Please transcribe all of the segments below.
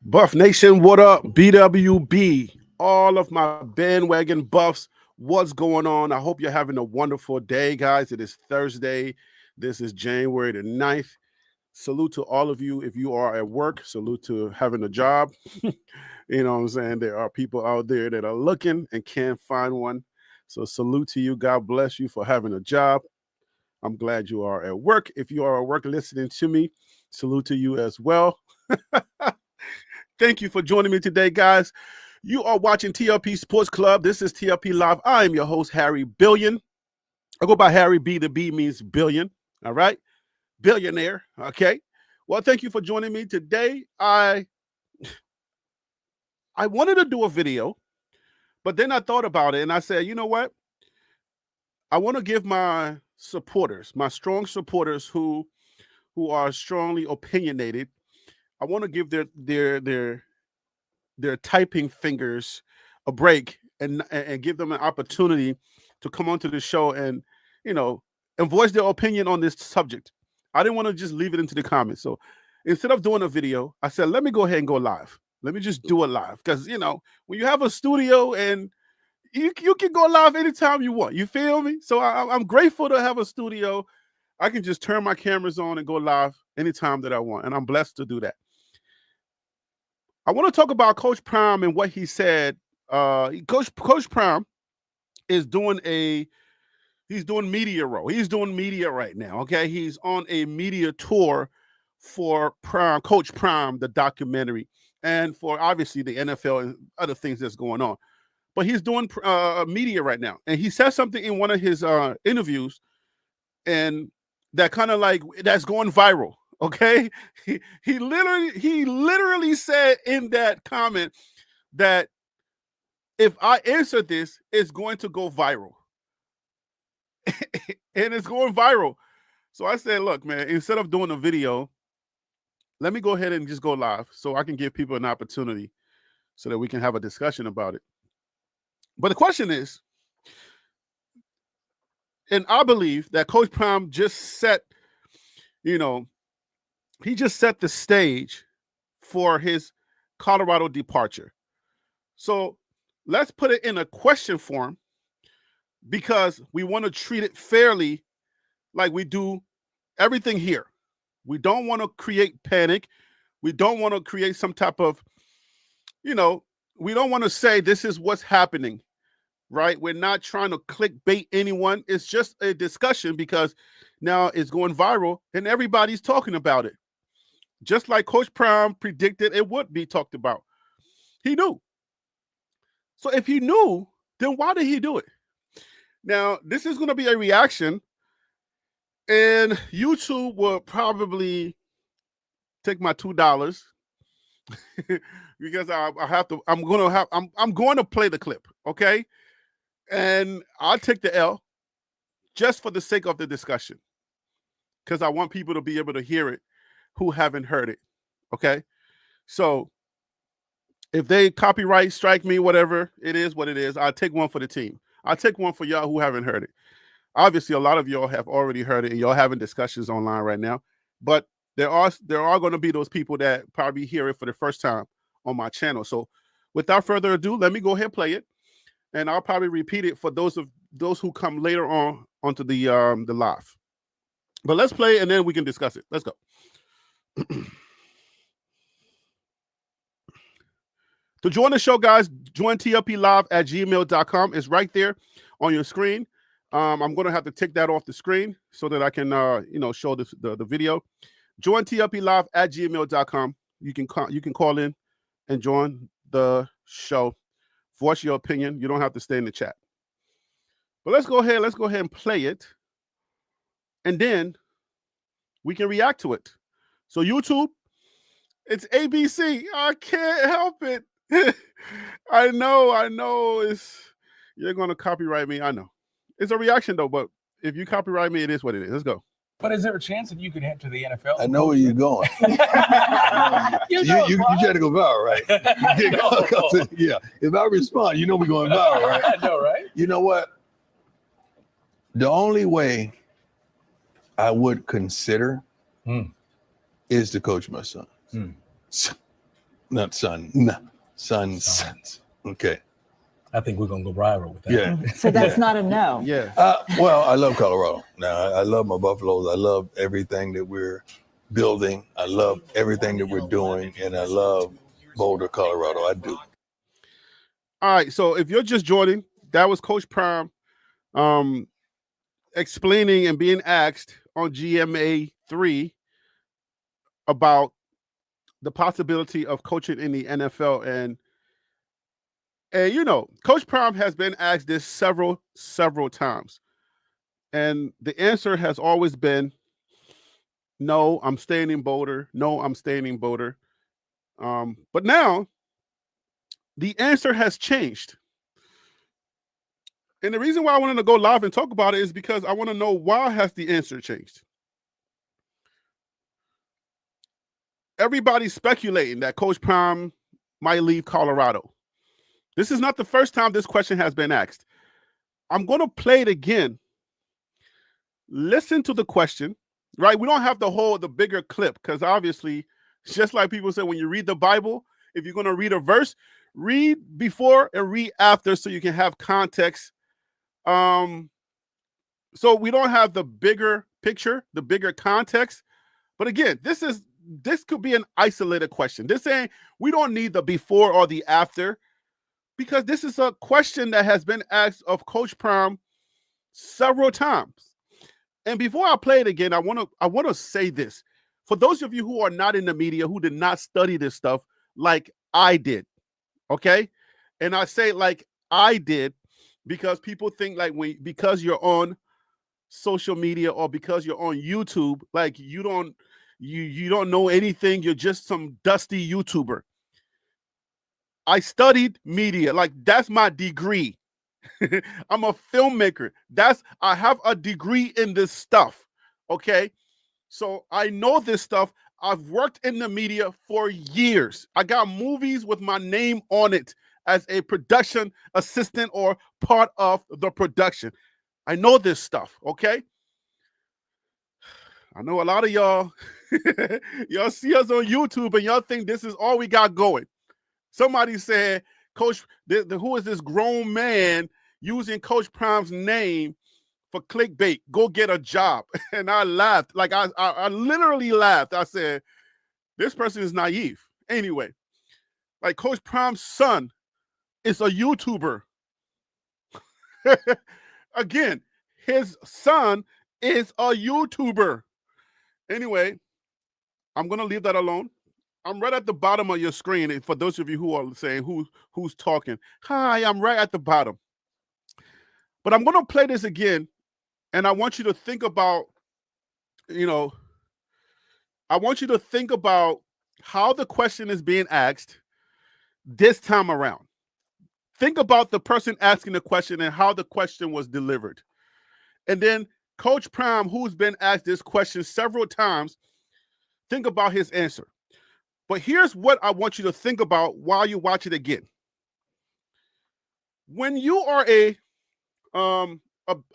Buff Nation, what up? BWB, all of my bandwagon buffs, what's going on? I hope you're having a wonderful day, guys. It is Thursday. This is January the 9th. Salute to all of you if you are at work. Salute to having a job. You know what I'm saying? There are people out there that are looking and can't find one. So salute to you. God bless you for having a job. I'm glad you are at work. If you are at work listening to me, salute to you as well. Thank you for joining me today, guys. You are watching TLP Sports Club. This is TLP Live. I am your host, Harry Billion. I go by Harry B. The B means billion. All right? Billionaire. Okay. Well, thank you for joining me today. I wanted to do a video, but then I thought about it and I said, you know what? I want to give my supporters, my strong supporters who are strongly opinionated, I want to give their typing fingers a break and give them an opportunity to come onto the show and voice their opinion on this subject. I didn't want to just leave it into the comments. So instead of doing a video, I said, let me go ahead and go live. Let me just do it live. Because, when you have a studio and you can go live anytime you want. You feel me? So I'm grateful to have a studio. I can just turn my cameras on and go live anytime that I want. And I'm blessed to do that. I want to talk about Coach Prime and what he said. Coach Prime is doing media role. He's doing media right now. Okay. He's on a media tour for Coach Prime, the documentary, and for obviously the NFL and other things that's going on. But he's doing media right now. And he said something in one of his interviews and that kind of that's going viral. Okay. He literally said in that comment that if I answer this, it's going to go viral. And it's going viral. So I said, look, man, instead of doing a video, let me go ahead and just go live so I can give people an opportunity so that we can have a discussion about it. But the question is, and I believe that Coach Prime just set the stage for his Colorado departure. So let's put it in a question form because we want to treat it fairly like we do everything here. We don't want to create panic. We don't want to create some type of, we don't want to say this is what's happening, right? We're not trying to clickbait anyone. It's just a discussion because now it's going viral and everybody's talking about it. Just like Coach Prime predicted it would be talked about. He knew. So if he knew, then why did he do it? Now, this is going to be a reaction, and YouTube will probably take my $2 because I'm going to play the clip, okay? And I'll take the L just for the sake of the discussion because I want people to be able to hear it who haven't heard it, okay? So if they copyright strike me, whatever, it is what it is. I'll take one for the team. I'll take one for y'all who haven't heard it. Obviously, a lot of y'all have already heard it and y'all having discussions online right now. But there are going to be those people that probably hear it for the first time on my channel. So without further ado, let me go ahead and play it. And I'll probably repeat it for those who come later on onto the live. But let's play and then we can discuss it. Let's go. To join the show, guys, join tlplive@gmail.com. It's right there on your screen. I'm going to have to take that off the screen so that I can, show the video. Join tlplive@gmail.com. You can call in and join the show. Voice your opinion. You don't have to stay in the chat. But let's go ahead and play it. And then we can react to it. So YouTube, it's ABC. I can't help it. I know you're going to copyright me. I know. It's a reaction though, but if you copyright me, it is what it is. Let's go. But is there a chance that you could head to the NFL? I know where you're going. you try to go viral, right? Yeah. If I respond, we're going viral, right? I know, right? You know what? The only way I would consider is to coach my son. Not son. Sons. Sons. Okay. I think we're gonna go viral with that. Yeah. So that's not a no. Yeah. Well, I love Colorado. Now, I love my Buffaloes. I love everything that we're building. I love everything that we're doing, and I love Boulder, Colorado. I do. All right. So if you're just joining, that was Coach Prime explaining and being asked on GMA 3 about the possibility of coaching in the NFL. And you know, Coach Prime has been asked this several times. And the answer has always been, no, I'm staying in Boulder. No, I'm staying in Boulder. But now the answer has changed. And the reason why I wanted to go live and talk about it is because I want to know, why has the answer changed? Everybody's speculating that Coach Prime might leave Colorado. This is not the first time this question has been asked. I'm going to play it again. Listen to the question, right? We don't have the bigger clip, because obviously, it's just like people say, when you read the Bible, if you're going to read a verse, read before and read after so you can have context. So we don't have the bigger picture, the bigger context. But again, this could be an isolated question. We don't need the before or the after, because this is a question that has been asked of Coach Prime several times. And before I play it again, I want to say this. For those of you who are not in the media, who did not study this stuff like I did, okay? And I say like I did because people think like because you're on social media or because you're on YouTube, like you don't know anything, you're just some dusty YouTuber. I studied media, like that's my degree. I'm a filmmaker. I have a degree in this stuff. Okay. So I know this stuff. I've worked in the media for years. I got movies with my name on it as a production assistant or part of the production. I know this stuff. Okay. I know a lot of y'all, y'all see us on YouTube and y'all think this is all we got going. Somebody said, Coach, who is this grown man using Coach Prime's name for clickbait? Go get a job. And I laughed. Like I literally laughed. I said, this person is naive. Anyway, like Coach Prime's son is a YouTuber. Again, his son is a YouTuber. Anyway, I'm going to leave that alone. I'm right at the bottom of your screen. For those of you who are saying who's talking, hi, I'm right at the bottom. But I'm going to play this again, and I want you to think about, I want you to think about how the question is being asked this time around. Think about the person asking the question and how the question was delivered. And then Coach Prime, who's been asked this question several times, think about his answer. But here's what I want you to think about while you watch it again. When you are a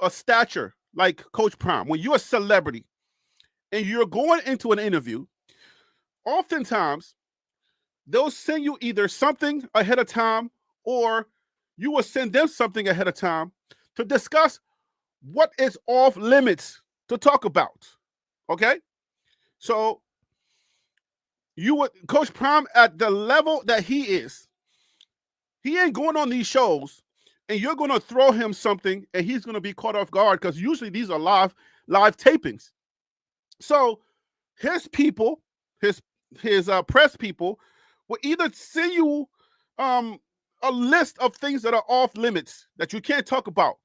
stature like Coach Prime, when you're a celebrity and you're going into an interview, oftentimes they'll send you either something ahead of time or you will send them something ahead of time to discuss what is off limits to talk about. Okay? So Coach Prime, at the level that he is, he ain't going on these shows and you're going to throw him something and he's going to be caught off guard, because usually these are live tapings. So his people, his press people, will either send you a list of things that are off limits that you can't talk about.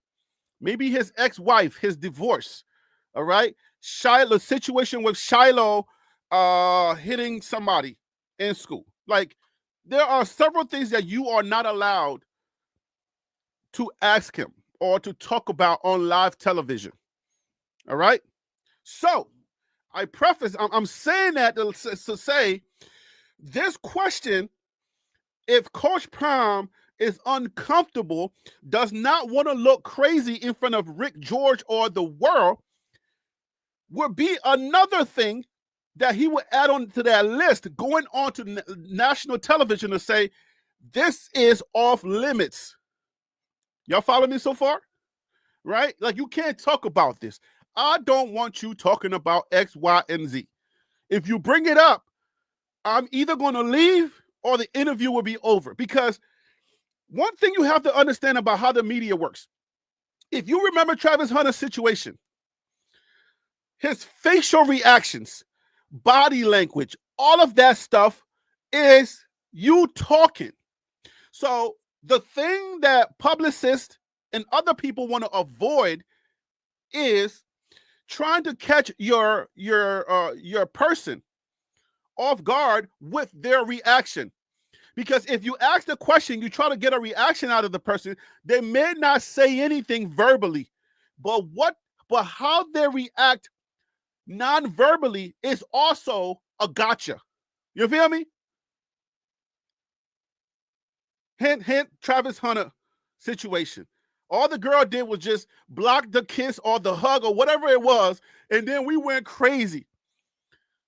Maybe his ex-wife, his divorce, all right? Shiloh, situation with Shiloh hitting somebody in school. Like, there are several things that you are not allowed to ask him or to talk about on live television. All right? So, I'm saying that to say this question, if Coach Prime is uncomfortable, does not want to look crazy in front of Rick George or the world, would be another thing that he would add on to that list, going on to national television to say, this is off limits. Y'all follow me so far? Right? Like, you can't talk about this. I don't want you talking about X, Y, and Z. If you bring it up, I'm either going to leave or the interview will be over. Because one thing you have to understand about how the media works, if you remember Travis Hunter's situation, his facial reactions, body language, all of that stuff is you talking. So the thing that publicists and other people want to avoid is trying to catch your person off guard with their reaction. Because if you ask the question, you try to get a reaction out of the person, they may not say anything verbally, but how they react non-verbally is also a gotcha. You feel me? Hint, Travis Hunter situation. All the girl did was just block the kiss or the hug or whatever it was, and then we went crazy.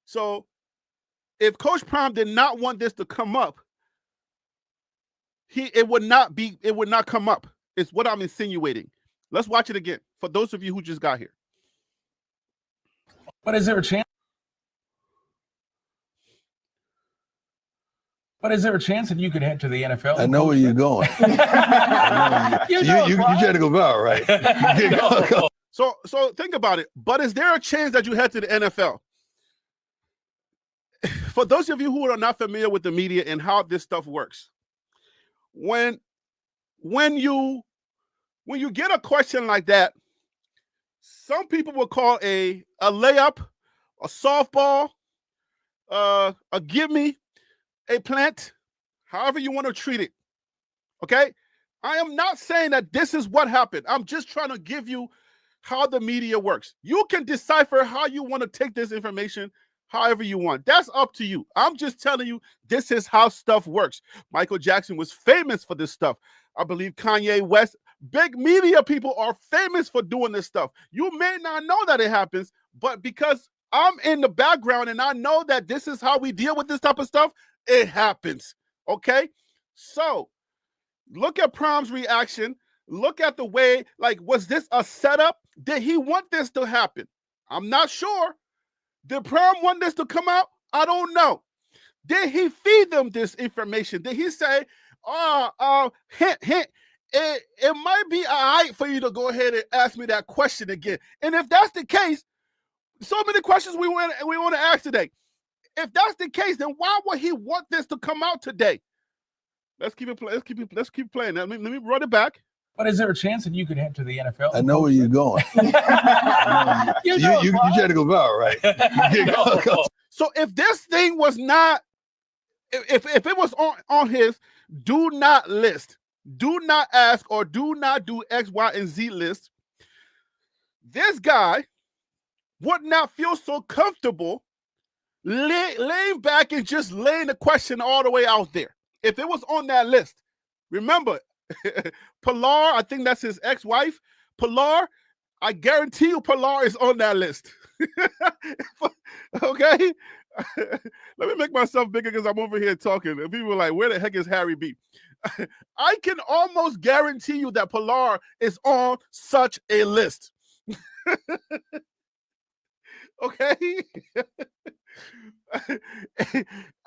So if Coach Prime did not want this to come up, it would not come up. It's what I'm insinuating. Let's watch it again for those of you who just got here. But is there a chance? But is there a chance that you could head to the NFL? I know where you're going. You try to go viral, right? So think about it. But is there a chance that you head to the NFL? For those of you who are not familiar with the media and how this stuff works, when you get a question like that, some people will call a layup, a softball, a give me, a plant, however you want to treat it. Okay? I am not saying that this is what happened. I'm just trying to give you how the media works. You can decipher how you want to take this information however you want. That's up to you. I'm just telling you this is how stuff works. Michael Jackson was famous for this stuff. I believe Kanye West, big media people are famous for doing this stuff. You may not know that it happens, but because I'm in the background and I know that this is how we deal with this type of stuff, it happens. Okay? So look at Prime's reaction. Look at the way, like, was this a setup? Did he want this to happen? I'm not sure. Did Prime want this to come out? I don't know. Did he feed them this information? Did he say, hint, it might be all right for you to go ahead and ask me that question again? And if that's the case, so many questions we want to ask today. If that's the case, then why would he want this to come out today? Let's keep playing. Let me run it back. But is there a chance that you could head to the NFL? I know where you're going. You try to go viral, right? So if this thing was not, if it was on his do not list, do not ask or do not do X, Y, and Z list, this guy would not feel so comfortable laying back and just laying the question all the way out there. If it was on that list, remember, Pilar, I think that's his ex-wife, Pilar, I guarantee you Pilar is on that list. Okay? Let me make myself bigger because I'm over here talking. And people are like, where the heck is Harry B? I can almost guarantee you that Pilar is on such a list. Okay?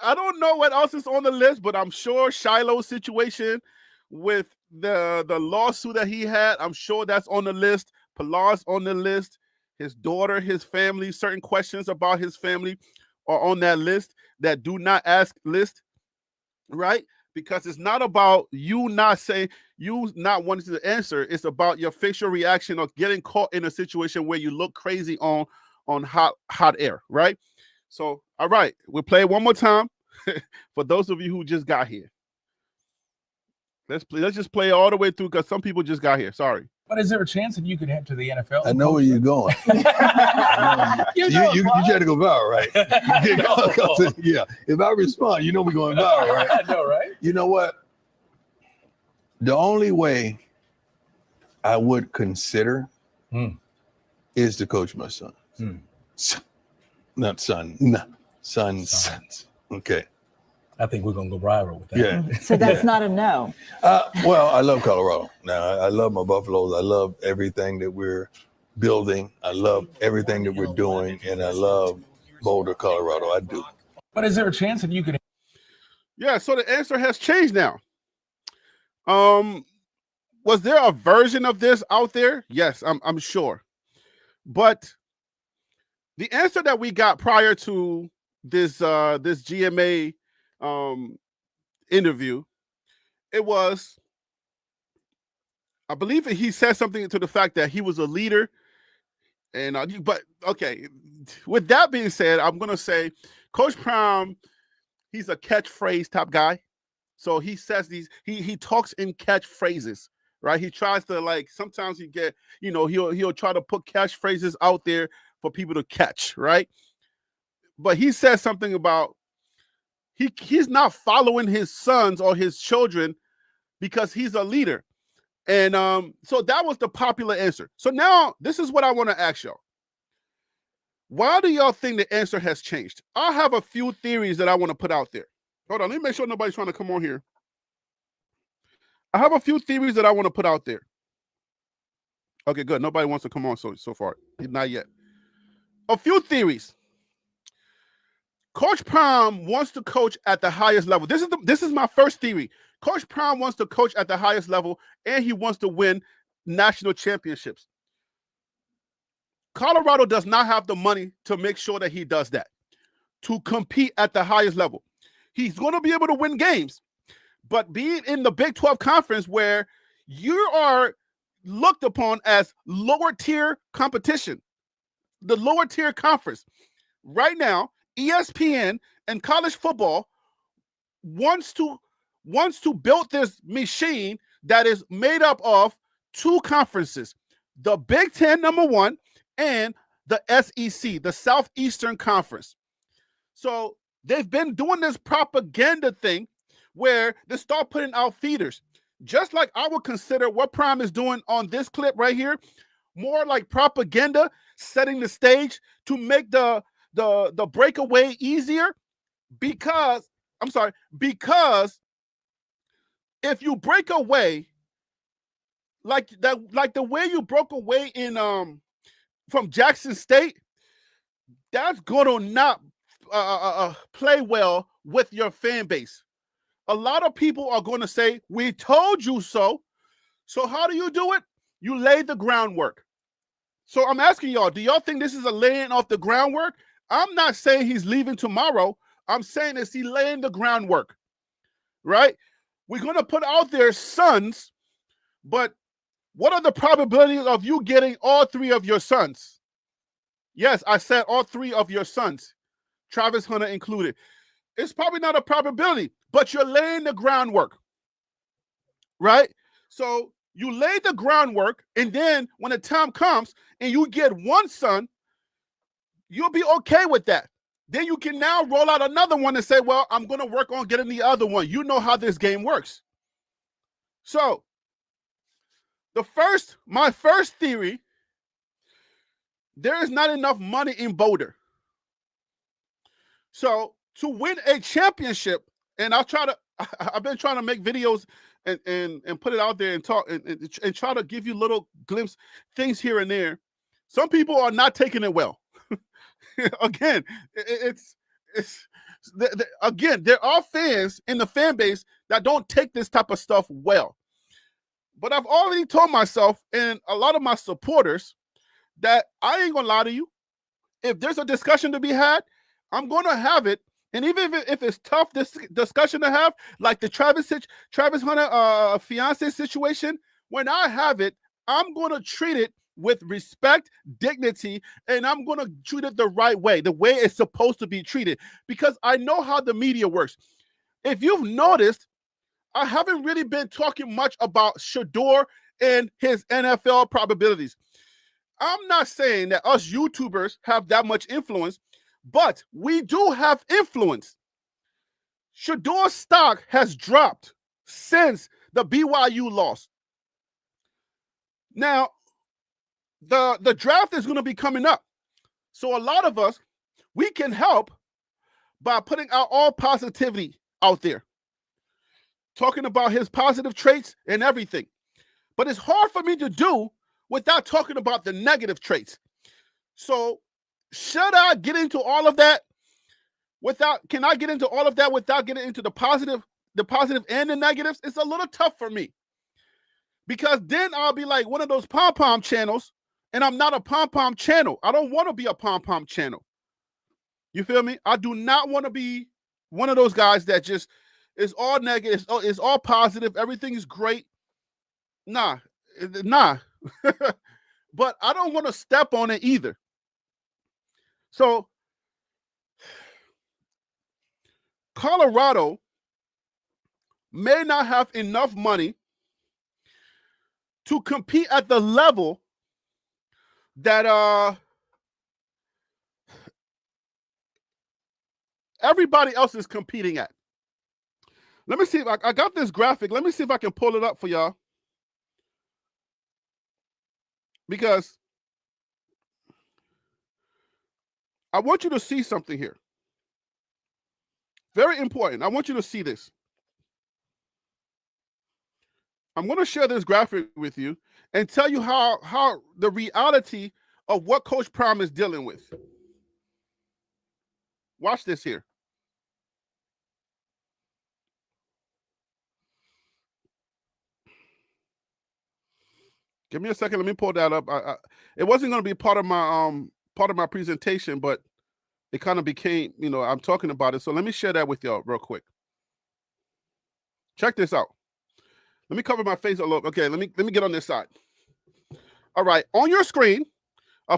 I don't know what else is on the list, but I'm sure Shiloh's situation with the lawsuit that he had, I'm sure that's on the list. Pilar's on the list. His daughter, his family, certain questions about his family are on that list, that do not ask list, right? Because it's not about you not wanting to answer. It's about your facial reaction or getting caught in a situation where you look crazy on hot air, right? So, all right, we'll play it one more time for those of you who just got here. Let's just play all the way through because some people just got here. Sorry. But is there a chance that you could head to the NFL? I know where you're going. You try to go viral, right? Yeah. If I respond, you know we're going viral, right? I know, right? You know what? The only way I would consider is to coach my son. Not son. Sons. Sons. Okay. I think we're gonna go viral with that. Yeah. So that's not a no. Well, I love Colorado. Now, I love my Buffaloes. I love everything that we're building. I love everything that we're doing, and I love Boulder, Colorado. I do. But is there a chance that you could? Yeah, so the answer has changed now. Was there a version of this out there? Yes, I'm sure. But the answer that we got prior to this this GMA interview, it was, I believe he said something to the fact that he was a leader. And but okay, with that being said, I'm gonna say Coach Prime, he's a catchphrase type guy. So he says he talks in catchphrases, right? He tries to, like, sometimes he get, he'll try to put catchphrases out there for people to catch, right? But he says something about he's not following his sons or his children because he's a leader. And so that was the popular answer. So now this is what I want to ask y'all. Why do y'all think the answer has changed? I have a few theories that I want to put out there. Hold on, let me make sure nobody's trying to come on here. I have a few theories that I want to put out there. Okay, good. Nobody wants to come on so far. Not yet. A few theories. Coach Prime wants to coach at the highest level. This is my first theory. Coach Prime wants to coach at the highest level, and he wants to win national championships. Colorado does not have the money to make sure that he does that, to compete at the highest level. He's going to be able to win games, but being in the Big 12 conference where you are looked upon as lower tier competition, the lower tier conference, right now, ESPN and college football wants to build this machine that is made up of two conferences, the Big 10, number one, and the SEC, the Southeastern Conference. So they've been doing this propaganda thing where they start putting out feeders. Just like I would consider what Prime is doing on this clip right here, more like propaganda, setting the stage to make the breakaway easier. Because if you break away like the way you broke away in from Jackson State, that's gonna not play well with your fan base. A lot of people are going to say, "We told you so." So how do you do it? You lay the groundwork. So I'm asking y'all, do y'all think this is a laying off the groundwork? I'm not saying he's leaving tomorrow. I'm saying is he laying the groundwork, right? We're going to put out their sons, but what are the probabilities of you getting all three of your sons? Yes, I said all three of your sons, Travis Hunter included. It's probably not a probability, but you're laying the groundwork, right? So you lay the groundwork, and then when the time comes and you get one son, you'll be okay with that. Then you can now roll out another one and say, well, I'm going to work on getting the other one. You know how this game works. So my first theory, there is not enough money in Boulder. So to win a championship, and I've been trying to make videos and put it out there and talk and try to give you little glimpse things here and there. Some people are not taking it well. Again, again, there are fans in the fan base that don't take this type of stuff well. But I've already told myself and a lot of my supporters that I ain't gonna lie to you. If there's a discussion to be had, I'm gonna have it. And even if it's tough, this discussion to have, like the Travis Hunter fiance situation, when I have it, I'm gonna treat it with respect, dignity, and I'm gonna treat it the right way, the way it's supposed to be treated, because I know how the media works. If you've noticed, I haven't really been talking much about Shedeur and his NFL probabilities. I'm not saying that us YouTubers have that much influence, but we do have influence. Shedeur's stock has dropped since the BYU loss. Now, the draft is going to be coming up. So a lot of us, we can help by putting out all positivity out there, talking about his positive traits and everything. But it's hard for me to do without talking about the negative traits. So should I get into all of that can I get into all of that without getting into the positive and the negatives? It's a little tough for me. Because then I'll be like one of those pom-pom channels, and I'm not a pom-pom channel. I don't want to be a pom-pom channel. You feel me? I do not want to be one of those guys that just is all negative, it's all positive, everything is great. Nah. But I don't want to step on it either. So Colorado may not have enough money to compete at the level that everybody else is competing at. Let me see if I got this graphic. Let me see if I can pull it up for y'all. Because I want you to see something here. Very important. I want you to see this. I'm going to share this graphic with you and tell you how the reality of what Coach Prime is dealing with. Watch this here. Give me a second. Let me pull that up. It wasn't going to be part of my presentation, but it kind of became, I'm talking about it. So let me share that with y'all real quick. Check this out. Let me cover my face a little. Okay, let me get on this side. All right, on your screen,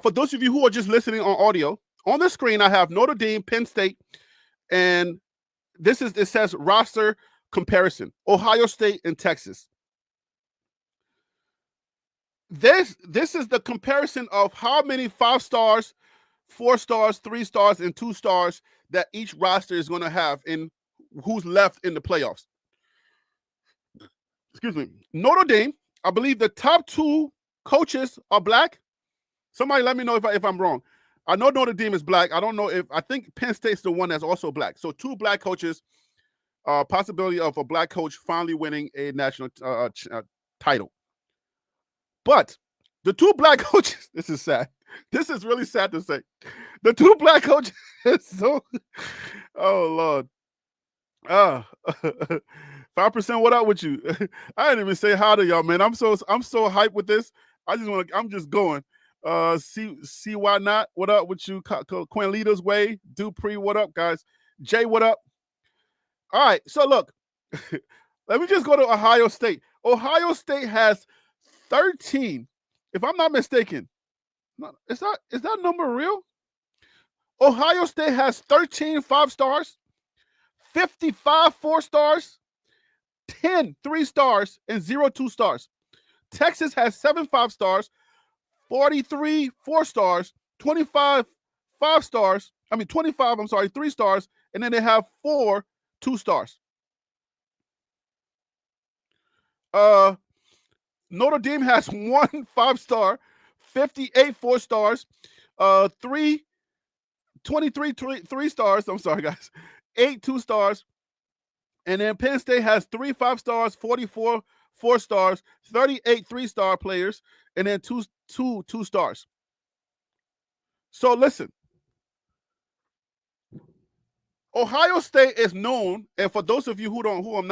for those of you who are just listening on audio, on the screen I have Notre Dame, Penn State, and it says roster comparison, Ohio State and Texas. This is the comparison of how many 5 stars, 4 stars, 3 stars, and 2 stars that each roster is going to have in who's left in the playoffs. Excuse me. Notre Dame, I believe the top 2 coaches are black. Somebody let me know if I'm wrong. I know Notre Dame is black. I think Penn State's the one that's also black. So 2 black coaches, possibility of a black coach finally winning a national title. But the 2 black coaches, this is sad. This is really sad to say. The 2 black coaches, oh Lord. 5%, what up with you? I didn't even say hi to y'all, man. I'm so hyped with this. I'm just going. See why not? What up with you? Quinn Leader's Way, Dupree, what up, guys? Jay, what up? All right, so look, let me just go to Ohio State. Ohio State has 13, if I'm not mistaken. Is that number real? Ohio State has 13 5 stars, 55 4 stars, 10 3 stars, and 0 2 stars. Texas has 7 5 stars, 43 4 stars, 25 5 stars. 25, 3 stars, and then they have 4 2 stars. Notre Dame has 1 5 star, 58 4 stars, 23 3 stars. I'm sorry, guys. 8 2 stars. And then Penn State has 3 5 stars, 44 4 stars, 38 3-star players, and then 2 stars. So listen, Ohio State is known, and for those of you who are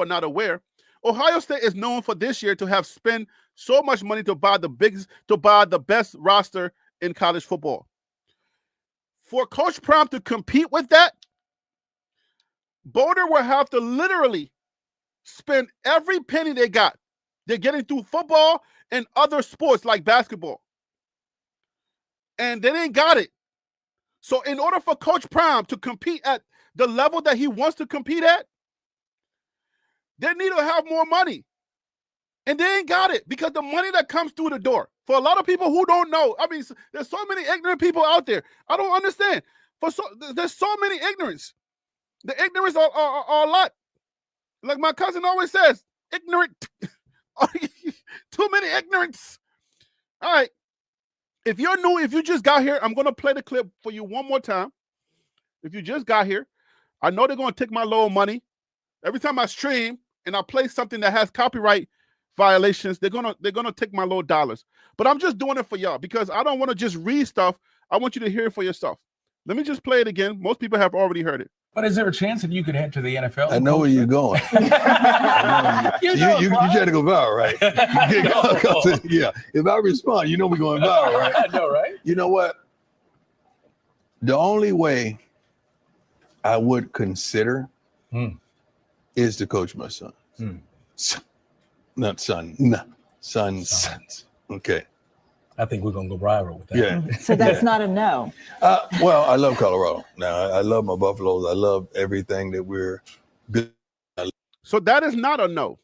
not aware, Ohio State is known for this year to have spent so much money to buy the best roster in college football. For Coach Prime to compete with that, Boulder will have to literally spend every penny they got. They're getting through football and other sports like basketball. And they didn't got it. So in order for Coach Prime to compete at the level that he wants to compete at, they need to have more money. And they ain't got it because the money that comes through the door. For a lot of people who don't know, there's so many ignorant people out there. I don't understand. There's so many ignorance. The ignorance are a lot. Like my cousin always says, ignorant. Too many ignorance. All right. If you're new, if you just got here, I'm going to play the clip for you one more time. If you just got here, I know they're going to take my little money. Every time I stream and I play something that has copyright violations, they're gonna take my little dollars. But I'm just doing it for y'all because I don't want to just read stuff. I want you to hear it for yourself. Let me just play it again. Most people have already heard it. But is there a chance that you could head to the NFL? I know where you're going. you try to go viral, right? Yeah. If I respond, you know we're going viral, right? I know, right? You know what? The only way I would consider is to coach my son. Not son. No. Sons. Okay. I think we're going to go viral with that. Yeah. So that's not a no. Well, I love Colorado. Now, I love my Buffaloes. I love everything that we're building. So that is not a no.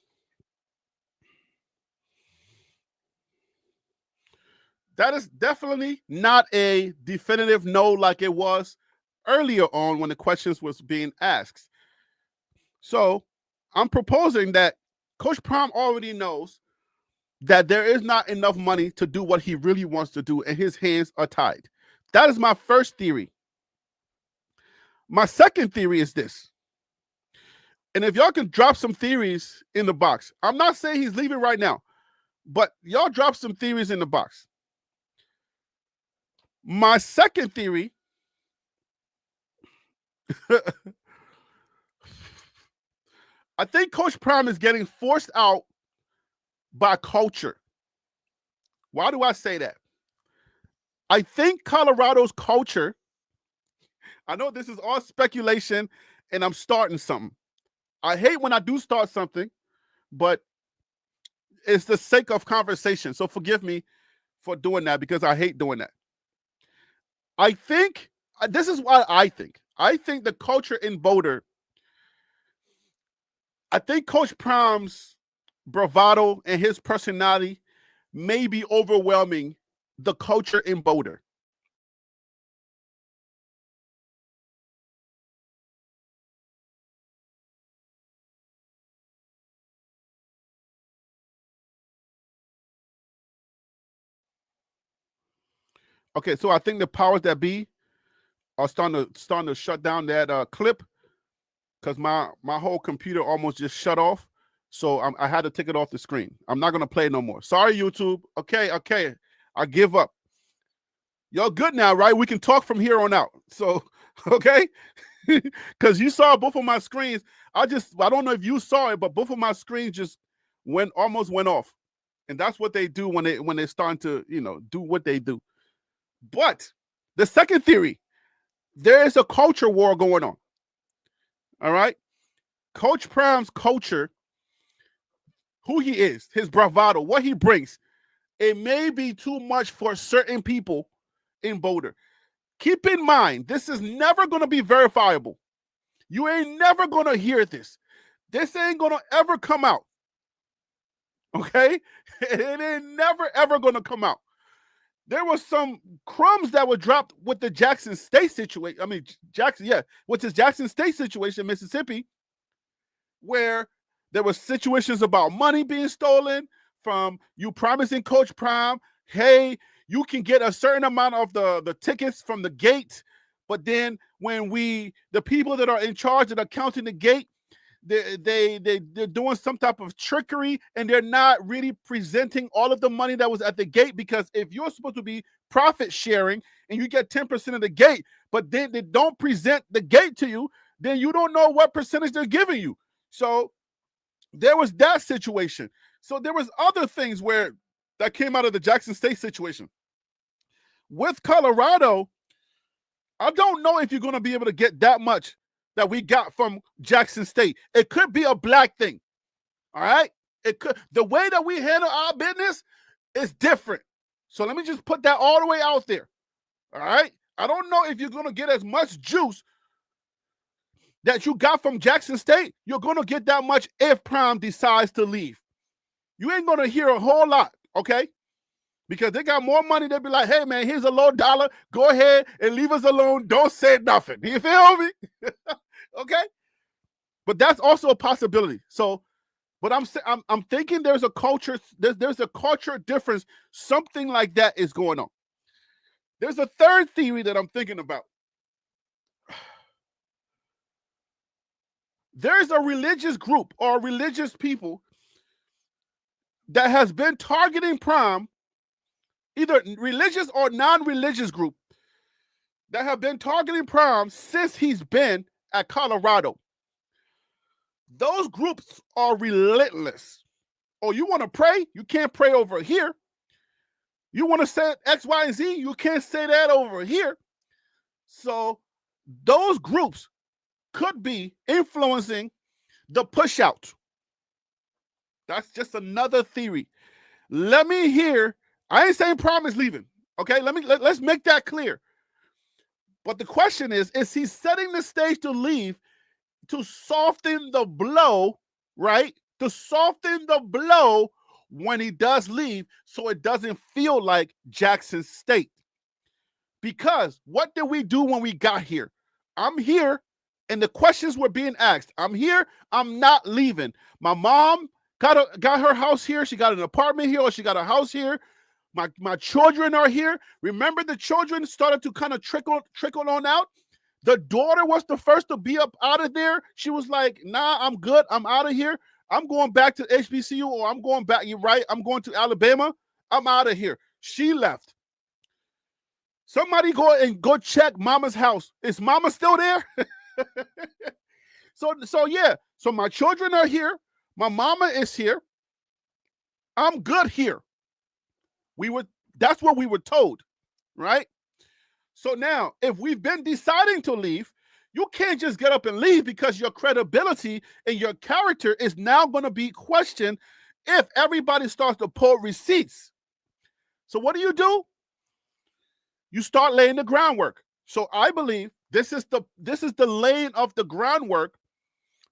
That is definitely not a definitive no like it was earlier on when the questions was being asked. So I'm proposing that Coach Prime already knows that there is not enough money to do what he really wants to do, and his hands are tied. That is my first theory. My second theory is this. And if y'all can drop some theories in the box, I'm not saying he's leaving right now, but y'all drop some theories in the box. My second theory I think Coach Prime is getting forced out by culture. Why do I say that? I think Colorado's culture, I know this is all speculation and I'm starting something. I hate when I do start something, but it's the sake of conversation. So forgive me for doing that because I hate doing that. I think, this is what I think. I think the culture in Boulder, I think Coach Prime's bravado and his personality may be overwhelming the culture in Boulder. Okay, so I think the powers that be are starting to shut down that clip because my whole computer almost just shut off. So I had to take it off the screen. I'm not going to play it no more. Sorry, YouTube. Okay. I give up. Y'all good now, right? We can talk from here on out. So, okay? Because you saw both of my screens. I don't know if you saw it, but both of my screens just almost went off. And that's what they do when they're starting to, do what they do. But the second theory, there is a culture war going on. All right? Coach Prime's culture, who he is, his bravado, what he brings, it may be too much for certain people in Boulder. Keep in mind, this is never going to be verifiable. You ain't never going to hear this. This ain't going to ever come out. Okay? It ain't never, ever going to come out. There was some crumbs that were dropped with the Jackson State situation. I mean, with this Jackson State situation in Mississippi, where there were situations about money being stolen from you promising Coach Prime, hey, you can get a certain amount of the tickets from the gate, but then when the people that are in charge that are counting the gate, they're doing some type of trickery and they're not really presenting all of the money that was at the gate, because if you're supposed to be profit sharing and you get 10% of the gate, but then they don't present the gate to you, then you don't know what percentage they're giving you. So there was that situation. So there was other things that came out of the Jackson State situation. With Colorado, I don't know if you're going to be able to get that much that we got from Jackson State. It could be a black thing. All right? It could. The way that we handle our business is different. So let me just put that all the way out there. All right? I don't know if you're going to get as much juice that you got from Jackson State. You're going to get that much if Prime decides to leave. You ain't going to hear a whole lot, okay? Because they got more money. They'll be like, hey, man, here's a low dollar. Go ahead and leave us alone. Don't say nothing. You feel me? Okay? But that's also a possibility. So, but I'm thinking there's a culture, there's a culture difference. Something like that is going on. There's a third theory that I'm thinking about. There's a religious group or religious people that has been targeting Prime, either religious or non-religious group, that have been targeting Prime since he's been at Colorado. Those groups are relentless. Oh, you want to pray? You can't pray over here. You want to say X, Y, and Z? You can't say that over here. So those groups could be influencing the push out. That's just another theory. Let me hear. I ain't saying Prime is leaving. Okay, let's make that clear. But the question is he setting the stage to leave to soften the blow, right? To soften the blow when he does leave, so it doesn't feel like Jackson State. Because what did we do when we got here? I'm here, and the questions were being asked. I'm here. I'm not leaving. My mom got her house here. She got an apartment here, or she got a house here. My children are here. Remember, the children started to kind of trickle on out. The daughter was the first to be up out of there. She was like, nah, I'm good. I'm out of here. I'm going back to HBCU, or I'm going back. You're right. I'm going to Alabama. I'm out of here. She left. Somebody go check Mama's house. Is Mama still there? So yeah. So my children are here. My mama is here. I'm good here. That's what we were told, right? So now, if we've been deciding to leave, you can't just get up and leave, because your credibility and your character is now going to be questioned if everybody starts to pull receipts. So what do? You start laying the groundwork. So I believe this is the laying of the groundwork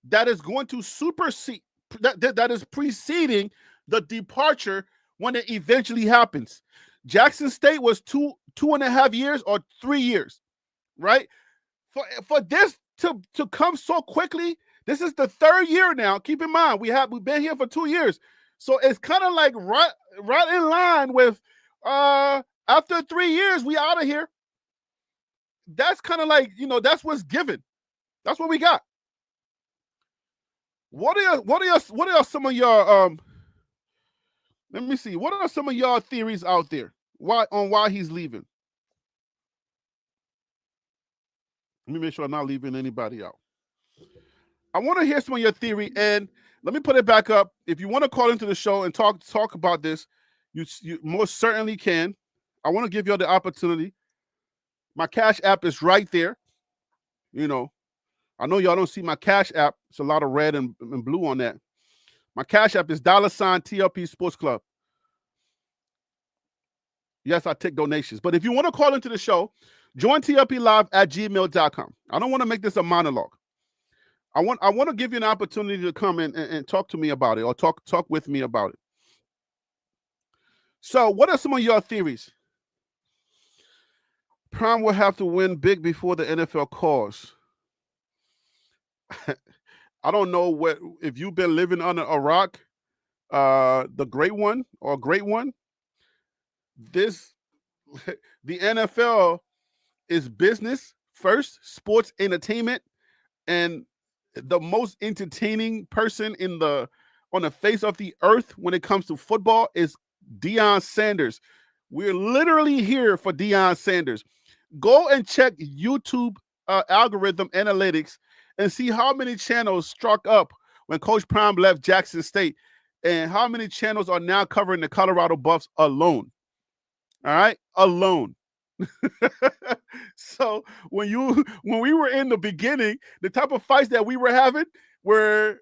that is going to supersede, that is preceding the departure when it eventually happens. Jackson State was 2.5 years or 3 years, right? For this to come so quickly, this is the third year now. Keep in mind, we've been here for 2 years. So it's kind of like right in line with after 3 years, we out of here. That's kind of like, that's what's given. That's what we got. What are some of your let me see. What are some of y'all theories out there? Why he's leaving? Let me make sure I'm not leaving anybody out. I want to hear some of your theory, and let me put it back up. If you want to call into the show and talk about this, you most certainly can. I want to give y'all the opportunity. My Cash App is right there. I know y'all don't see my Cash App. It's a lot of red and blue on that. My Cash App is $TLP Sports Club. Yes, I take donations. But if you want to call into the show, join TLPlive@gmail.com. I don't want to make this a monologue. I want to give you an opportunity to come in and talk to me about it, or talk with me about it. So what are some of your theories? Prime will have to win big before the NFL calls. I don't know if you've been living under a rock, the great one or great one. The NFL is business first, sports entertainment, and the most entertaining person on the face of the earth when it comes to football is Deion Sanders. We're literally here for Deion Sanders. Go and check YouTube algorithm analytics and see how many channels struck up when Coach Prime left Jackson State, and how many channels are now covering the Colorado Buffs alone. All right, alone. So when we were in the beginning, the type of fights that we were having, where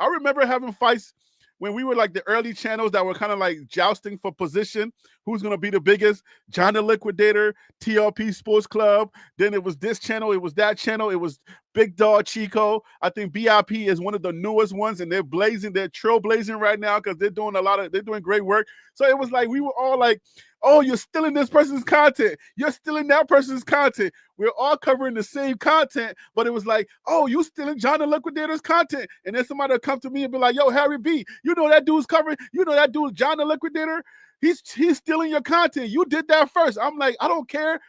I remember having fights when we were like the early channels that were kind of like jousting for position. Who's going to be the biggest? John the Liquidator, TLP Sports Club. Then it was this channel. It was that channel. It was Big Dog Chico. I think BIP is one of the newest ones, and they're trailblazing right now because they're doing great work. So it was like we were all like, oh, you're stealing this person's content. You're stealing that person's content. We're all covering the same content, but it was like, oh, you stealing John the Liquidator's content. And then somebody would come to me and be like, yo, Harry B, you know that dude's covering, you know that dude, John the Liquidator? He's stealing your content. You did that first. I'm like, I don't care.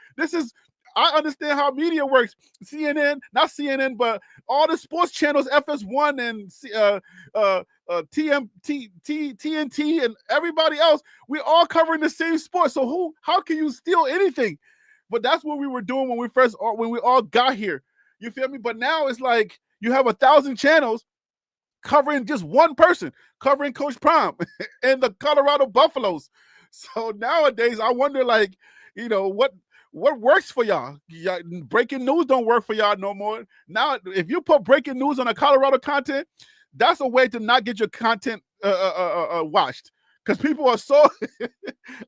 I understand how media works. CNN, not CNN, but all the sports channels, FS1 and TNT and everybody else, we're all covering the same sport. So how can you steal anything? But that's what we were doing when we all got here. You feel me? But now it's like you have 1,000 channels covering just one person, covering Coach Prime and the Colorado Buffaloes. So nowadays, I wonder, like, you know, what works for y'all? Breaking news don't work for y'all no more. Now, if you put breaking news on a Colorado content, that's a way to not get your content watched. Because people are so,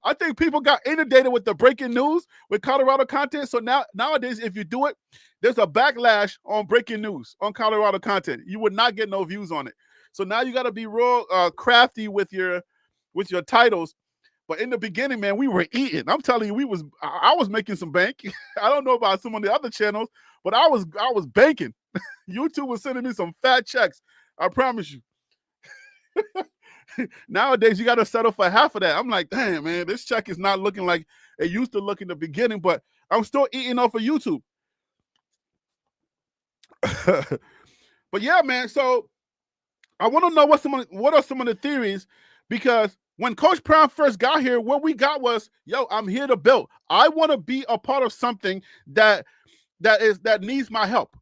I think people got inundated with the breaking news with Colorado content. So nowadays, if you do it, there's a backlash on breaking news on Colorado content. You would not get no views on it. So now you got to be real crafty with your titles. But in the beginning, man, we were eating. I'm telling you, I was making some bank. I don't know about some of the other channels, but I was banking. YouTube was sending me some fat checks. I promise you. Nowadays, you got to settle for half of that. I'm like, damn, man, this check is not looking like it used to look in the beginning, but I'm still eating off of YouTube. But yeah, man, so I want to know what are some of the theories, because when Coach Prime first got here, what we got was, yo, I'm here to build. I want to be a part of something that needs my help.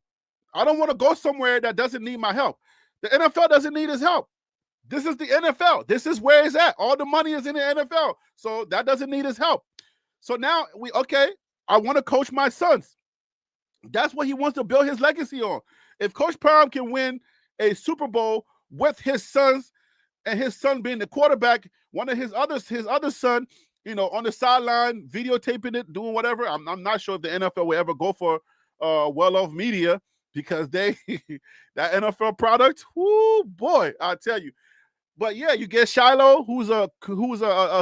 I don't want to go somewhere that doesn't need my help. The NFL doesn't need his help. This is the NFL. This is where it's at. All the money is in the NFL. So that doesn't need his help. So now I want to coach my sons. That's what he wants to build his legacy on. If Coach Prime can win a Super Bowl with his sons, and his son being the quarterback, one of his other son, you know, on the sideline, videotaping it, doing whatever. I'm not sure if the NFL will ever go for well-off media, because that NFL product, whoo boy, I tell you. But yeah, you get Shiloh, who's a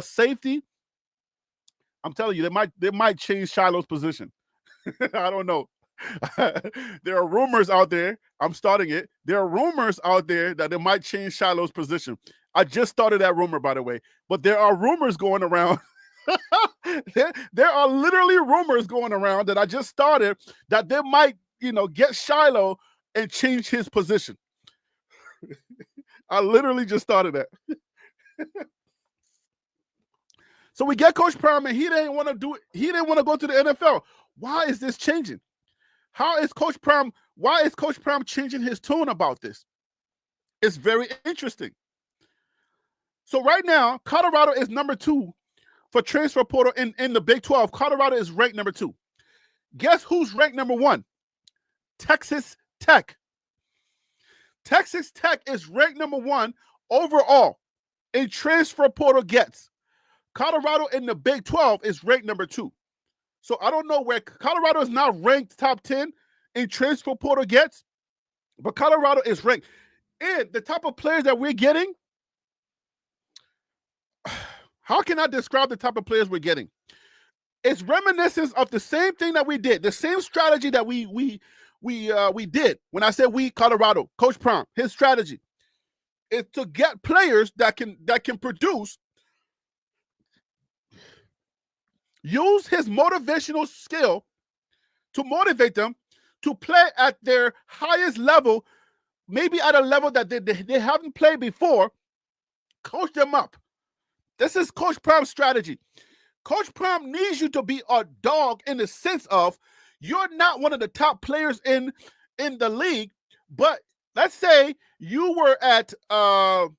safety. I'm telling you, they might change Shiloh's position. I don't know. There are rumors out there. I'm starting it. There are rumors out there that they might change Shiloh's position. I just started that rumor, by the way. But there are rumors going around. there are literally rumors going around that I just started that they might, you know, get Shiloh and change his position. I literally just started that. So we get Coach Prime, and he didn't want to do it. He didn't want to go to the NFL. Why is this changing? Why is Coach Prime changing his tune about this? It's very interesting. So right now, Colorado is number 2 for transfer portal in the Big 12. Colorado is ranked number 2. Guess who's ranked number 1? Texas Tech. Texas Tech is ranked number 1 overall in transfer portal gets. Colorado in the Big 12 is ranked number 2. So I don't know where Colorado is not ranked top 10 in transfer portal gets, but Colorado is ranked. And the type of players that we're getting, how can I describe the type of players we're getting? It's reminiscent of the same thing that we did, the same strategy that we did. When I said we, Colorado, Coach Prime, his strategy is to get players that can produce. Use his motivational skill to motivate them to play at their highest level, maybe at a level that they haven't played before. Coach them up. This is Coach Prime's strategy. Coach Prime needs you to be a dog in the sense of you're not one of the top players in the league, but let's say you were at a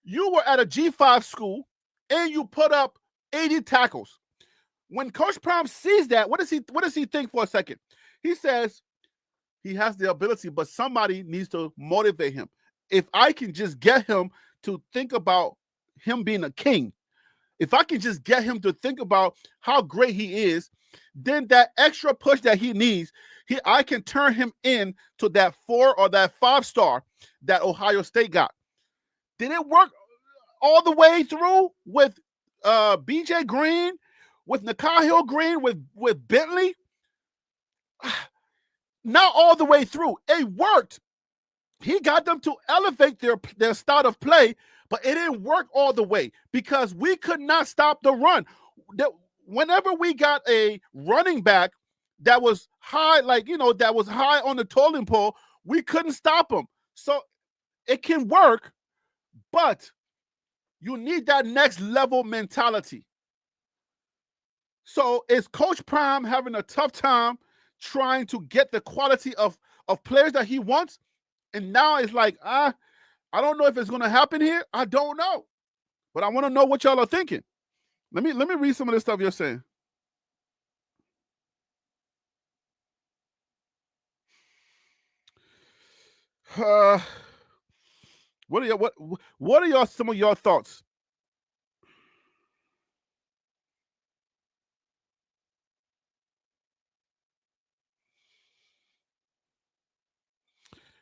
G5 school and you put up 80 tackles. When Coach Prime sees that, what does he think for a second? He says he has the ability, but somebody needs to motivate him. If I can just get him to think about him being a king, if I can just get him to think about how great he is, then that extra push that he needs, I can turn him in to that 4 or that 5-star that Ohio State got. Did it work all the way through with BJ Green, with Nikhil Green, with Bentley? Not all the way through. It worked. He got them to elevate their style of play, but it didn't work all the way because we could not stop the run. Whenever we got a running back that was high, that was high on the totem pole, we couldn't stop him. So it can work, but you need that next level mentality. So is Coach Prime having a tough time trying to get the quality of players that he wants? And now it's like, I don't know if it's going to happen here. I don't know. But I want to know what y'all are thinking. Let me read some of this stuff you're saying. What are y'all some of your thoughts?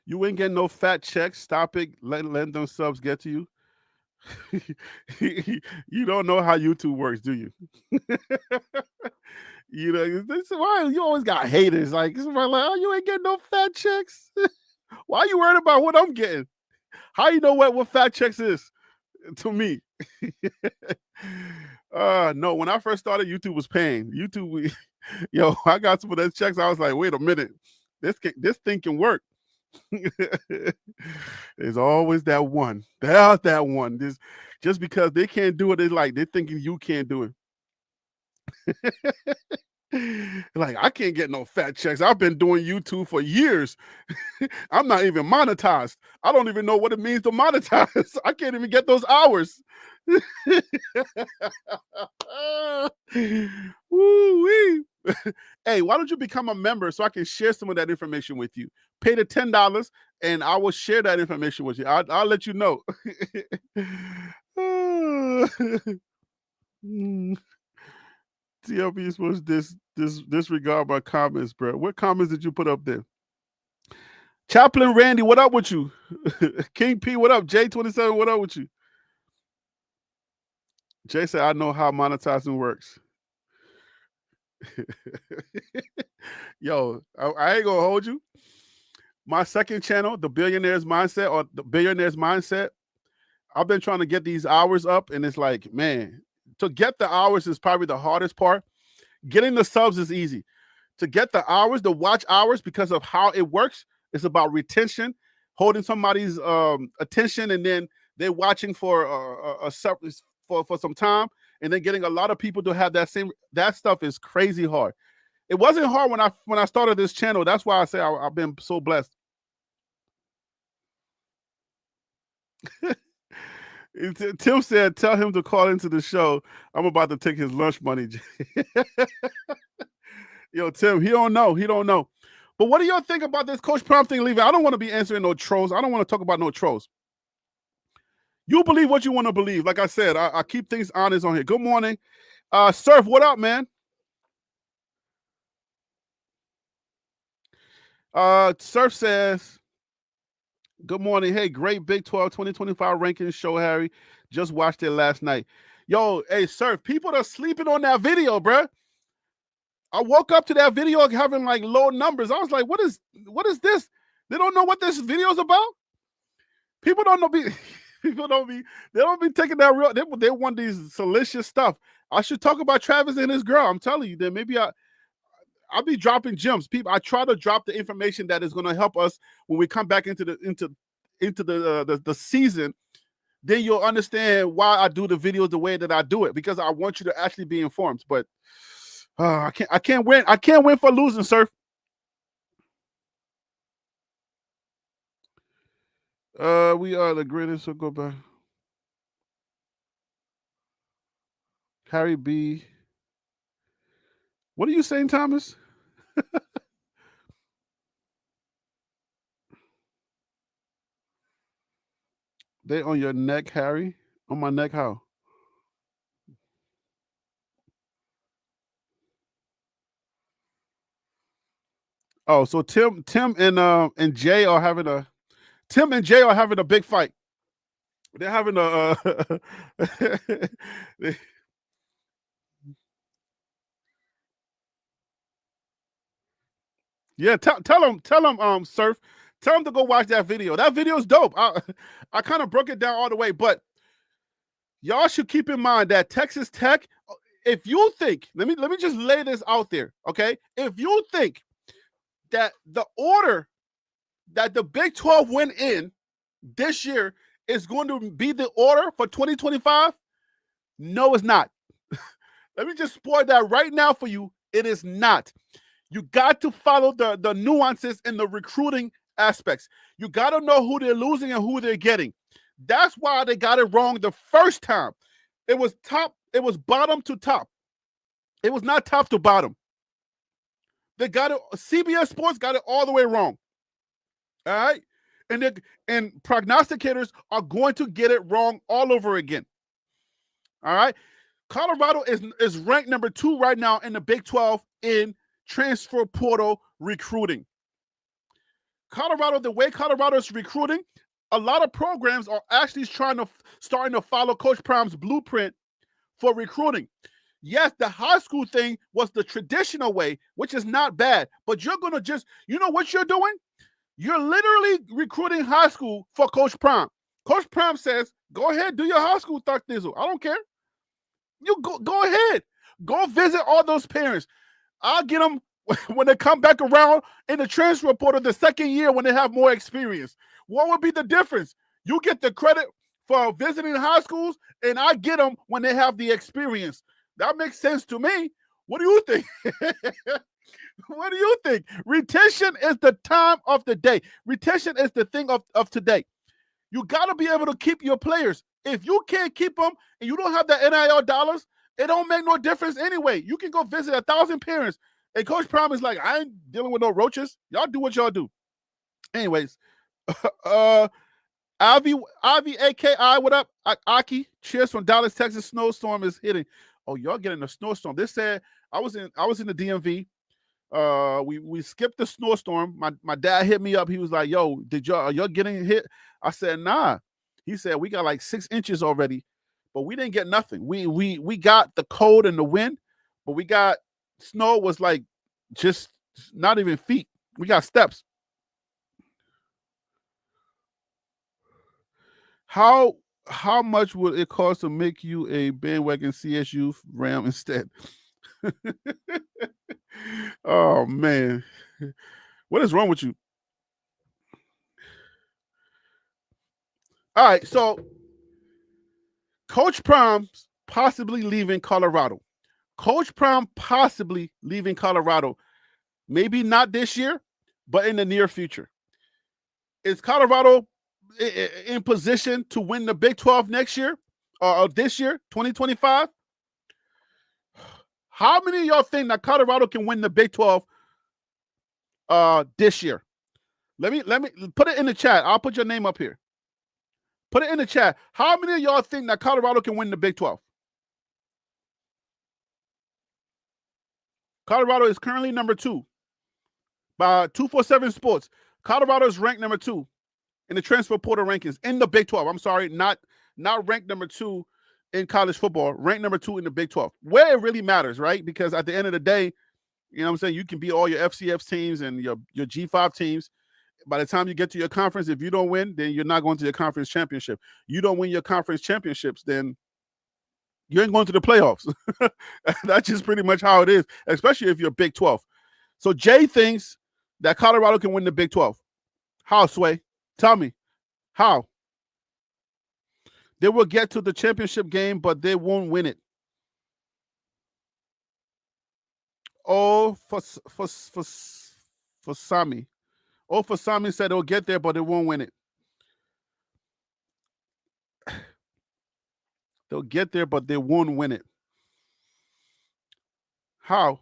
You ain't getting no fat checks. Stop it. Let them subs get to you. You don't know how YouTube works, do you? You know, this is why you always got haters. Like, oh, you ain't getting no fat checks. Why are you worried about what I'm getting? How you know what fat checks is to me? No, when I first started, YouTube was paying. YouTube, I got some of those checks. I was like, wait a minute, this thing can work. There's always that one. There's that one. Just because they can't do it, they're thinking you can't do it. Like, I can't get no fat checks. I've been doing YouTube for years. I'm not even monetized. I don't even know what it means to monetize. I can't even get those hours. Woo-wee. Hey, why don't you become a member so I can share some of that information with you? Pay the $10 and I will share that information with you. I'll let you know. TLP is supposed to disregard my comments, bro. What comments did you put up there? Chaplain Randy, what up with you? King P, what up? J27, what up with you? Jay said, I know how monetizing works. Yo, I ain't gonna hold you. My second channel, the Billionaire's Mindset or the Billionaire's Mindset, I've been trying to get these hours up, and it's like, man, to get the hours is probably the hardest part. Getting the subs is easy. To get the hours, the watch hours, because of how it works, it's about retention, holding somebody's attention, and then they're watching for for some time, and then getting a lot of people to have that stuff is crazy hard. It wasn't hard when I started this channel. That's why I say I've been so blessed. Tim said, tell him to call into the show. I'm about to take his lunch money. Yo, Tim, he don't know. He don't know. But what do y'all think about this Coach Prime thing leaving? I don't want to be answering no trolls. I don't want to talk about no trolls. You believe what you want to believe. Like I said, I keep things honest on here. Good morning. Surf, what up, man? Surf says, good morning. Hey, great Big 12 2025 rankings show, Harry. Just watched it last night. Yo, hey, Surf, people are sleeping on that video, bruh. I woke up to that video having like low numbers. I was like, what is this? They don't know what this video is about. People don't know. They don't be taking that real. They want these salacious stuff. I should talk about Travis and his girl. I'm telling you, then maybe I'll be dropping gems. People, I try to drop the information that is going to help us when we come back into the season. Then you'll understand why I do the videos the way that I do it, because I want you to actually be informed. But I can't win. I can't win for losing, Surf. We are the greatest. So go back. Harry B. What are you saying, Thomas? They on your neck, Harry? On my neck, how? Oh, so Tim and Jay are having a big fight. They're having a yeah. Tell him, Surf. Tell him to go watch that video. That video is dope. I kind of broke it down all the way, but y'all should keep in mind that Texas Tech. If you think, let me just lay this out there, okay? If you think that the order that the Big 12 went in this year is going to be the order for 2025, no, it's not. Let me just spoil that right now for you. It is not. You got to follow the nuances in the recruiting aspects. You got to know who they're losing and who they're getting. That's why they got it wrong the first time. It was bottom to top. It was not top to bottom. They got it. CBS Sports got it all the way wrong. All right, and prognosticators are going to get it wrong all over again. All right, Colorado is ranked number 2 right now in the Big 12 in transfer portal recruiting. Colorado, the way Colorado is recruiting, a lot of programs are actually starting to follow Coach Prom's blueprint for recruiting. Yes, the high school thing was the traditional way, which is not bad, but you're going to you know what you're doing? You're literally recruiting high school for Coach Prom. Coach Prom says, go ahead, do your high school thug thizzle. I don't care. You go ahead. Go visit all those parents. I'll get them when they come back around in the transfer portal the second year when they have more experience. What would be the difference? You get the credit for visiting high schools, and I get them when they have the experience. That makes sense to me. What do you think? What do you think? Retention is the time of the day. Retention is the thing of today. You got to be able to keep your players. If you can't keep them and you don't have the NIL dollars, it don't make no difference anyway. You can go visit 1,000 parents. And Coach Prom is like, I ain't dealing with no roaches. Y'all do what y'all do. Anyways, Avi AKI, what up? Aki, cheers from Dallas, Texas. Snowstorm is hitting. Oh, y'all getting a snowstorm. This said I was in the DMV. We skipped the snowstorm. My dad hit me up. He was like, yo, are y'all getting hit? I said, nah. He said, we got like 6 inches already, but we didn't get nothing. We got the cold and the wind, but we got snow was like just not even feet. We got steps. How much would it cost to make you a bandwagon CSU Ram instead? Oh man, what is wrong with you? All right, so Coach Prom's possibly leaving Colorado. Coach Prom possibly leaving Colorado. Maybe not this year, but in the near future. Is Colorado in position to win the Big 12 next year or this year, 2025? How many of y'all think that Colorado can win the Big 12 this year? Let me put it in the chat. I'll put your name up here. Put it in the chat. How many of y'all think that Colorado can win the Big 12? Colorado is currently number 2 by 247 Sports. Colorado is ranked number 2 in the transfer portal rankings in the Big 12. I'm sorry, not ranked number 2 in college football, ranked number 2 in the Big 12, where it really matters, right? Because at the end of the day, you know what I'm saying, you can beat all your FCS teams and your G5 teams. By the time you get to your conference, if you don't win, then you're not going to your conference championship. You don't win your conference championships, then you ain't going to the playoffs. That's just pretty much how it is, especially if you're Big 12. So Jay thinks that Colorado can win the Big 12. How, Sway? Tell me. How? They will get to the championship game, but they won't win it. Oh, for Sami. Oh, for Sami said they'll get there, but they won't win it. They'll get there, but they won't win it. How?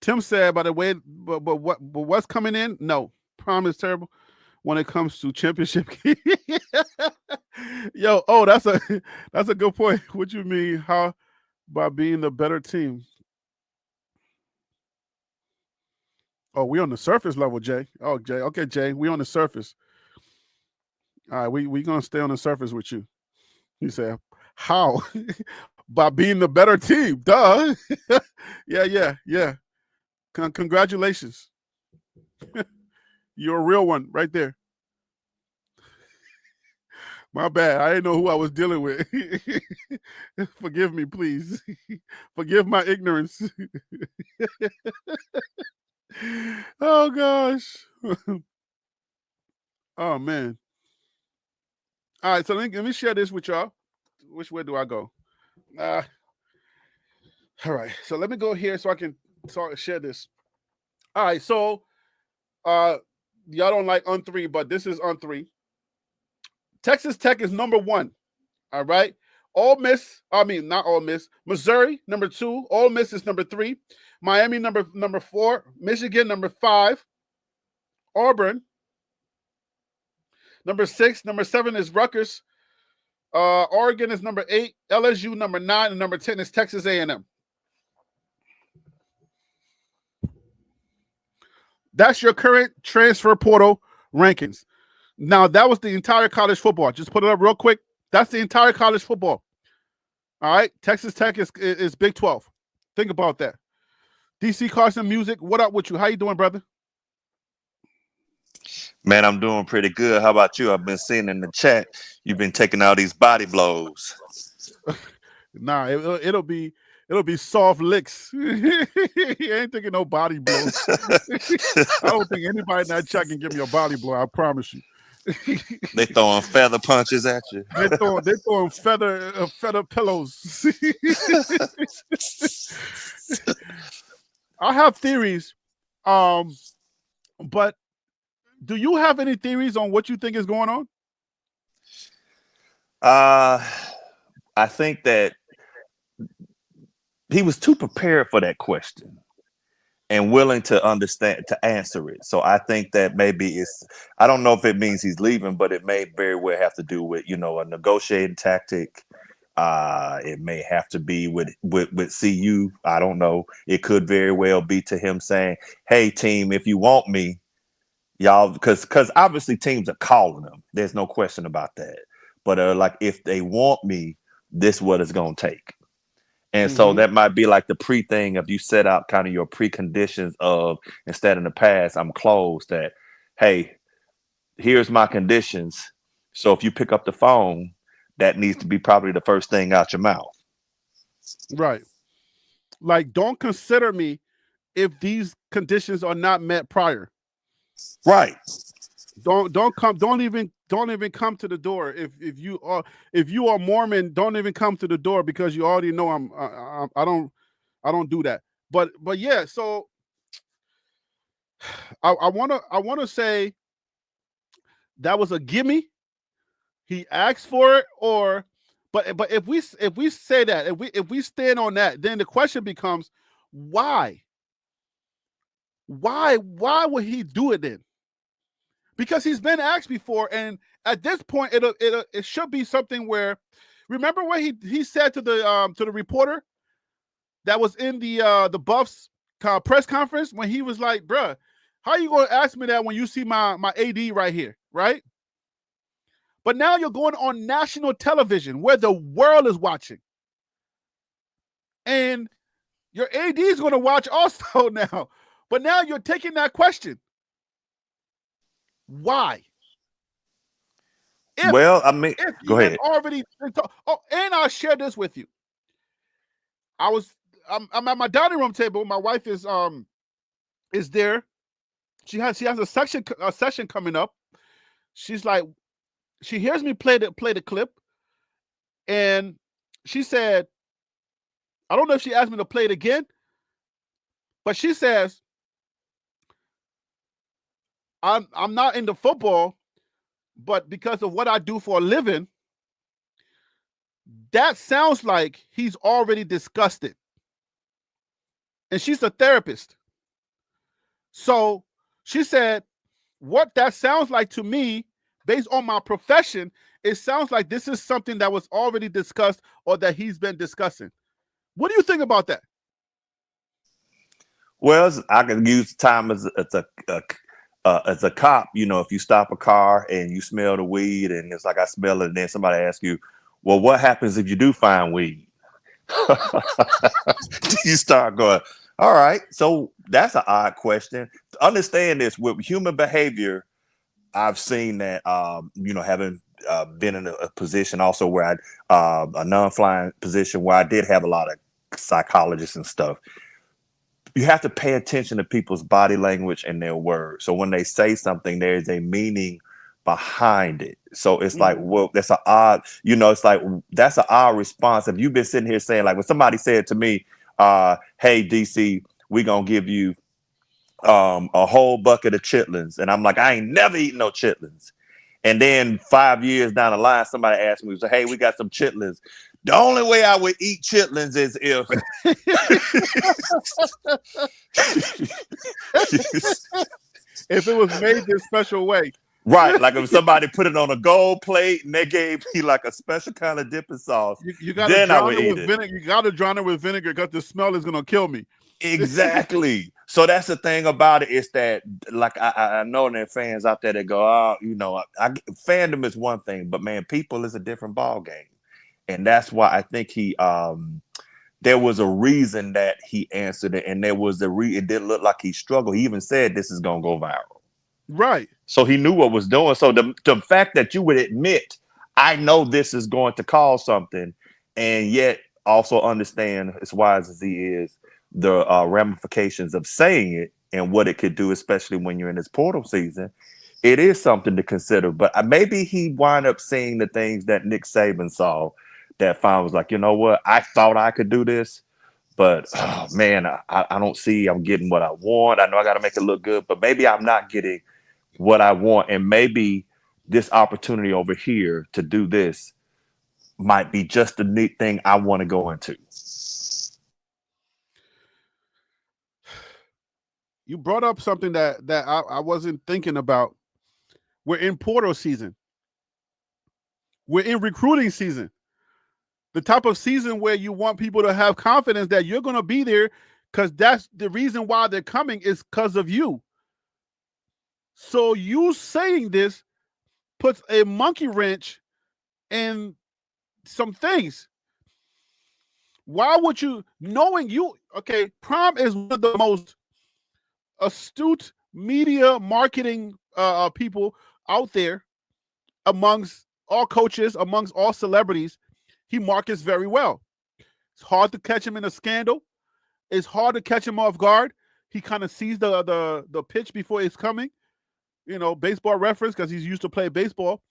Tim said, by the way, but what's coming in? No, Prom is terrible when it comes to championship. Yo, oh, that's a good point. What you mean? How? By being the better team. Oh, we on the surface level, Jay. Oh, Jay. Okay, Jay. We on the surface. All right, we gonna stay on the surface with you. He said, "How? By being the better team, duh." yeah. Congratulations. You're a real one right there. My bad. I didn't know who I was dealing with. Forgive me, please. Forgive my ignorance. Oh gosh. Oh man. All right, so let me share this with y'all. Which way do I go? All right, so let me go here so I can share this. All right, so y'all don't like on 3, but this is on 3. Texas Tech is number 1. All right. Not Ole Miss. Missouri, number 2. Ole Miss is number 3. Miami, number 4. Michigan, number 5. Auburn, number 6. Number 7 is Rutgers. Oregon is number 8. LSU, number 9. And number 10 is Texas A&M. That's your current transfer portal rankings. Now, that was the entire college football. Just put it up real quick. That's the entire college football. All right. Texas Tech is Big 12. Think about that. DC Carson Music, what up with you? How you doing, brother? Man, I'm doing pretty good. How about you? I've been seeing in the chat, you've been taking all these body blows. Nah, it'll be soft licks. He ain't taking no body blows. I don't think anybody in that chat can give me a body blow. I promise you. They throwing feather punches at you. They throwing feather pillows. I have theories, but do you have any theories on what you think is going on? I think that he was too prepared for that question and willing to understand, to answer it. So I think that maybe I don't know if it means he's leaving, but it may very well have to do with, a negotiating tactic. It may have to be with CU. I don't know. It could very well be to him saying, hey, team, if you want me, y'all, because obviously teams are calling him. There's no question about that. But like, if they want me, this is what it's going to take. And so that might be like the pre-thing of you set out kind of your preconditions of, instead in the past, I'm closed, that, hey, here's my conditions. So if you pick up the phone, that needs to be probably the first thing out your mouth. Right. Like, don't consider me if these conditions are not met prior. Right. Don't even come to the door. If you are Mormon, don't even come to the door, because you already know I don't do that. But yeah, so I wanna say that was a gimme. He asked for it, but if we say that, if we stand on that, then the question becomes, why? Why would he do it then? Because he's been asked before, and at this point, it should be something where, remember what he said to the reporter that was in the Buffs press conference, when he was like, "Bruh, how you gonna ask me that when you see my AD right here, right?" But now you're going on national television where the world is watching, and your AD is going to watch also now. But now you're taking that question. Why? Go ahead. And I'll share this with you. I'm at my dining room table. My wife is there. She has a session coming up. She's like, she hears me play the clip, and she said, I don't know if she asked me to play it again, but she says, I'm not into football, but because of what I do for a living, that sounds like he's already discussed it. And she's a therapist. So she said, what that sounds like to me, based on my profession, it sounds like this is something that was already discussed or that he's been discussing. What do you think about that? Well, I can use time as a cop. You know, if you stop a car and you smell the weed, and it's like I smell it, and then somebody asks you, "Well, what happens if you do find weed?" You start going, "All right." So that's an odd question. To understand this with human behavior, I've seen that. Having been in a position also where a non-flying position where I did have a lot of psychologists and stuff. You have to pay attention to people's body language and their words. So when they say something, there is a meaning behind it. So it's like, well, that's an odd, it's like that's an odd response. If you've been sitting here saying, like, when somebody said to me, "Hey, DC, we're gonna give you a whole bucket of chitlins," and I'm like, I ain't never eaten no chitlins. And then 5 years down the line, somebody asked me, "Hey, we got some chitlins." The only way I would eat chitlins is if if it was made this special way. Right, like if somebody put it on a gold plate and they gave me like a special kind of dipping sauce, You got to then I drown would it eat with it. vinegar. You got to drown it with vinegar because the smell is gonna kill me. Exactly. So that's the thing about it, is that, like, I know there are fans out there that go, "Oh, fandom is one thing, but man, people is a different ball game," and that's why I think there was a reason that he answered it, and there was it didn't look like he struggled. He even said this is gonna go viral. Right. So he knew what was doing. So the fact that you would admit, I know this is going to cause something, and yet also understand, as wise as he is, the ramifications of saying it and what it could do, especially when you're in this portal season, it is something to consider. But maybe he wind up seeing the things that Nick Saban saw, that was like, you know what, I thought I could do this, but oh, man, I don't see I'm getting what I want. I know I got to make it look good, but maybe I'm not getting what I want, and maybe this opportunity over here to do this might be just the neat thing I want to go into. You brought up something that I wasn't thinking about. We're in portal season. We're in recruiting season. The type of season where you want people to have confidence that you're going to be there, because that's the reason why they're coming, is because of you. So you saying this puts a monkey wrench in some things. Why would you, knowing you, okay, Prime is one of the most astute media marketing people out there, amongst all coaches, amongst all celebrities. He markets very well. It's hard to catch him in a scandal. It's hard to catch him off guard. He kind of sees the pitch before it's coming. Baseball reference, because he's used to play baseball.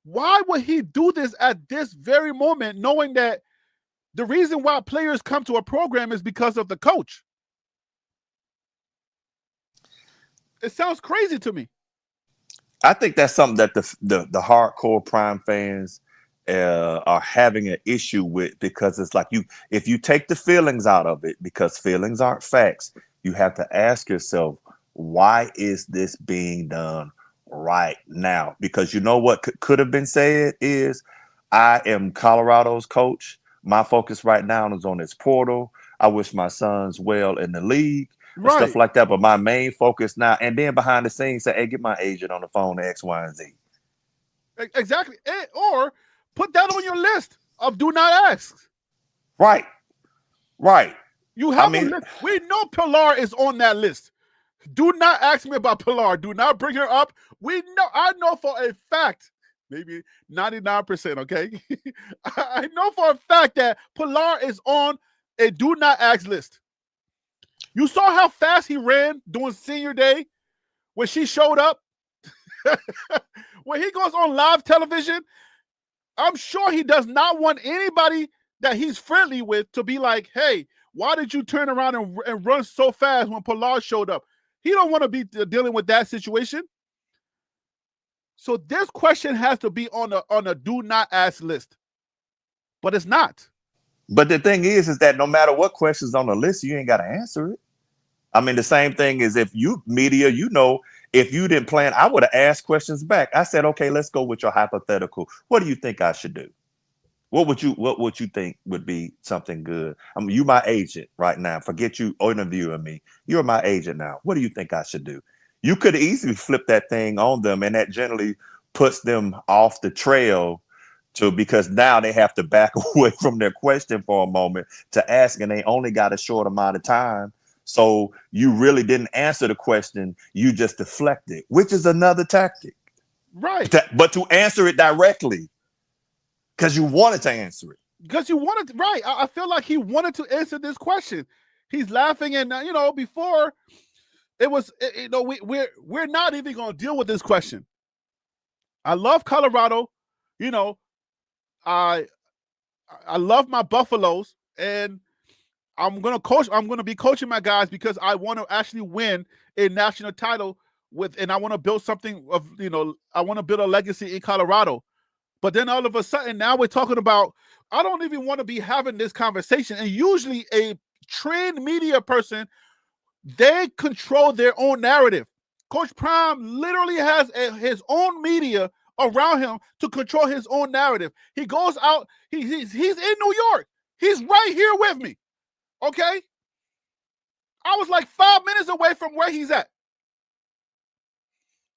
Why would he do this at this very moment, knowing that the reason why players come to a program is because of the coach? It sounds crazy to me. I think that's something that the hardcore Prime fans are having an issue with, because it's like, if you take the feelings out of it, because feelings aren't facts, you have to ask yourself, why is this being done right now? Because you know what could have been said is, I am Colorado's coach. My focus right now is on this portal. I wish my sons well in the league. Or stuff like that. But my main focus now, and then behind the scenes, say, "Hey, get my agent on the phone, X, Y, and Z." Exactly. Or put that on your list of do not ask. Right. You have a list. We know Pilar is on that list. Do not ask me about Pilar. Do not bring her up. I know for a fact, maybe 99%, okay? I know for a fact that Pilar is on a do not ask list. You saw how fast he ran during senior day when she showed up. When he goes on live television, I'm sure he does not want anybody that he's friendly with to be like, "Hey, why did you turn around and run so fast when Pilar showed up?" He don't want to be dealing with that situation. So this question has to be on a do not ask list, but it's not. But the thing is that no matter what question's on the list, you ain't got to answer it. I mean, the same thing is, if you media, if you didn't plan, I would have asked questions back. I said, "Okay, let's go with your hypothetical. What do you think I should do?" What would you think would be something good? I mean, you my agent right now. Forget you interviewing me. You're my agent now. What do you think I should do? You could easily flip that thing on them, and that generally puts them off the trail because now they have to back away from their question for a moment to ask, and they only got a short amount of time. So you really didn't answer the question. You just deflected, which is another tactic. Right. But to answer it directly. Because you wanted to answer it. Because you wanted to, right. I feel like he wanted to answer this question. He's laughing, and before it was, we're not even going to deal with this question. I love Colorado. I love my Buffaloes, and I'm going to be coaching my guys because I want to actually win a national title and I want to build something of, I want to build a legacy in Colorado. But then all of a sudden, now we're talking about, I don't even want to be having this conversation. And usually a trained media person, they control their own narrative. Coach Prime literally has his own media around him to control his own narrative. He goes out, he's in New York. He's right here with me. Okay? I was like 5 minutes away from where he's at.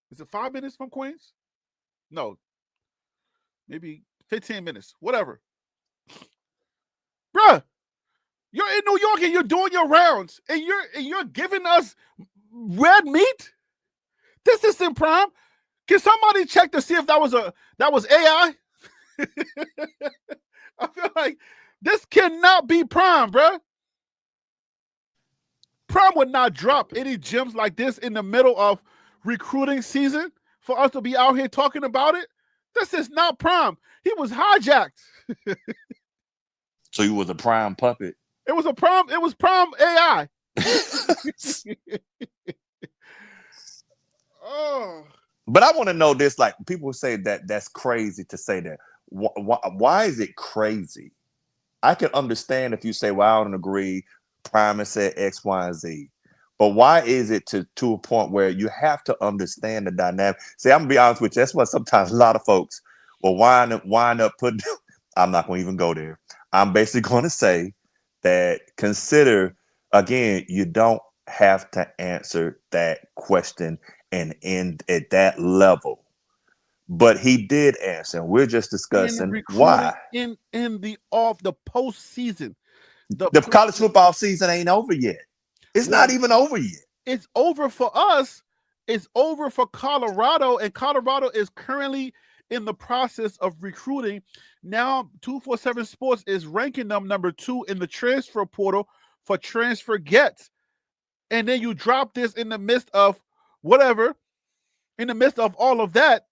Is it 5 minutes from Queens? No. Maybe 15 minutes, whatever. Bruh, you're in New York and you're doing your rounds and you're giving us red meat? This isn't Prime. Can somebody check to see if that was AI? I feel like this cannot be Prime, bruh. Prime would not drop any gems like this in the middle of recruiting season for us to be out here talking about it. This is not Prime. He was hijacked. So he was a Prime puppet. It was Prime AI. Oh. But I want to know this, like people say that's crazy to say that. Why is it crazy? I can understand if you say, well, I don't agree. Prime has said X, Y, and Z. But why is it to a point where you have to understand the dynamic? See, I'm going to be honest with you. That's why sometimes a lot of folks will wind up putting, I'm not going to even go there. I'm basically going to say that consider, again, you don't have to answer that question and end at that level. But he did answer. And we're just discussing why. In the postseason. The college football season ain't over yet. It's not even over yet. It's over for us. It's over for Colorado, and Colorado is currently in the process of recruiting. Now, 247 Sports is ranking them number 2 in the transfer portal for transfer gets. And then you drop this in the midst of whatever, in the midst of all of that.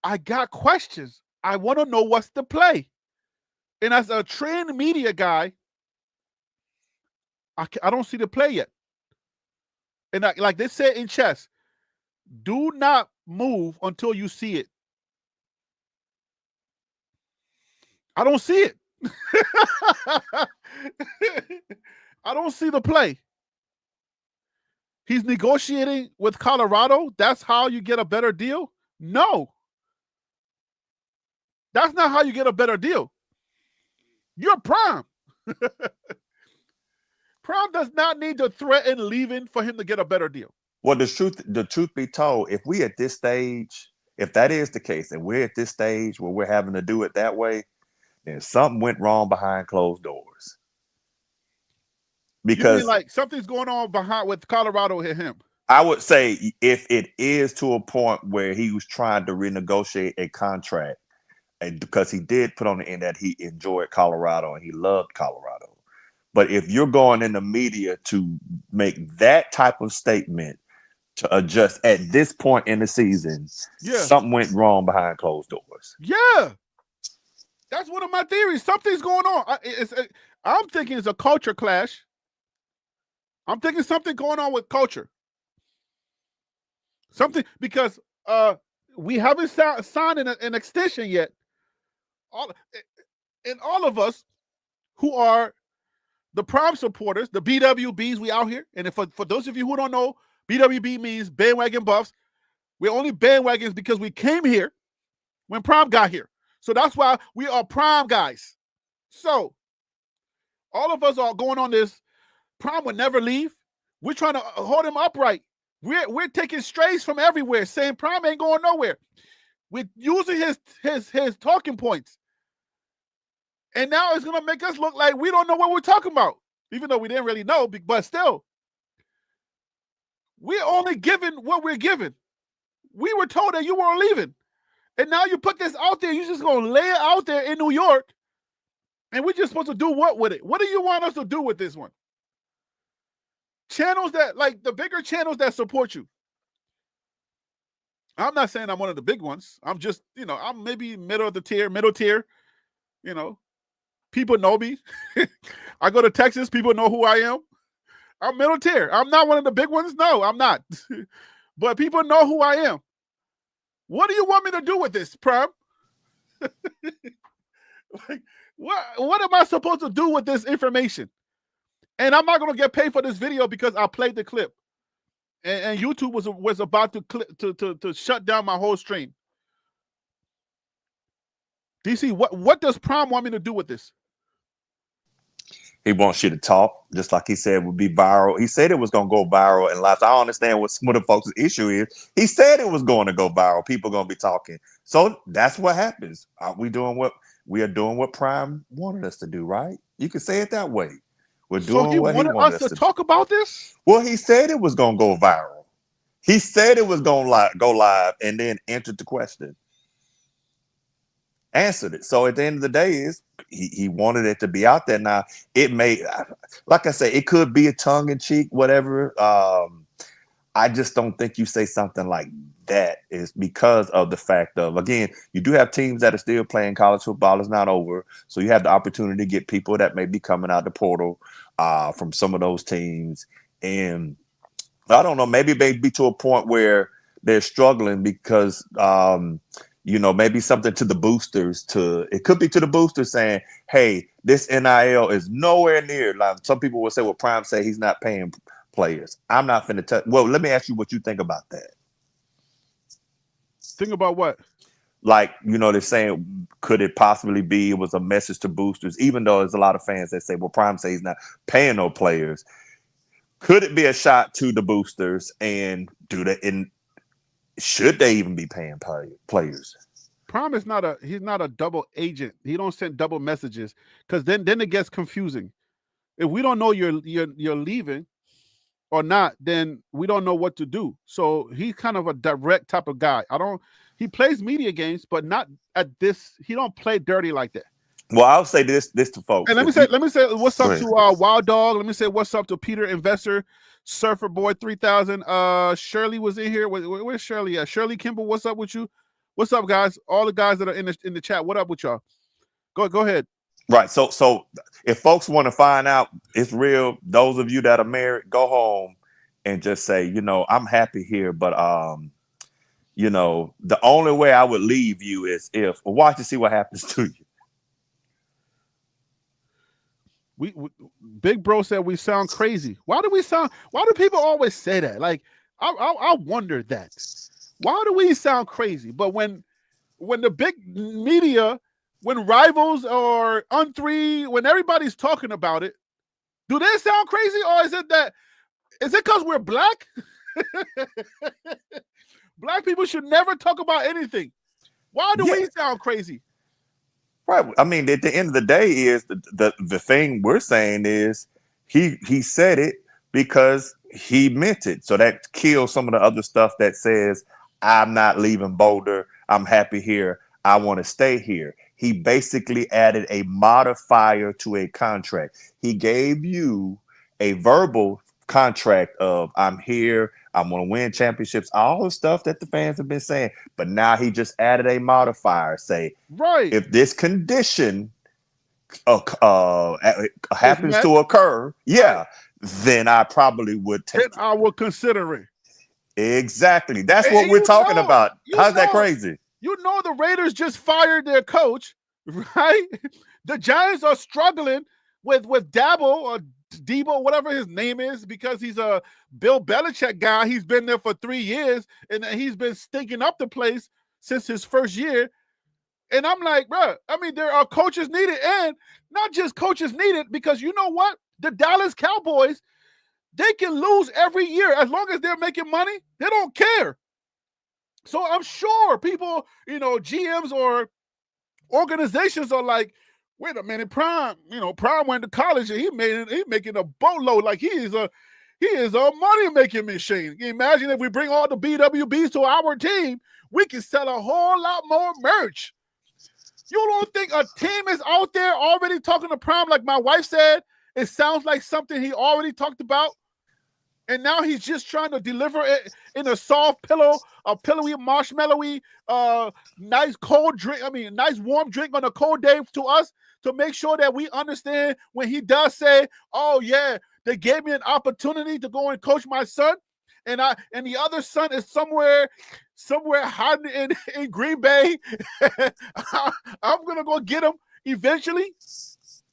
I got questions. I want to know what's the play. And as a trained media guy, I don't see the play yet. And like they said in chess, do not move until you see it. I don't see it. I don't see the play. He's negotiating with Colorado. That's how you get a better deal? No. That's not how you get a better deal. You're Prime. Prime does not need to threaten leaving for him to get a better deal. Well, the truth be told, if we at this stage, if that is the case, and we're at this stage where we're having to do it that way, then something went wrong behind closed doors. Because you mean like something's going on behind with Colorado and him. I would say if it is to a point where he was trying to renegotiate a contract, and because he did put on the end that he enjoyed Colorado and he loved Colorado. But if you're going in the media to make that type of statement to adjust at this point in the season, something went wrong behind closed doors. Yeah. That's one of my theories. Something's going on. I'm thinking it's a culture clash. I'm thinking something going on with culture. Something, because we haven't signed an extension yet. All of us who are the Prime supporters, the BWBs, we out here. And for those of you who don't know, BWB means bandwagon buffs. We're only bandwagons because we came here when Prime got here. So that's why we are Prime guys. So all of us are going on this. Prime would never leave. We're trying to hold him upright. We're taking strays from everywhere, saying Prime ain't going nowhere. We're using his talking points. And now it's going to make us look like we don't know what we're talking about, even though we didn't really know, but still. We're only given what we're given. We were told that you weren't leaving. And now you put this out there, you're just going to lay it out there in New York, and we're just supposed to do what with it? What do you want us to do with this one? Channels that, like the bigger channels that support you. I'm not saying I'm one of the big ones. I'm just, I'm maybe middle tier. People know me. I go to Texas, people know who I am. I'm middle tier. I'm not one of the big ones. No, I'm not. But people know who I am. What do you want me to do with this, Prime? Like, what am I supposed to do with this information? And I'm not going to get paid for this video because I played the clip. And YouTube was about to shut down my whole stream. DC, what does Prime want me to do with this? He wants you to talk, just like he said would be viral. He said it was going to go viral in life. I don't understand what some of the folks' issue is. He said it was going to go viral. People going to be talking. So that's what happens. We are doing what Prime wanted us to do, right? You can say it that way. We're doing what he wanted us to talk about this? Well, he said it was going to go viral. He said it was going to go live and then entered the question. Answered it. So at the end of the day is he wanted it to be out there. Now it may, like I say, it could be a tongue in cheek, whatever. I just don't think you say something like that is because of the fact of, again, you do have teams that are still playing college football. It's not over. So you have the opportunity to get people that may be coming out the portal from some of those teams. And I don't know, maybe be to a point where they're struggling because maybe something to the boosters. It could be to the boosters saying, hey, this NIL is nowhere near. Like some people will say, well, Prime say he's not paying players. I'm not finna touch. Well, let me ask you what you think about that. Think about what? Like, they're saying, could it possibly be it was a message to boosters, even though there's a lot of fans that say, well, Prime say he's not paying no players. Could it be a shot to the boosters and do that? And should they even be paying players? Prime is he's not a double agent. He don't send double messages because then it gets confusing. If we don't know you're leaving or not, then we don't know what to do. So he's kind of a direct type of guy. He plays media games, but not at this. He don't play dirty like that. Well, I'll say this to folks. And let me say what's up to Wild Dog. Let me say what's up to Peter Investor, Surfer Boy 3000. Shirley was in here. Where's Shirley at? Shirley Kimball, what's up with you? What's up, guys? All the guys that are in the chat, what up with y'all? Go ahead. Right. So if folks want to find out it's real, those of you that are married, go home and just say, I'm happy here, but the only way I would leave you is if watch to see what happens to you. We Big Bro said we sound crazy. Why do people always say that? Like I wonder that. Why do we sound crazy? But when the big media, when Rivals or On3, when everybody's talking about it, do they sound crazy? Or is it because we're black? Black people should never talk about anything. Why do we sound crazy? Right. I mean, at the end of the day is the thing we're saying is he said it because he meant it. So that kills some of the other stuff that says, I'm not leaving Boulder. I'm happy here. I want to stay here. He basically added a modifier to a contract. He gave you a verbal contract of I'm here. I'm going to win championships, all the stuff that the fans have been saying. But now he just added a modifier. Say, right, if this condition happens to occur, then I probably would take it. I would consider it. Exactly. That's what we're talking about. How's that crazy? The Raiders just fired their coach, right? The Giants are struggling with Dabo or Debo, whatever his name is, because he's a Bill Bellichik guy. He's been there for 3 years, and he's been stinking up the place since his first year. And I'm like, bro, I mean, there are coaches needed, and not just coaches needed, because you know what? The Dallas Cowboys, they can lose every year as long as they're making money. They don't care. So I'm sure people, GMs or organizations are like, wait a minute, Prime went to college and he's making a boatload. Like he is a money making machine. Can you imagine if we bring all the BWBs to our team, we can sell a whole lot more merch. You don't think a team is out there already talking to Prime? Like my wife said, it sounds like something he already talked about. And now he's just trying to deliver it in a soft pillowy, marshmallowy, nice cold drink. I mean, nice warm drink on a cold day to us, to make sure that we understand when he does say, "Oh yeah, they gave me an opportunity to go and coach my son, and the other son is somewhere hiding in Green Bay. I'm gonna go get him eventually."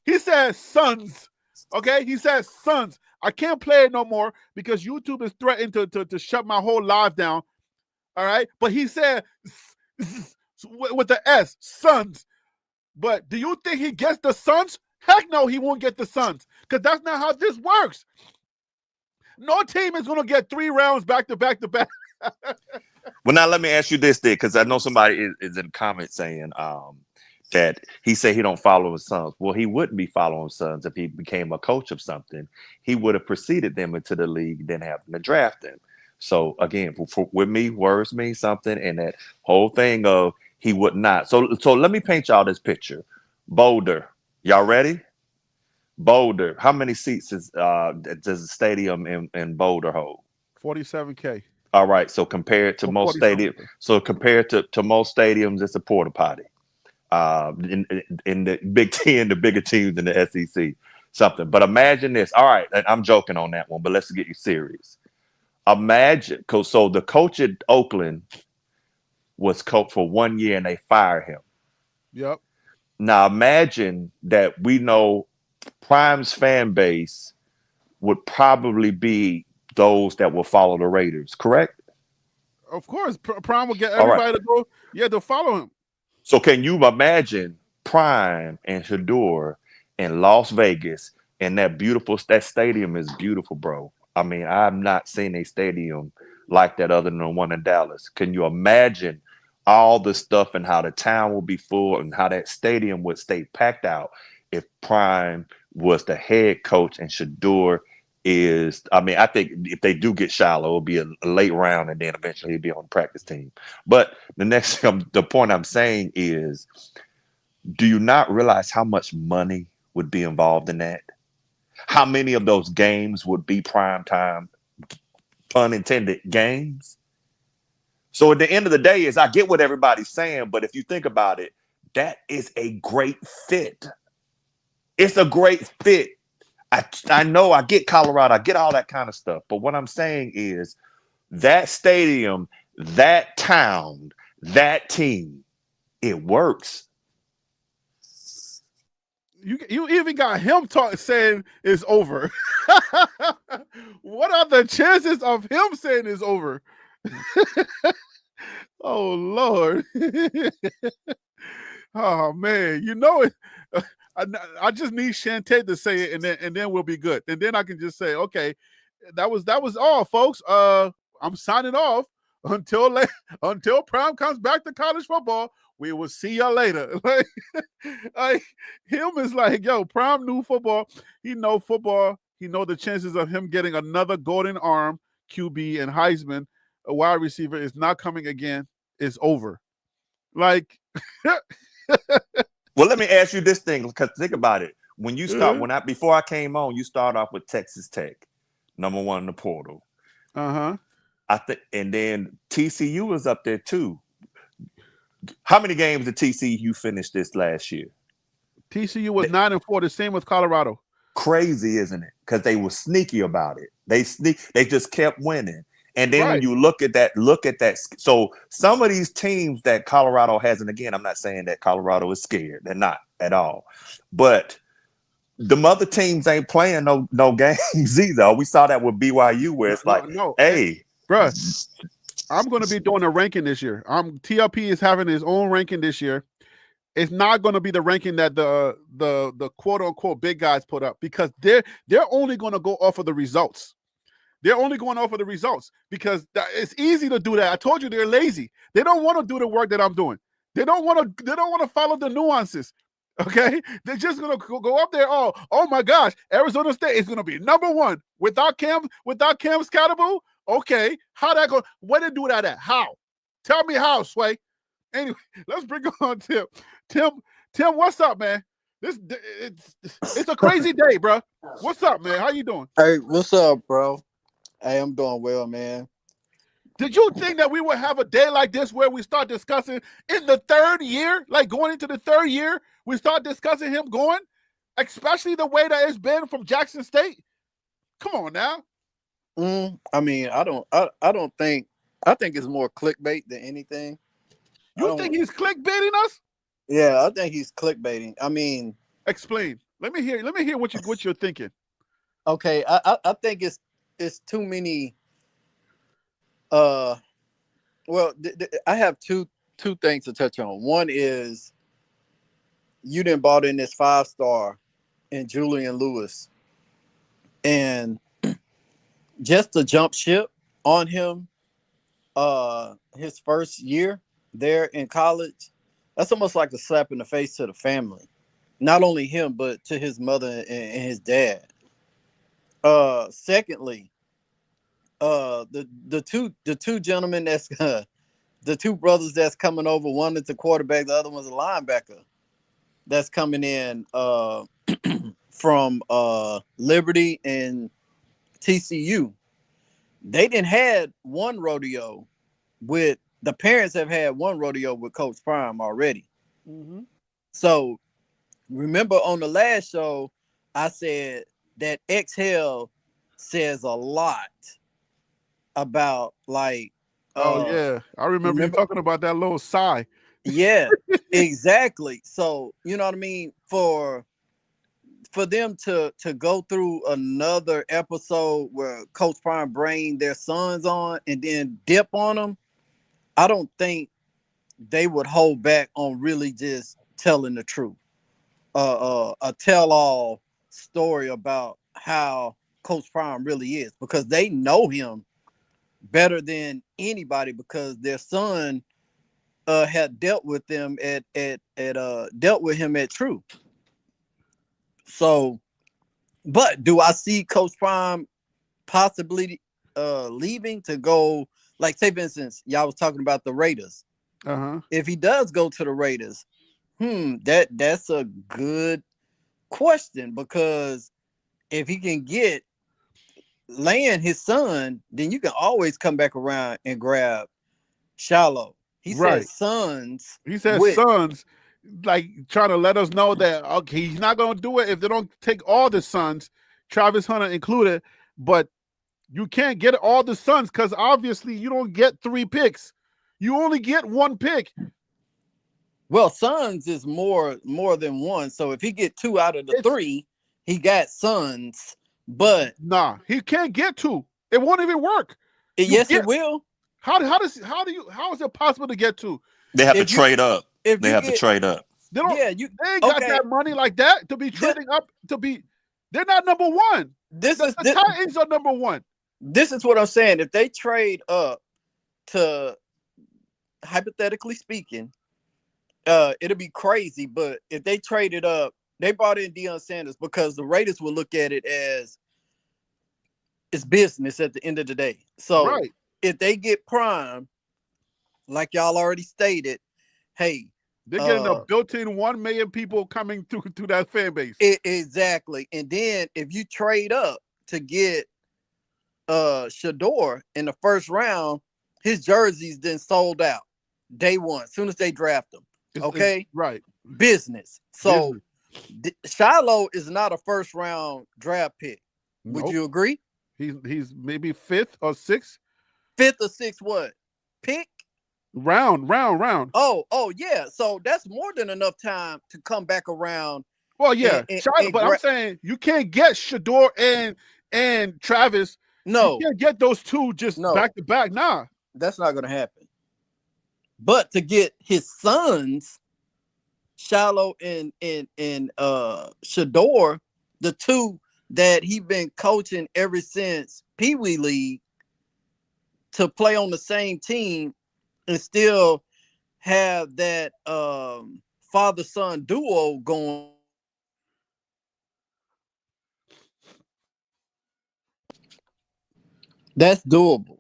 He says sons. Okay, he says sons. I can't play it no more because YouTube is threatening to shut my whole live down. All right. But he said with the S, sons. But do you think he gets the sons? Heck no, he won't get the sons, because that's not how this works. No team is going to get 3 rounds back to back to back. Well, now let me ask you this, then, because I know somebody is in the comments saying that he said he don't follow his sons. Well, he wouldn't be following sons if he became a coach of something. He would have preceded them into the league, then having to draft them. So again, with me, words mean something, and that whole thing of he would not. So let me paint y'all this picture. Boulder, y'all ready? Boulder, how many seats does the stadium in Boulder hold? 47K. All right. So compared to most stadiums, to most stadiums, it's a porta potty. In the Big Ten, the bigger teams in the SEC, something. But imagine this. All right, I'm joking on that one, but let's get you serious. Imagine, so the coach at Oakland was coach for 1 year and they fired him. Yep. Now imagine that we know Prime's fan base would probably be those that will follow the Raiders, correct? Of course, Prime will get everybody to go. Yeah, to follow him. So can you imagine Prime and Shador in Las Vegas, and that stadium is beautiful, bro. I mean, I've not seen a stadium like that other than the one in Dallas. Can you imagine all the stuff and how the town will be full and how that stadium would stay packed out if Prime was the head coach and Shador is, I mean, I think if they do get Shiloh, it'll be a late round and then eventually he'll be on the practice team. But the point I'm saying is, do you not realize how much money would be involved in that? How many of those games would be prime time, pun intended, games? So at the end of the day, I get what everybody's saying, but if you think about it, that is a great fit. It's a great fit. I know, I get Colorado, I get all that kind of stuff. But what I'm saying is that stadium, that town, that team, it works. You even got him saying it's over. What are the chances of him saying it's over? Oh, Lord. Oh, man. You know it. I just need Shantae to say it, and then we'll be good. And then I can just say, okay, that was all, folks. I'm signing off until Prime comes back to college football. We will see you later. Like him is like, yo, Prime knew football. He know football. He know the chances of him getting another golden arm QB and Heisman, a wide receiver, is not coming again. It's over. Like. Well, let me ask you this thing, because think about it. When you start, before I came on, you start off with Texas Tech, number 1 in the portal. Uh-huh. And then TCU was up there too. How many games did TCU finish this last year? TCU was 9-4, the same with Colorado. Crazy, isn't it? Because they were sneaky about it. They just kept winning. And then when you look at that. So some of these teams that Colorado has, and again, I'm not saying that Colorado is scared. They're not at all. But the other teams ain't playing no games either. We saw that with BYU, where it's hey, bro, I'm going to be doing a ranking this year. TLP is having his own ranking this year. it's not going to be the ranking that the quote unquote big guys put up, because they're only going to go off of the results. They're only going off of the results because it's easy to do that. I told you they're lazy. They don't want to do the work that I'm doing. They don't want to follow the nuances. Okay, they're just gonna go up there. Oh my gosh, Arizona State is gonna be #1 without Cam Scatterbull. Okay, how that go? Where they do that at? How? Tell me how, Sway. Anyway, let's bring on Tim. Tim, what's up, man? It's a crazy day, bro. What's up, man? How you doing? Hey, what's up, bro? Hey, I'm doing well, man. Did you think that we would have a day like this where we start discussing in the third year, like going into the third year, we start discussing him going, especially the way that it's been from Jackson State? Come on now. I mean, I think it's more clickbait than anything. You think he's clickbaiting us? Yeah, I think he's clickbaiting. I mean, explain. Let me hear what you're thinking. Okay, I think it's too many. Well, I have two things to touch on. One is you didn't bought in this 5-star in Julian Lewis, and just to jump ship on him, his first year there in college, that's almost like a slap in the face to the family. Not only him, but to his mother and his dad. Secondly, the two gentlemen that's the two brothers that's coming over, one is a quarterback, the other one's a linebacker that's coming in from Liberty and TCU. They didn't had one rodeo with the parents have had one rodeo with Coach Prime already. Mm-hmm. So remember on the last show, I said that exhale says a lot about like. Yeah, I remember you talking about that little sigh. Yeah, exactly. So you know what I mean. For them to go through another episode where Coach Prime bring their sons on and then dip on them, I don't think they would hold back on really just telling the truth. A tell-all story about how Coach Prime really is, because they know him better than anybody, because their son had dealt with them dealt with him at True. So, but do I see Coach Prime possibly leaving to go, like, say for instance, y'all was talking about the Raiders. If he does go to the Raiders, that's a good question, because if he can get land his son, then you can always come back around and grab Shallow. He said sons. He said sons, like trying to let us know that okay, he's not going to do it if they don't take all the sons, Travis Hunter included. But you can't get all the sons because obviously you don't get 3 picks. You only get 1 pick. Well, sons is more than one. So if he get 2 out of the 3, he got sons. But nah, he can't get 2. It won't even work. It will. How is it possible to get 2? They have to trade up. They have to trade up. They don't. They ain't got that money like that to be trading up to be. They're not #1. The Titans are #1. This is what I'm saying. If they trade up to, hypothetically speaking, it'll be crazy. But if they traded up, they brought in Deion Sanders because the Raiders will look at it as it's business at the end of the day. So if they get Prime, like y'all already stated, hey, they're getting a built-in 1 million people coming through that fan base. Exactly. And then if you trade up to get Shador in the first round, his jerseys then sold out day one, as soon as they draft him. Okay, business. So Shiloh is not a first round draft pick. Would you agree? He's maybe 5th or 6th. 5th or 6th what? Pick? Round. Oh yeah. So that's more than enough time to come back around. Well, yeah. But I'm saying you can't get Shador and Travis. No, you can't get those 2 just back to back. Nah, that's not gonna happen. But to get his sons, Shallow and Shador, the two that he been coaching ever since Pee Wee League, to play on the same team and still have that father-son duo going. That's doable.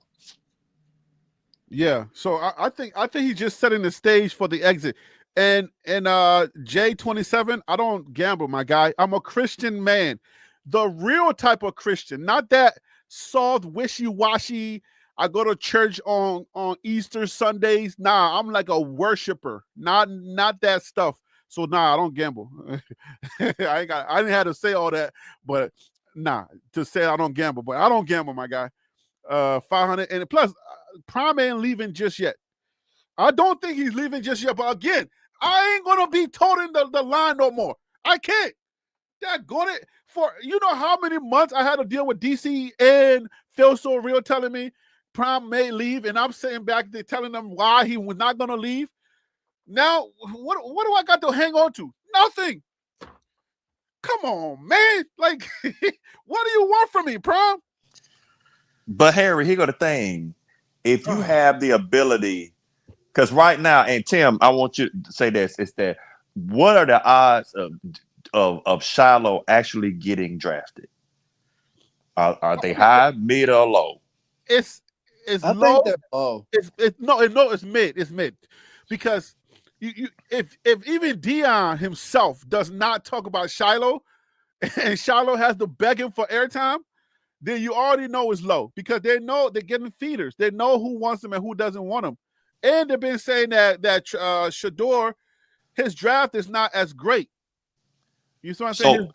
Yeah. So I think he's just setting the stage for the exit. And J27, I don't gamble, my guy. I'm a Christian man. The real type of Christian, not that soft, wishy-washy. I go to church on Easter Sundays. Nah, I'm like a worshiper. Not that stuff. So nah, I don't gamble. I didn't have to say all that, but nah, to say I don't gamble. But I don't gamble, my guy. 500, and plus Prime ain't leaving just yet. I don't think he's leaving just yet. But again, I ain't gonna be toting the line no more. I can't. That going it for you know how many months I had to deal with DC and Phil So Real telling me Prime may leave, and I'm sitting back there telling them why he was not gonna leave. Now, what do I got to hang on to? Nothing. Come on, man. Like, what do you want from me, Prime? But Harry, here go the thing. If you have the ability, because right now, and Tim, I want you to say this, is that what are the odds of Shiloh actually getting drafted? Are they high, mid, or low? It's I low. think they're low. It's mid. It's mid. Because if even Dion himself does not talk about Shiloh, and Shiloh has to beg him for airtime, then you already know it's low, because they know they're getting feeders. They know who wants them and who doesn't want them. And they've been saying that Shador, his draft is not as great. You see what I'm saying?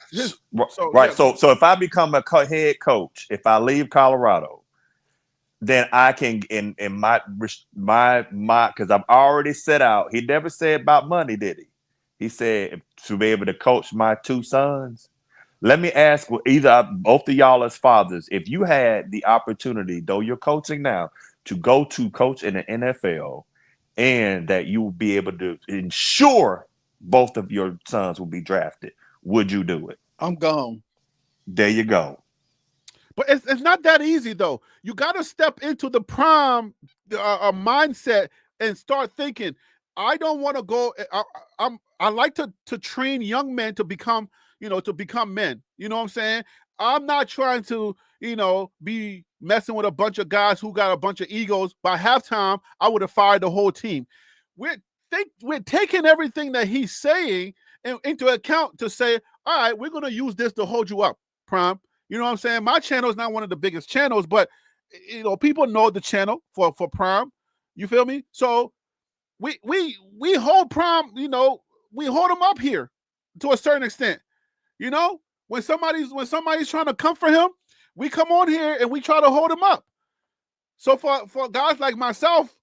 Right. So if I become a head coach, if I leave Colorado, then I can in my because I've already set out. He never said about money, did he? He said to be able to coach my two sons. Let me ask either both of y'all as fathers, if you had the opportunity, though you're coaching now, to go to coach in the NFL, and that you will be able to ensure both of your sons will be drafted, would you do it? I'm gone. There you go. But it's not that easy, though. You got to step into the Prime mindset and start thinking, I don't want to go. I like to train young men to become men. You know what I'm saying? I'm not trying to, be messing with a bunch of guys who got a bunch of egos. By halftime, I would have fired the whole team. We're taking everything that he's saying into account to say, all right, we're going to use this to hold you up, Prime. You know what I'm saying? My channel is not one of the biggest channels, but people know the channel for Prime. You feel me? So we hold Prime, we hold him up here to a certain extent. When somebody's trying to come for him, we come on here and we try to hold him up. So for guys like myself,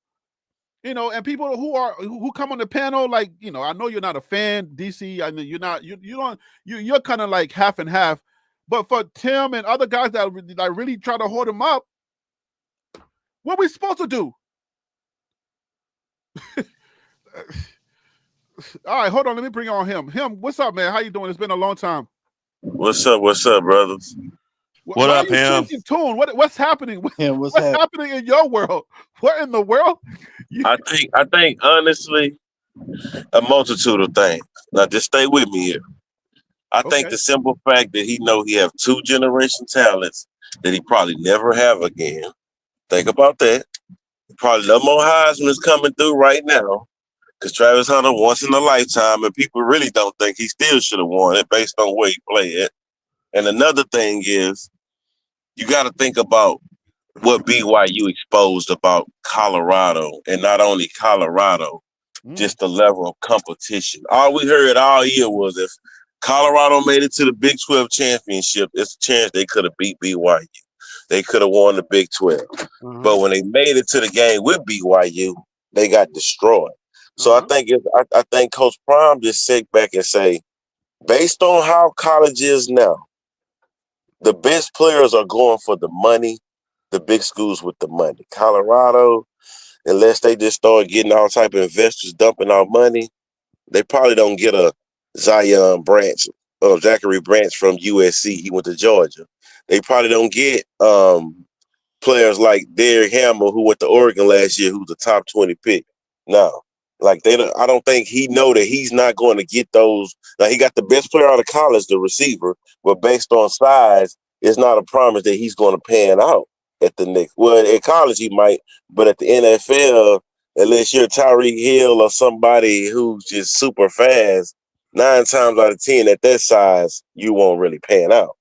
and people who come on the panel, like, I know you're not a fan, DC. I know you're not. You're kind of like half and half. But for Tim and other guys that really try to hold him up, what are we supposed to do? All right, hold on. Let me bring on him. What's up, man? How you doing? It's been a long time. What's up, brothers? What up, him? What's happening? What's happening in your world? What in the world? I think honestly, a multitude of things. Now, just stay with me here. I think the simple fact that he know he have 2 generation talents that he probably never have again. Think about that. Probably no more Heisman's coming through right now, because Travis Hunter once in a lifetime, and people really don't think he still should have won it based on where he played. And another thing is, you got to think about what BYU exposed about Colorado, and not only Colorado, just the level of competition. All we heard all year was if Colorado made it to the Big 12 championship, it's a chance they could have beat BYU. They could have won the Big 12. But when they made it to the game with BYU, they got destroyed. So I think Coach Prime just sit back and say, based on how college is now, the best players are going for the money, the big schools with the money. Colorado, unless they just start getting all type of investors dumping out money, They probably don't get a Zion Branch or Zachary Branch from USC. He went to Georgia. They probably don't get players like Derrick Hammer, who went to Oregon last year, who's a top 20 pick. No. Like I don't think he know that he's not going to get those. Now he got the best player out of college, the receiver, but based on size, it's not a promise that he's going to pan out at the Knicks. Well, at college he might, but at the NFL, unless you're Tyreek Hill or somebody who's just super fast, 9 times out of 10 at that size, you won't really pan out.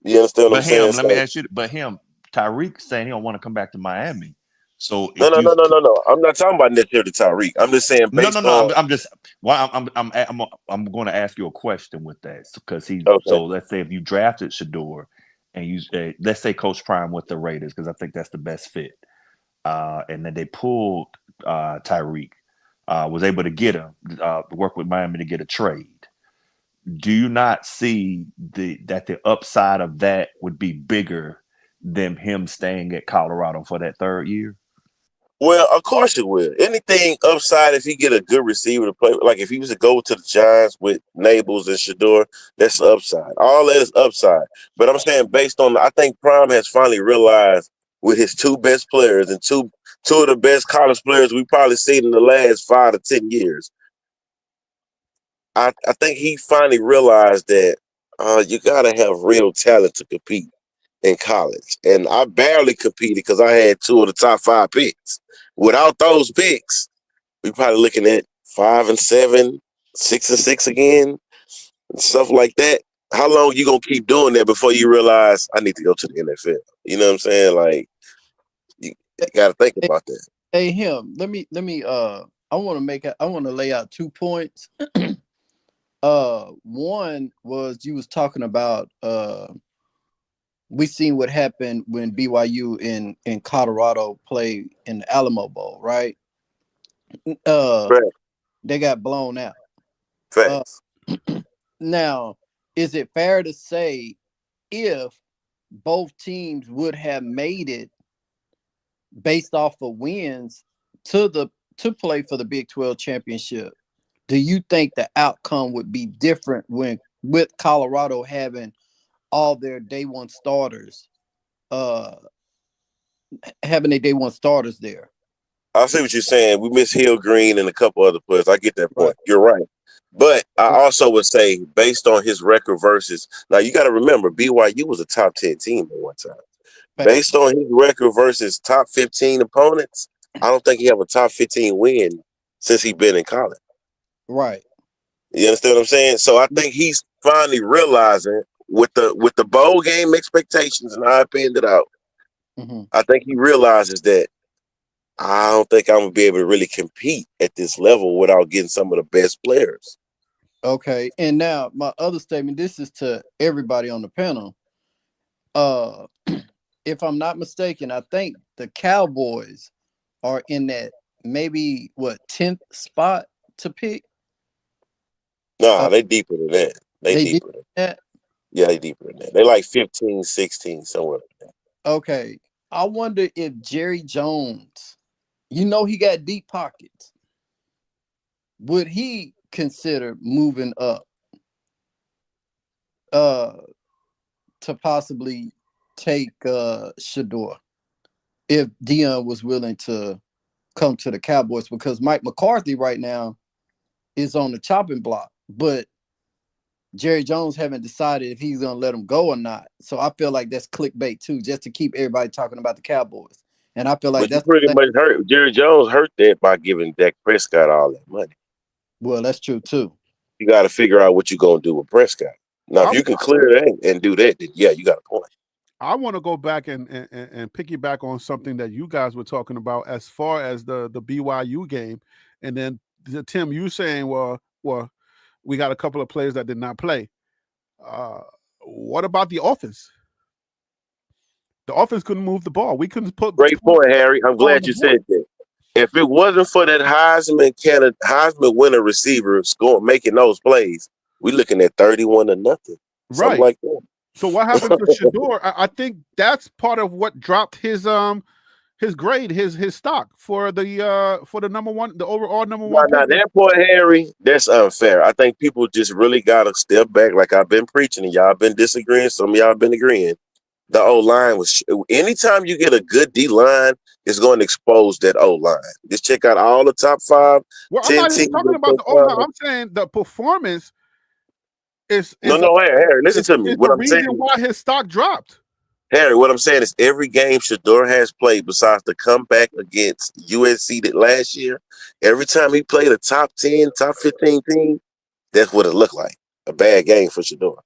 You understand what I'm saying? Let me ask you. But Tyreek saying he don't want to come back to Miami. So No. I'm not talking about necessarily Tyreek. I'm just saying based on. I'm just. Well, I'm going to ask you a question with that because he. Okay. So let's say if you drafted Shador, and you let's say Coach Prime with the Raiders because I think that's the best fit, and then they pulled Tyreek, was able to get him, work with Miami to get a trade. Do you not see that the upside of that would be bigger than him staying at Colorado for that 3rd year? Well, of course it will. Anything upside if he get a good receiver to play, like if he was to go to the Giants with Nables and Shador, that's upside. All that is upside. But I'm saying based on, I think Prime has finally realized with his 2 best players and two of the best college players we probably seen in the last 5 to 10 years. I think he finally realized that you got to have real talent to compete in college. And I barely competed because I had 2 of the top 5 picks. Without those picks, we probably looking at 5 and 7, 6 and 6 again, and stuff like that. How long you gonna keep doing that before you realize I need to go to the NFL? You know what I'm saying? Like you gotta think about that. Hey, let me I want to lay out 2 points. One was you was talking about we seen what happened when BYU in Colorado played in the Alamo Bowl, right? They got blown out. Facts. Now, is it fair to say if both teams would have made it based off of wins to play for the Big 12 championship, do you think the outcome would be different with Colorado having all their day one starters, having their day one starters there? I see what you're saying. We miss Hill Green and a couple other players. I get that point. Right. You're right. But I also would say, based on his record versus, now you got to remember, BYU was a top 10 team at one time. Based on his record versus top 15 opponents, I don't think he have a top 15 win since he's been in college. Right. You understand what I'm saying? So I think he's finally realizing with the bowl game expectations and how I panned it out, I think he realizes that I don't think I'm going to be able to really compete at this level without getting some of the best players. Okay. And now my other statement, this is to everybody on the panel. If I'm not mistaken, I think the Cowboys are in that maybe 10th spot to pick. Nah, they deeper than that. They deeper than that. Yeah, they deeper than that. They like 15, 16, somewhere like that. Okay. I wonder if Jerry Jones, he got deep pockets, would he consider moving up to possibly take Shador if Deion was willing to come to the Cowboys? Because Mike McCarthy right now is on the chopping block, but Jerry Jones haven't decided if he's going to let him go or not. So I feel like that's clickbait too, just to keep everybody talking about the Cowboys. And I feel like that's pretty much hurt. Jerry Jones hurt that by giving Dak Prescott all that money. Well, that's true too. You got to figure out what you're going to do with Prescott. Now, if you can clear that and do that, then yeah, you got a point. I want to go back and piggyback on something that you guys were talking about as far as the BYU game. And then, Tim, you saying, well, we got a couple of players that did not play. What about the offense? The offense couldn't move the ball. We couldn't put. Great point, Harry. I'm glad you said that. If it wasn't for that Heisman winner receiver making those plays, we're looking at 31-0. Something like that. So what happened to Shador? I think that's part of what dropped his his grade, his stock for the number one, the overall number Now, one pick. that point, Harry, that's unfair. I think people just really gotta step back, like I've been preaching, and y'all been disagreeing. Some of y'all been agreeing. The O line was. Anytime you get a good D line, it's going to expose that O line. Just check out all the top 5, Well, I'm 10 not even teams. talking about the O line. I'm saying the performance is Harry, listen to me. It's What the I'm saying, reason why his stock dropped. Harry, what I'm saying is every game Shador has played, besides the comeback against USC that last year, every time he played a top 10, top 15 team, that's what it looked like. A bad game for Shador.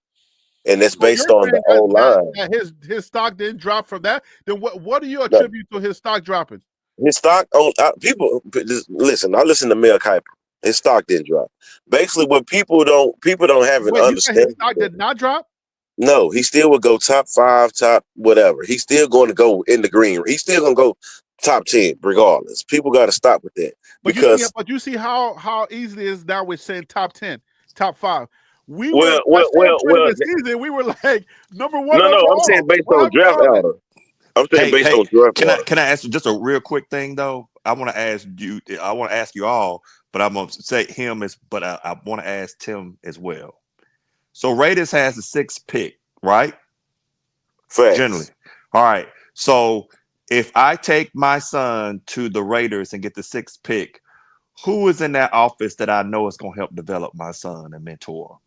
And that's So based you're on the saying O line. that his stock didn't drop from that. Then what do you attribute to his stock dropping? His stock on people listen. I listen to Mel Kiper. His stock didn't drop. Basically, what people don't have an Wait, you said his understanding. stock did not drop? No, he still would go top 5, top whatever. He's still going to go in the green. He's still going to go top 10 regardless. People got to stop with that because you see how easy it is now with saying top 10, top 5. We well, were at some point in the season, we were like number 1 no, overall. I'm saying based on draft order. I'm saying based on draft order. Can I ask you just a real quick thing though? I want to ask you all, but I'm gonna say him but I want to ask Tim as well. So Raiders has the 6th pick, right? Facts. Generally. All right. So if I take my son to the Raiders and get the 6th pick, who is in that office that I know is going to help develop my son and mentor?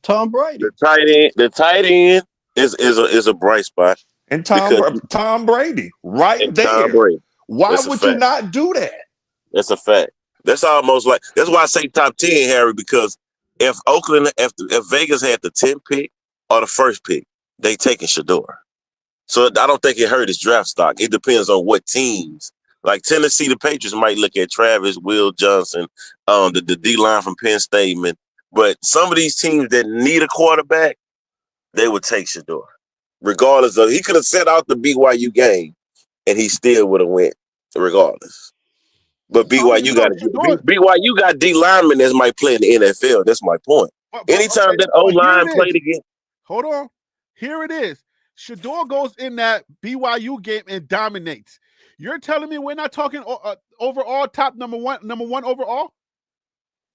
Tom Brady. The tight end is a bright spot. And Tom Brady, right there. Tom Brady. Why would you not do that? That's a fact. That's almost like that's why I say top 10, Harry, because if Vegas had the 10th pick or the 1st pick, they taking Shador. So I don't think it hurt his draft stock. It depends on what teams. Like Tennessee, the Patriots might look at Travis, Will Johnson, the D line from Penn State, but some of these teams that need a quarterback, they would take Shador. Regardless of, he could have set out the BYU game and he still would have went regardless. But BYU got D linemen that might play in the NFL. That's my point. Anytime that O line played again. Hold on. Here it is. Shador goes in that BYU game and dominates. You're telling me we're not talking overall top number one overall?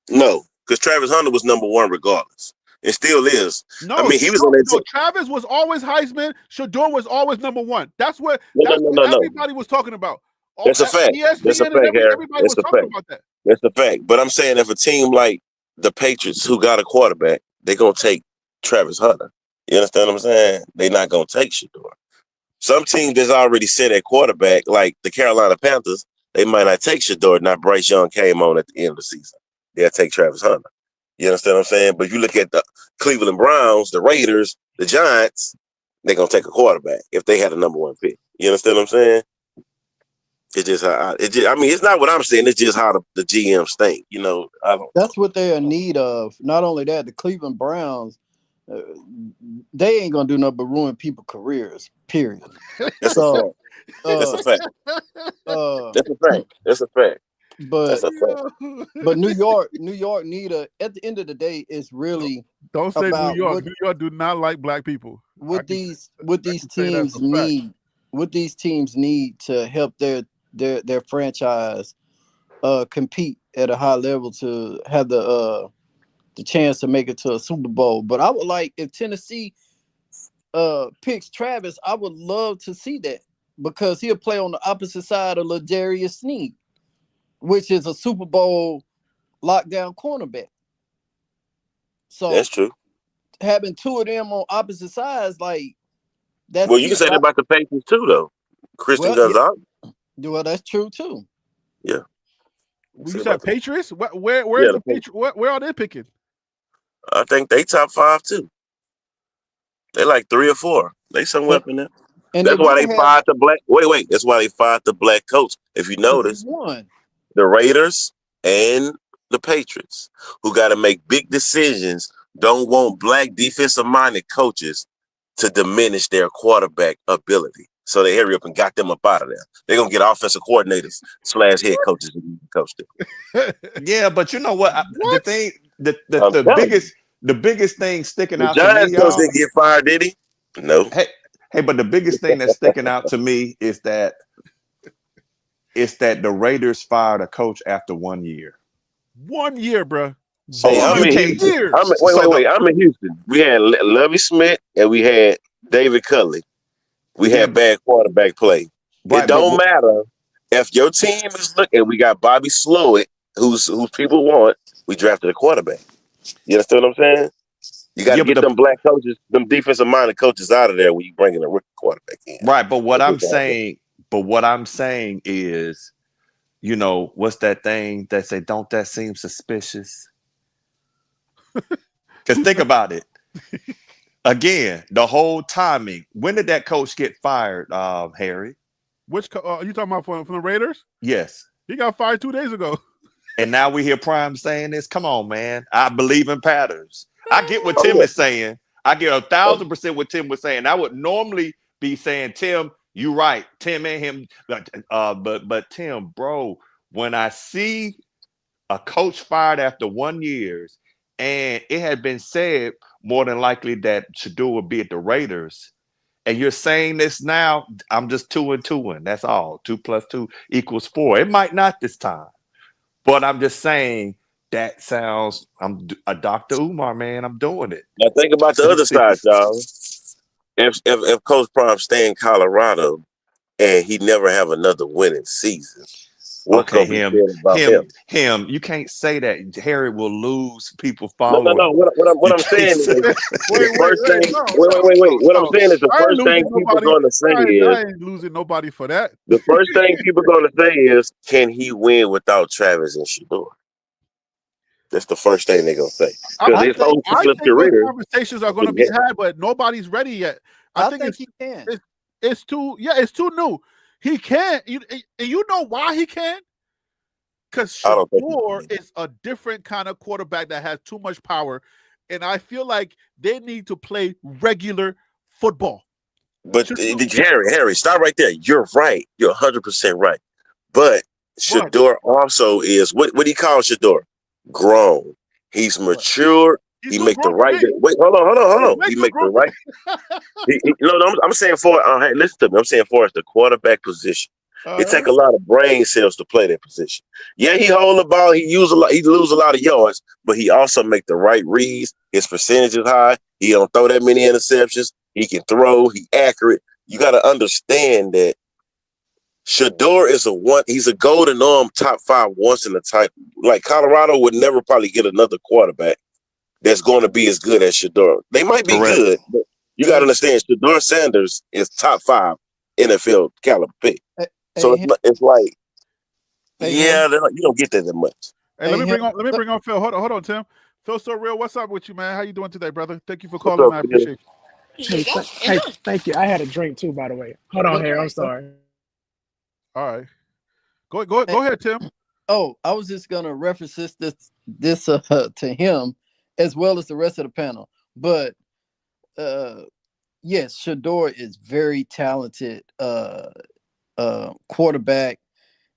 No, because Travis Hunter was number 1 regardless. It still is. No, I mean, he was on that team. Travis was always Heisman. Shador was always number 1. That's what everybody was talking about. That's a fact. That's a fact, Harry. Everybody was talking about that. That's a fact. But I'm saying if a team like the Patriots who got a quarterback, they're going to take Travis Hunter. You understand what I'm saying? They're not going to take Shador. Some team that's already set at quarterback, like the Carolina Panthers, they might not take Shador. Not Bryce Young came on at the end of the season. They'll take Travis Hunter. You understand what I'm saying? But you look at the Cleveland Browns, the Raiders, the Giants, they're going to take a quarterback if they had a number 1 pick. You understand what I'm saying? It's just how it's not what I'm saying. It's just how the GMs think. You know, That's what they're in need of. Not only that, the Cleveland Browns, they ain't gonna do nothing but ruin people's careers. Period. That's a fact. That's a fact. That's a fact. But New York need at the end of the day, it's really don't say New York. New York do not like black people. What these teams need to help their franchise compete at a high level to have the chance to make it to a Super Bowl. But I would like, if Tennessee picks Travis, I would love to see that, because he'll play on the opposite side of L'Jarius Sneed, which is a Super Bowl lockdown cornerback. So that's true. Having 2 of them on opposite sides, like that's well, you can say that about the Patriots too, though. Christian Gonzalez. Well, that's true too. Yeah. You said Patriots? Where's the Patriots? Where are they picking? I think they top 5 too. They like 3 or 4. They somewhere up in there. And that's why they fired the black. Wait. That's why they fired the black coach. If you notice, the Raiders and the Patriots, who got to make big decisions, don't want black defensive-minded coaches to diminish their quarterback ability. So they hurry up and got them up out of there. They're gonna get offensive coordinators / head coaches to coach them. Yeah, but you know what? The biggest thing sticking out to me, Giants coach didn't get fired, did he? No. Hey, but the biggest thing that's sticking out to me is that It's that the Raiders fired a coach after 1 year. 1 year, bro. So Hey, I'm you in can't. Houston. Years. Wait. I'm in Houston. We had Lovie Smith and we had David Culley. We Yeah, had bad quarterback play. Right, It don't matter if your team is looking. We got Bobby Slowick, who's people want. We drafted a quarterback. You understand what I'm saying? You got to get them black coaches, them defensive-minded coaches out of there when you bring in a rookie quarterback in. Right, but what I'm saying is, you know, what's that thing that say, don't that seem suspicious? Because think about it. Again, the whole timing. When did that coach get fired, Harry? Which you talking about from the Raiders? Yes. He got fired 2 days ago. And now we hear Prime saying this. Come on, man. I believe in patterns. I get what Tim is saying. I get 1,000% what Tim was saying. I would normally be saying, Tim, you right. Tim and him. But Tim, bro, when I see a coach fired after 1 year, and it had been said more than likely that Shador would be at the Raiders, and you're saying this now, I'm just 2 and 2, and that's all. 2 + 2 = 4. It might not this time, but I'm just saying that sounds. I'm a Dr. Umar, man. I'm doing it. Now think about the other side, y'all. If Coach Prime stay in Colorado and he never have another winning season, what's gonna be said about him. You can't say that. Harry will lose people No. following. What I'm saying is Wait. What I'm saying is the first thing people gonna say is I ain't losing nobody for that. the first thing people gonna say is, can he win without Travis and Shador? That's the first thing they're gonna say. Because his whole career, conversations are going to be had, but nobody's ready yet. I think he can. It's too new. He can't. You know why he can't? Because Shador is a different kind of quarterback that has too much power, and I feel like they need to play regular football. But Harry, stop right there. You're right. You're 100% right. But Shador also is what do you call Shador? Grown. He's mature. He make the right. Wait, hold on. He make the right. I'm saying for. Hey, listen to me. I'm saying for us the quarterback position. It take a lot of brain cells to play that position. Yeah, he hold the ball. He lose a lot of yards, but he also make the right reads. His percentage is high. He don't throw that many interceptions. He can throw. He accurate. You got to understand that Shador is he's a golden arm top 5 once in a type. Like Colorado would never probably get another quarterback that's going to be as good as Shador. They might be good, but you got to understand Shador Sanders is top 5 NFL caliber pick. So it's like, you don't get that much. Hey, let me bring on Phil. Hold on, Tim. Phil So Real, what's up with you, man? How you doing today, brother? Thank you for calling. I appreciate you. Hey, thank you. I had a drink too, by the way. Hold on here. I'm sorry. All right. Go ahead, Tim. Oh, I was just gonna reference this to him as well as the rest of the panel. But yes, Shador is very talented quarterback.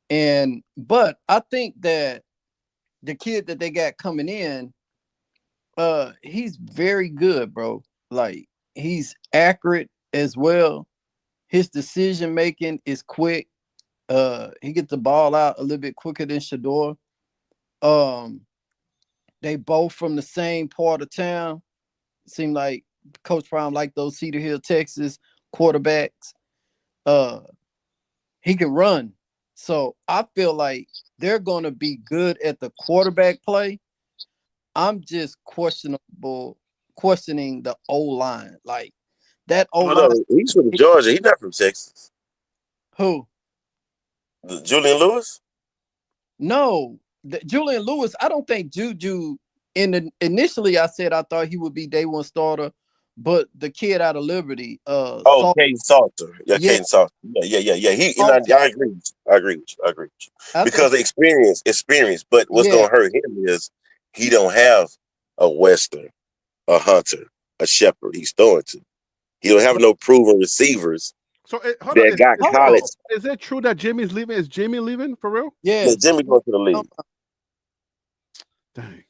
But I think that the kid that they got coming in, he's very good, bro. Like, he's accurate as well. His decision making is quick. He gets the ball out a little bit quicker than Shador. They both from the same part of town. Seem like Coach Prime like those Cedar Hill, Texas quarterbacks. He can run. So I feel like they're going to be good at the quarterback play. I'm just questioning the O-line. Like, that O-line. He's from Georgia. He's not from Texas. Who? Julian Lewis? No. Julian Lewis, I don't think Juju, initially I said I thought he would be day one starter, but the kid out of Liberty, Kane Salter. Kane Salter. I agree with you. Because experience, but what's gonna hurt him is he don't have a Western, a Hunter, a Shepard he's throwing to. He don't have no proven receivers. So college. Is it true that Jimmy's leaving? Is Jimmy leaving for real? Yeah, Jimmy going to the league. Dang.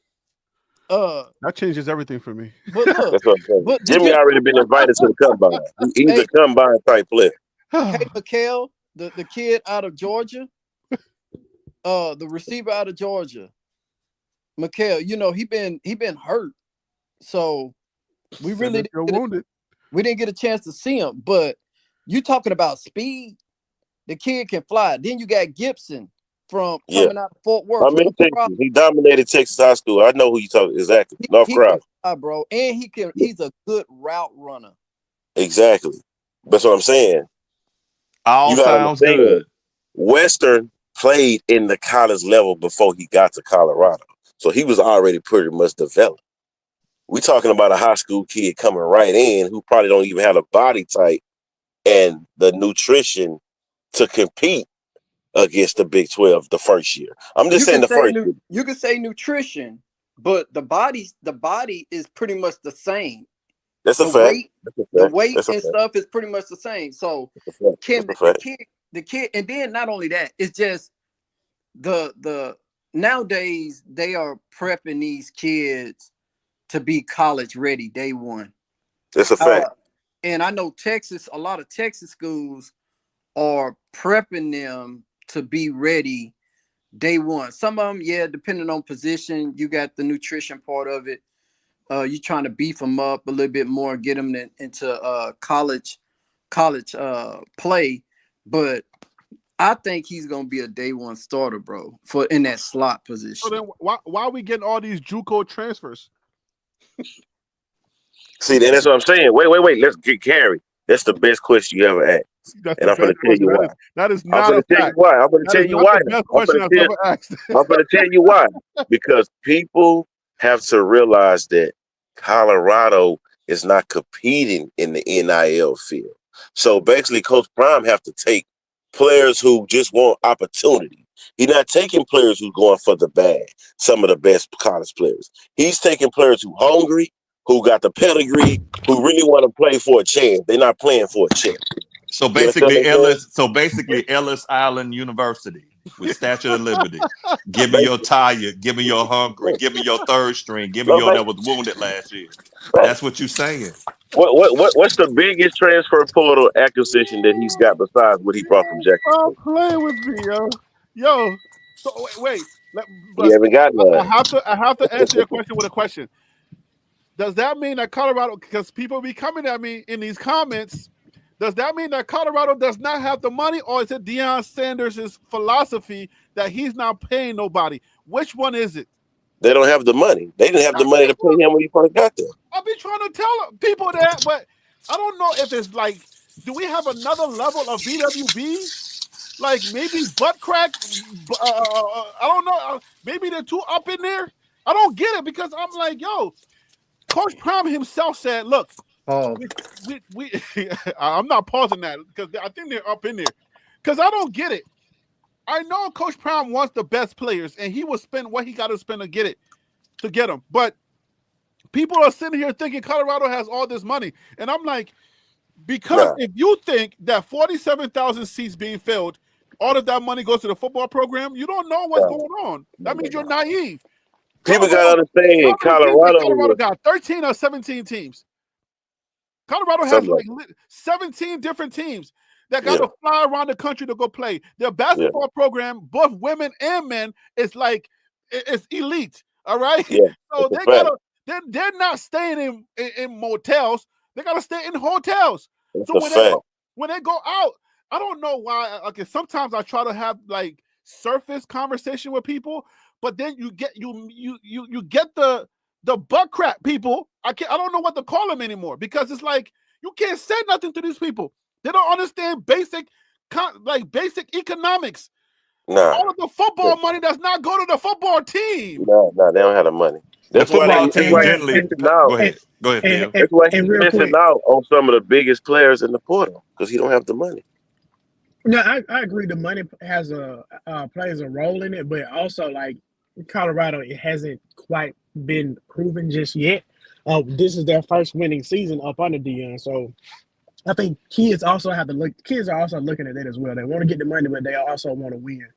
That changes everything for me. But look, Jimmy already been invited to the combine. He's a combine type player. Hey, Mikhail, the kid out of Georgia, the receiver out of Georgia, Mikhail, you know, he been hurt. So we really You're wounded. we didn't get a chance to see him. But you talking about speed, the kid can fly. Then you got Gibson from Yeah. coming out of Fort Worth. I'm in Texas. He dominated Texas high school. I know who you talking exactly. North He Crowd. can fly, bro. And he's a good route runner. Exactly. That's what I'm saying. All You gotta sounds understand, good. Western played in the college level before he got to Colorado. So he was already pretty much developed. We talking about a high school kid coming right in who probably don't even have the body type and the nutrition to compete against the Big 12 the first year. I'm just saying the first year. You can say nutrition, but the body is pretty much the same. That's a The fact. weight, That's a the fact. weight That's a and fact. stuff is pretty much the same. So That's a fact. can That's a fact. the kid, and then not only that, it's just the nowadays they are prepping these kids to be college ready day one. That's a fact. And I know a lot of Texas schools are prepping them to be ready day one. Some of them, yeah, depending on position, you got the nutrition part of it. You're trying to beef them up a little bit more, get them into college play. But I think he's gonna be a day one starter, bro, for in that slot position. So then, why are we getting all these JUCO transfers? See, then that's what I'm saying. Wait. Let's get Carrie. That's the best question you ever asked. That's And I'm going to tell you why. That is I'm not going a to tell you fact. why. I'm going to That tell is you not why. the best question I've ever asked. I'm going to tell you why. Because people have to realize that Colorado is not competing in the NIL field. So basically, Coach Prime have to take players who just want opportunity. He's not taking players who's going for the bag, some of the best college players. He's taking players who hungry, who got the pedigree, who really want to play for a chance. They're not playing for a chance. So basically, Ellis Island University with Statue of Liberty. Give me your tired, give me your hungry, give me your third string, give me your that was wounded last year. That's what you're saying. What's the biggest transfer portal acquisition that he's got besides what he brought from Jackson? Stop playing with me, yo. So wait. You haven't got none. I have to answer your question with a question. Does that mean that Colorado, because people be coming at me in these comments, does that mean that Colorado does not have the money, or is it Deion Sanders' philosophy that he's not paying nobody? Which one is it? They don't have the money. They didn't have the money to pay him when he first got there. I've been trying to tell people that, but I don't know if it's like, do we have another level of BWB? Like maybe butt crack? I don't know. Maybe they're too up in there. I don't get it, because I'm like, yo, Coach Prime himself said, look, we I'm not pausing that because I think they're up in there. Because I don't get it. I know Coach Prime wants the best players, and he will spend what he got to spend to get them. But people are sitting here thinking Colorado has all this money. And I'm like, because if you think that 47,000 seats being filled, all of that money goes to the football program, you don't know what's going on. That means you're naive. People got to understand Colorado got 13 or 17 teams. Colorado has like 17 different teams that got to fly around the country to go play. Their basketball program, both women and men, is like it's elite. All right. Yeah, so they gotta. They're not staying in motels. They gotta stay in hotels. So when they go out, I don't know why. Okay, sometimes I try to have like surface conversation with people, but then you get the butt crap people. I don't know what to call them anymore, because it's like you can't say nothing to these people. They don't understand basic economics. All of the football money does not go to the football team. No, they don't have the money. That's why the team generally. Go ahead, Phil. That's why he's missing out on some of the biggest players in the portal, because he don't have the money. No, I agree. The money plays a role in it, but also like Colorado, it hasn't quite been proven just yet. This is their first winning season up under Deion, so I think kids are also looking at it as well. They want to get the money, but they also want to win.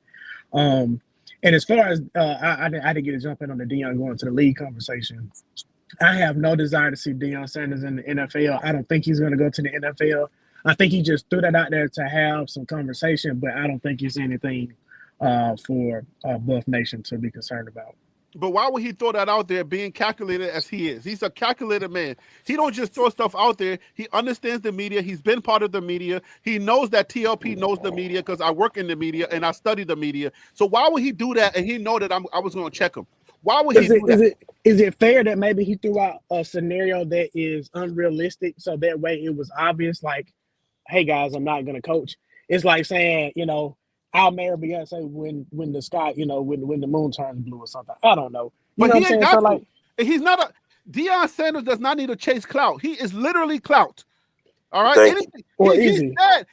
And as far as I didn't get to jump in on the Deion going to the league conversation. I have no desire to see Deion Sanders in the NFL. I don't think he's going to go to the NFL. I think he just threw that out there to have some conversation, but I don't think it's anything for Buff Nation to be concerned about. But why would he throw that out there being calculated as he is? He's a calculated man. He don't just throw stuff out there. He understands the media. He's been part of the media. He knows that TLP knows the media because I work in the media and I study the media. So why would he do that and he know that I was going to check him? Why would he do that? Is it fair that maybe he threw out a scenario that is unrealistic so that way it was obvious, like, hey, guys, I'm not going to coach? It's like saying, I'll marry Beyonce when the sky, when the moon turns blue or something. I don't know. But he ain't got so, to. like, He's not a Deion Sanders does not need to chase clout. He is literally clout. All right.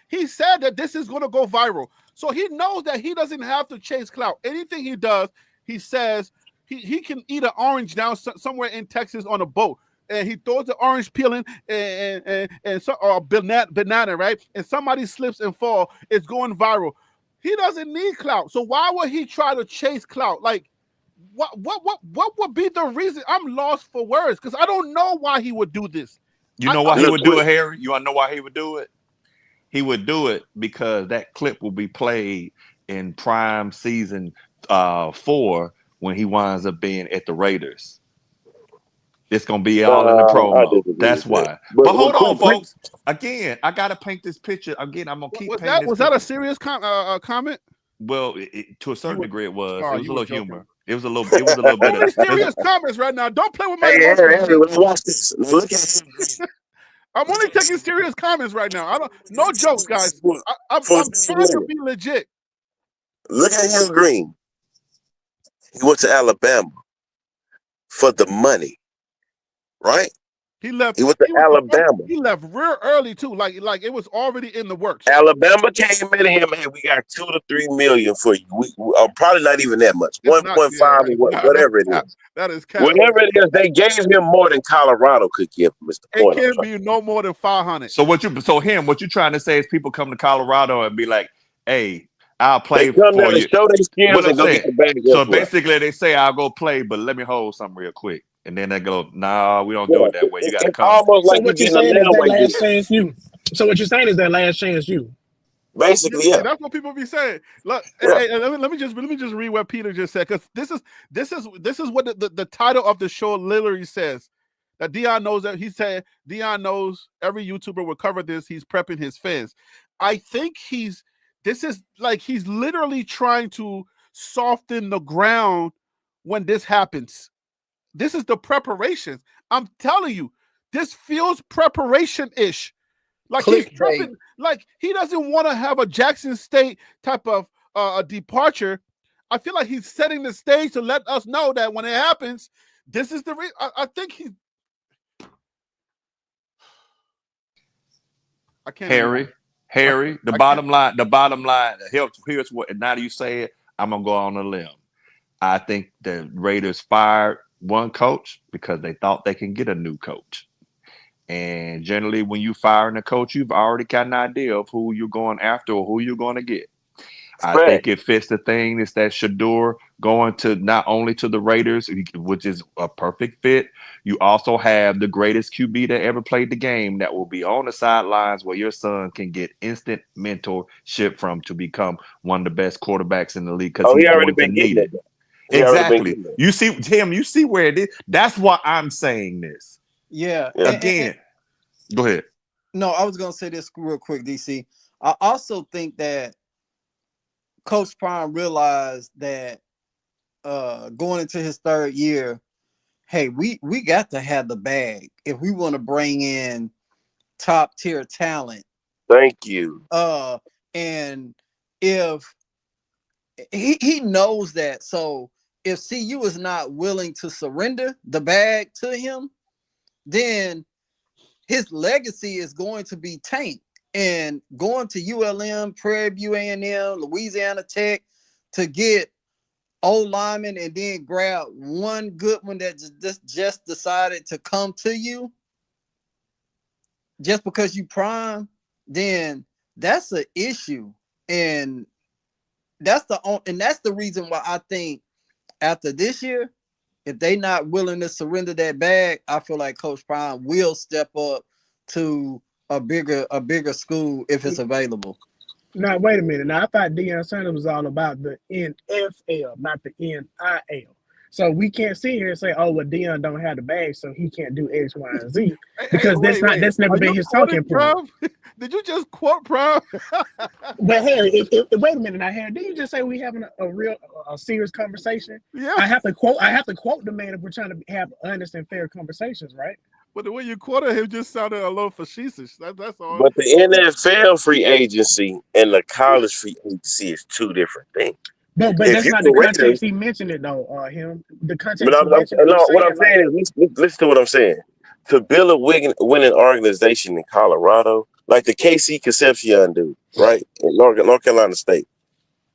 He said that this is going to go viral. So he knows that he doesn't have to chase clout. Anything he does, he says he can eat an orange down somewhere in Texas on a boat. And he throws the orange peeling and so, or banana, right? And somebody slips and fall. It's going viral. He doesn't need clout. So why would he try to chase clout? Like, what would be the reason? I'm lost for words because I don't know why he would do this. You know why he would do it, Harry? You want to know why he would do it? He would do it because that clip will be played in prime season 4 when he winds up being at the Raiders. It's gonna be all in the promo. That's why. But hold on, folks. Again, I gotta paint this picture. Again, I'm gonna keep painting. Was that a serious comment? Well, to a certain degree, it was. Oh, it was a little joking. humor. It was a little bit of serious comments right now. Don't play with my Hey, watch this. Look at him. I'm only taking serious comments right now. No jokes, guys. I'm trying to be legit. Look at him, Green. He went to Alabama for the money. Right? He went to Alabama. He left real early too. Like it was already in the works. Alabama came in him, hey, we got $2 to $3 million for you. We probably not even that much. 1.5 whatever it is. That is cap. Whatever it is, they gave him more than Colorado could give him. It can't be no more than 500. So what you trying to say is people come to Colorado and be like, hey, I'll play for you. Show their skills and go get the bag. So basically they say I'll go play, but let me hold something real quick. And then they go, nah, we don't do it that way. You got to come. Almost like what you're saying is that last chance you. So what you're saying is that last chance you. Basically, yeah. That's what people be saying. Look, hey, let me just read what Peter just said because this is what the title of the show literally says. That Deion knows that he said Deion knows every YouTuber will cover this. He's prepping his fans. I think he's literally trying to soften the ground when this happens. This is the preparation. I'm telling you, this feels preparation-ish. Like he's prepping, like he doesn't want to have a Jackson State type of departure. I feel like he's setting the stage to let us know that when it happens, this is the reason. I think he's. I can't. Harry. The bottom line. Here's what. Now that you say it, I'm gonna go on a limb. I think the Raiders fired one coach because they thought they can get a new coach. And generally, when you firing a coach, you've already got an idea of who you're going after or who you're going to get. I think it fits the thing. It's that Shador going to not only to the Raiders, which is a perfect fit. You also have the greatest QB that ever played the game that will be on the sidelines where your son can get instant mentorship from to become one of the best quarterbacks in the league because he's already been needed. Exactly. You see, Tim, you see where it is. That's why I'm saying this. Yeah. Again, go ahead. No, I was going to say this real quick, DC. I also think that Coach Prime realized that going into his third year, hey, we got to have the bag if we want to bring in top tier talent. Thank you. And if he knows that, so if CU is not willing to surrender the bag to him, then his legacy is going to be tanked. And going to ULM, Prairie View A&M, Louisiana Tech to get old linemen and then grab one good one that just decided to come to you just because you prime, then that's an issue. And that's the reason why I think after this year, if they not willing to surrender that bag, I feel like Coach Prime will step up to a bigger school if it's available. Now, wait a minute. Now, I thought Deion Sanders was all about the NFL, not the NIL. So we can't sit here and say, "Oh, well, Deion don't have the bag, so he can't do X, Y, and Z," Hey, because wait. that's never Are been you his quoting talking point. Prov? Did you just quote Prov? But Harry, wait a minute, now Harry, did you just say we having a serious conversation? Yeah. I have to quote the man if we're trying to have honest and fair conversations, right? But the way you quoted him just sounded a little facetious. That's all. But the NFL free agency and the college free agency is two different things. But If that's you not the can rent, context he mentioned it though. The but context he mentioned it was no, what I'm saying like, saying is, listen to what I'm saying. To build a winning organization in Colorado, like the KC Concepcion dude, right, in North Carolina State.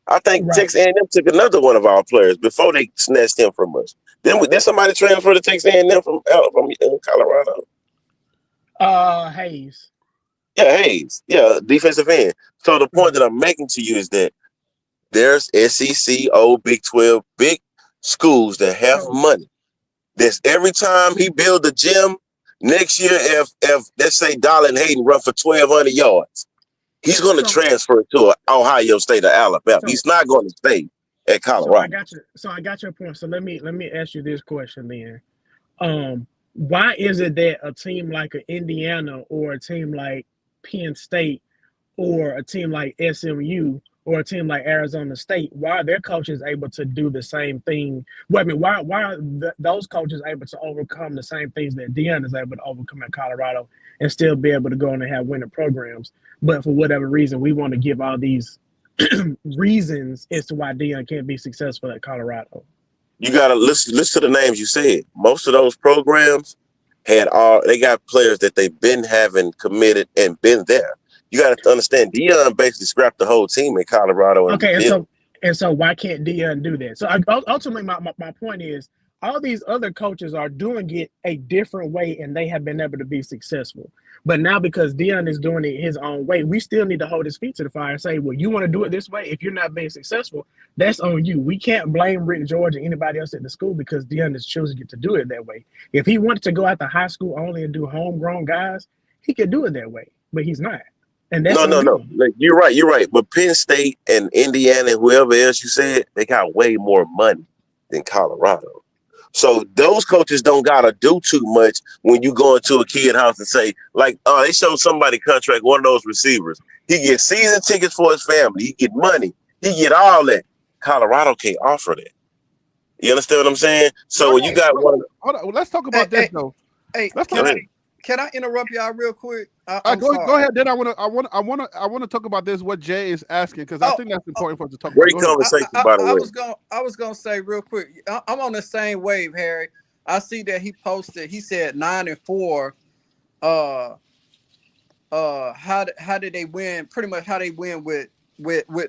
I think right. Texas A&M took another one of our players before they snatched him from us. Then somebody transfer to Texas A&M from Colorado. Hayes. Yeah, Hayes. Yeah, defensive end. So the point that I'm making to you is that there's SEC, Big 12, big schools that have So money. That's every time he build a gym, next year, if let's say Dollar and Hayden run for 1,200 yards, he's going to so transfer to Ohio State or Alabama. so He's not going to stay at so I Colorado. got you. So I got your point. So let me ask you this question then. Why is it that a team like Indiana or a team like Penn State or a team like SMU or a team like Arizona State, why are their coaches able to do the same thing? Well, I mean, why are those coaches able to overcome the same things that Deion is able to overcome at Colorado and still be able to go on and have winning programs? But for whatever reason, we want to give all these reasons as to why Deion can't be successful at Colorado. You got to listen to the names you said. Most of those programs they got players that they've been having committed and been there. You got to understand, Deion basically scrapped the whole team in Colorado and Okay, rebuilt. and so why can't Deion do that? So ultimately, my point is, all these other coaches are doing it a different way, and they have been able to be successful. But now, because Deion is doing it his own way, we still need to hold his feet to the fire and say, well, you want to do it this way? If you're not being successful, that's on you. We can't blame Rick George or anybody else at the school because Deion is choosing to do it that way. If he wanted to go out to high school only and do homegrown guys, he could do it that way, but he's not. And that's No. Like, you're right. But Penn State and Indiana and whoever else you said, they got way more money than Colorado. So those coaches don't gotta do too much when you go into a kid house and say, like, they showed somebody contract one of those receivers. He gets season tickets for his family. He get money. He get all that. Colorado can't offer that. You understand what I'm saying? So when you got one, Hold on. Let's talk about this though. Hey, Let's go ahead. can I interrupt y'all real quick? Go ahead. Then I want to talk about this. What Jay is asking because I think that's important for us to talk about. Great conversation, by the way. I was gonna say real quick. I'm on the same wave, Harry. I see that he posted. He said 9-4. How did they win? Pretty much how they win with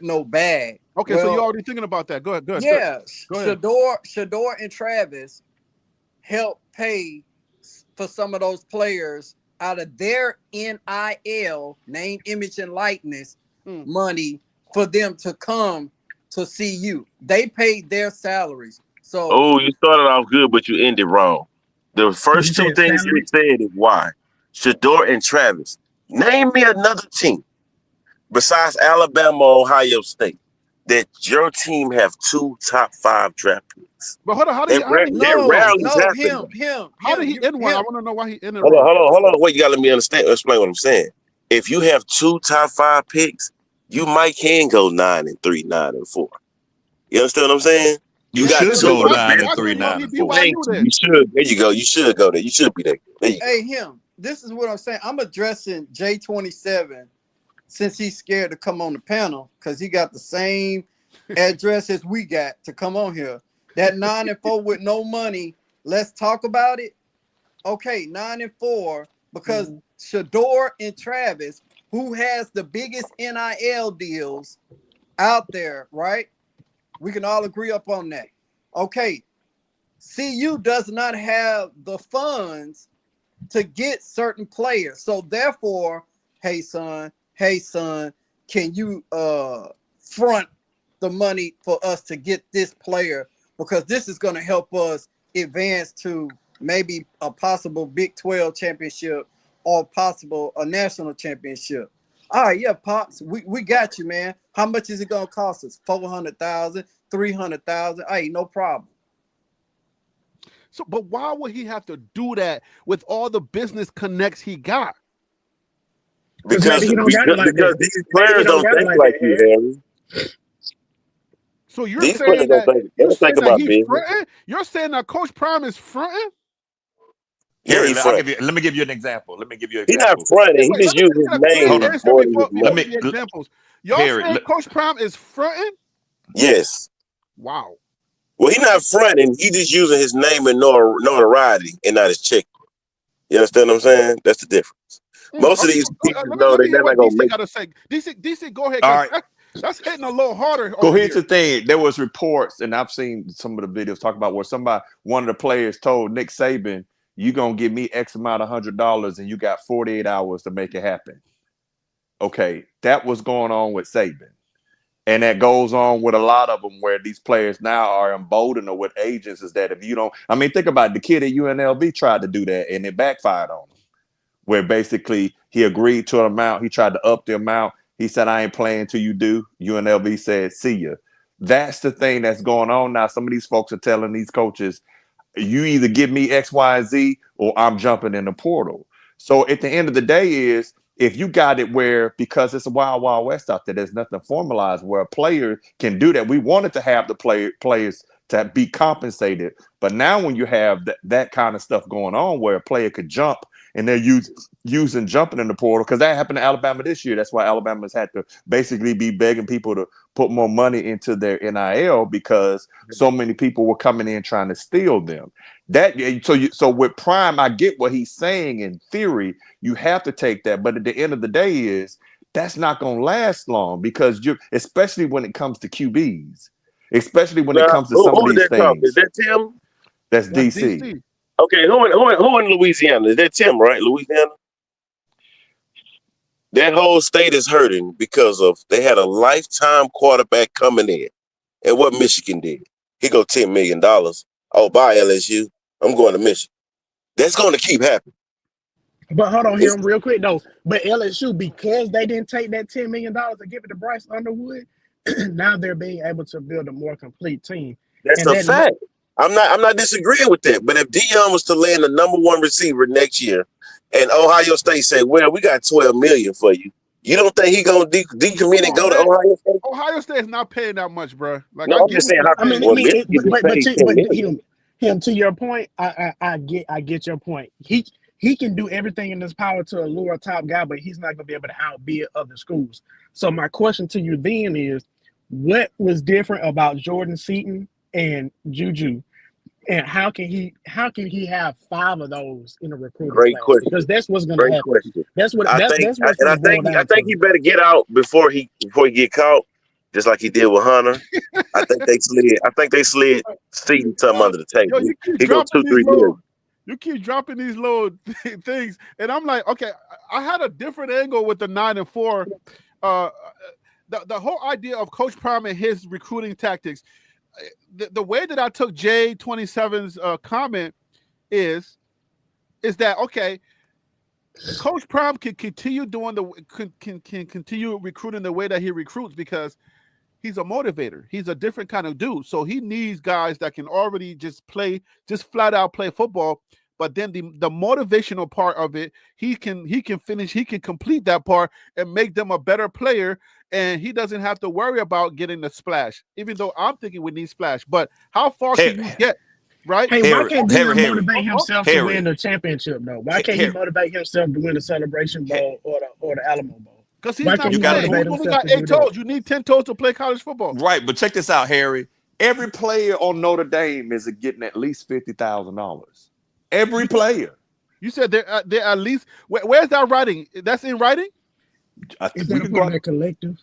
no bag. Okay, so you're already thinking about that. Go ahead. Yeah, Go ahead. Shador and Travis helped pay for some of those players out of their NIL, name, image, and likeness money for them to come to see you. They paid their salaries. So you started off good, but you ended wrong. The first two things you said is why. Shador and Travis. Name me another team besides Alabama or Ohio State that your team have 2 top 5 draft picks. But hold on, how did he How did he end one? I want to know why he ended. Hold on. Wait, you gotta let me explain what I'm saying. If you have 2 top 5 picks, you can go 9-3, 9-4. You understand what I'm saying? You got should go 9-3, 9-4. You should. There you go. You should go there. You should be there. Hey, this is what I'm saying. I'm addressing J27 since he's scared to come on the panel because he got the same address as we got to come on here. That 9-4 with no money. Let's talk about it. Okay, 9-4 because Shador and Travis, who has the biggest NIL deals out there, right? We can all agree up on that. Okay, CU does not have the funds to get certain players. So therefore, hey son, can you front the money for us to get this player? Because this is going to help us advance to maybe a possible Big 12 championship or possible a national championship. All right, yeah, Pops, we got you, man. How much is it gonna cost us? 400,000, 300,000. Hey, no problem. So, but why would he have to do that with all the business connects he got? Because maybe he don't got it like that. these Maybe he players don't don't got it think like like that, you, Harry. Harry. So you're These players saying that they don't think about he's business. fronting? You're saying that Coach Prime is fronting? Yeah, Harry, he front. let me give you an example. Let me give you an He's not example. fronting. He Wait, just let me used his get a clear Hold name on. answer more than his before Let money. the me, examples. Y'all Harry. saying Coach Prime is fronting? Yes. Wow. Well, he's not fronting. He just using his name and notoriety and not his check. You understand what I'm saying? That's the difference. Most of Okay. these pieces know Let me they're hear not what gonna DC make. got to say. DC, go ahead. All 'Cause right. that's hitting a little harder So over here's here. the thing. There was reports, and I've seen some of the videos talk about where one of the players told Nick Saban, "You gonna give me X amount of $100, and you got 48 hours to make it happen." Okay, that was going on with Saban, and that goes on with a lot of them, where these players now are emboldened with agents. Is that if you don't, I mean, think about it, the kid at UNLV tried to do that, and it backfired on him. Where basically he agreed to an amount, he tried to up the amount. He said, "I ain't playing till you do." UNLV said, "See ya." That's the thing that's going on now. Some of these folks are telling these coaches, "You either give me X, Y, and Z, or I'm jumping in the portal." So at the end of the day, is if you got it where, because it's a wild, wild west out there, there's nothing formalized where a player can do that. We wanted to have the players to be compensated, but now when you have that kind of stuff going on where a player could jump and they're using jumping in the portal, because that happened to Alabama this year. That's why Alabama's had to basically be begging people to put more money into their NIL, because so many people were coming in trying to steal them. So with Prime, I get what he's saying in theory. You have to take that, but at the end of the day, is that's not going to last long, because especially when it comes to QBs, especially when it Now, comes to some of who is these that talking? Is things. that Tim? That's That's DC. DC. Okay, who in Louisiana? Is that Tim, right? Louisiana? That whole state is hurting because of they had a lifetime quarterback coming in. And what Michigan did? He go $10 million. Oh, bye LSU. I'm going to Michigan. That's going to keep happening. But hold on, It's, him real quick though. But LSU, because they didn't take that $10 million and give it to Bryce Underwood, now they're being able to build a more complete team. that's And a that fact. I'm not disagreeing with that. But if Dion was to land the number one receiver next year, and Ohio State say, "Well, we got $12 million for you," you don't think he gonna decommit Come and on, go to man. Ohio State? Ohio State is not paying that much, bro. Like, No, I I'm get just what saying you're how. I mean, saying. I Well, mean, Michigan just paid $10 million. him to your point, I get your point. He can do everything in his power to allure a top guy, but he's not gonna be able to outbid other schools. So my question to you then is, what was different about Jordan Seaton and Juju, and how can he have 5 of those in a recruiting Great class? question. Because that's what's gonna Great happen. question. That's what I that's think, that's what it's and gonna boil I down think to. he better get out before he get caught, just like he did with Hunter. I think they slid. I think they slid Seaton something Yo, under the table. you keep He go dropping 2-3 these years. little, things, and I'm like, okay, I had a different angle with the 9-4. Uh, the whole idea of Coach Prime and his recruiting tactics. The way that I took J27's comment is that okay? Coach Prime can continue doing can continue recruiting the way that he recruits, because he's a motivator. He's a different kind of dude. So he needs guys that can already just flat out play football. But then the motivational part of it, he can complete that part and make them a better player. And he doesn't have to worry about getting the splash, even though I'm thinking we need splash. But how far can you get, right? Hey, why can't Dion Harry, motivate himself to win the championship though? Why can't he Harry, motivate himself to win the Celebration Bowl or the Alamo Bowl? Because he's Why not can't you he got playing. motivate He's only himself to got do 8 that? toes. You need 10 toes to play college football. right, but check this out, Harry. Every player on Notre Dame is getting at least $50,000. Every player. You said they're at least. Where's that writing? That's in writing. Is We that a can part go of that collective?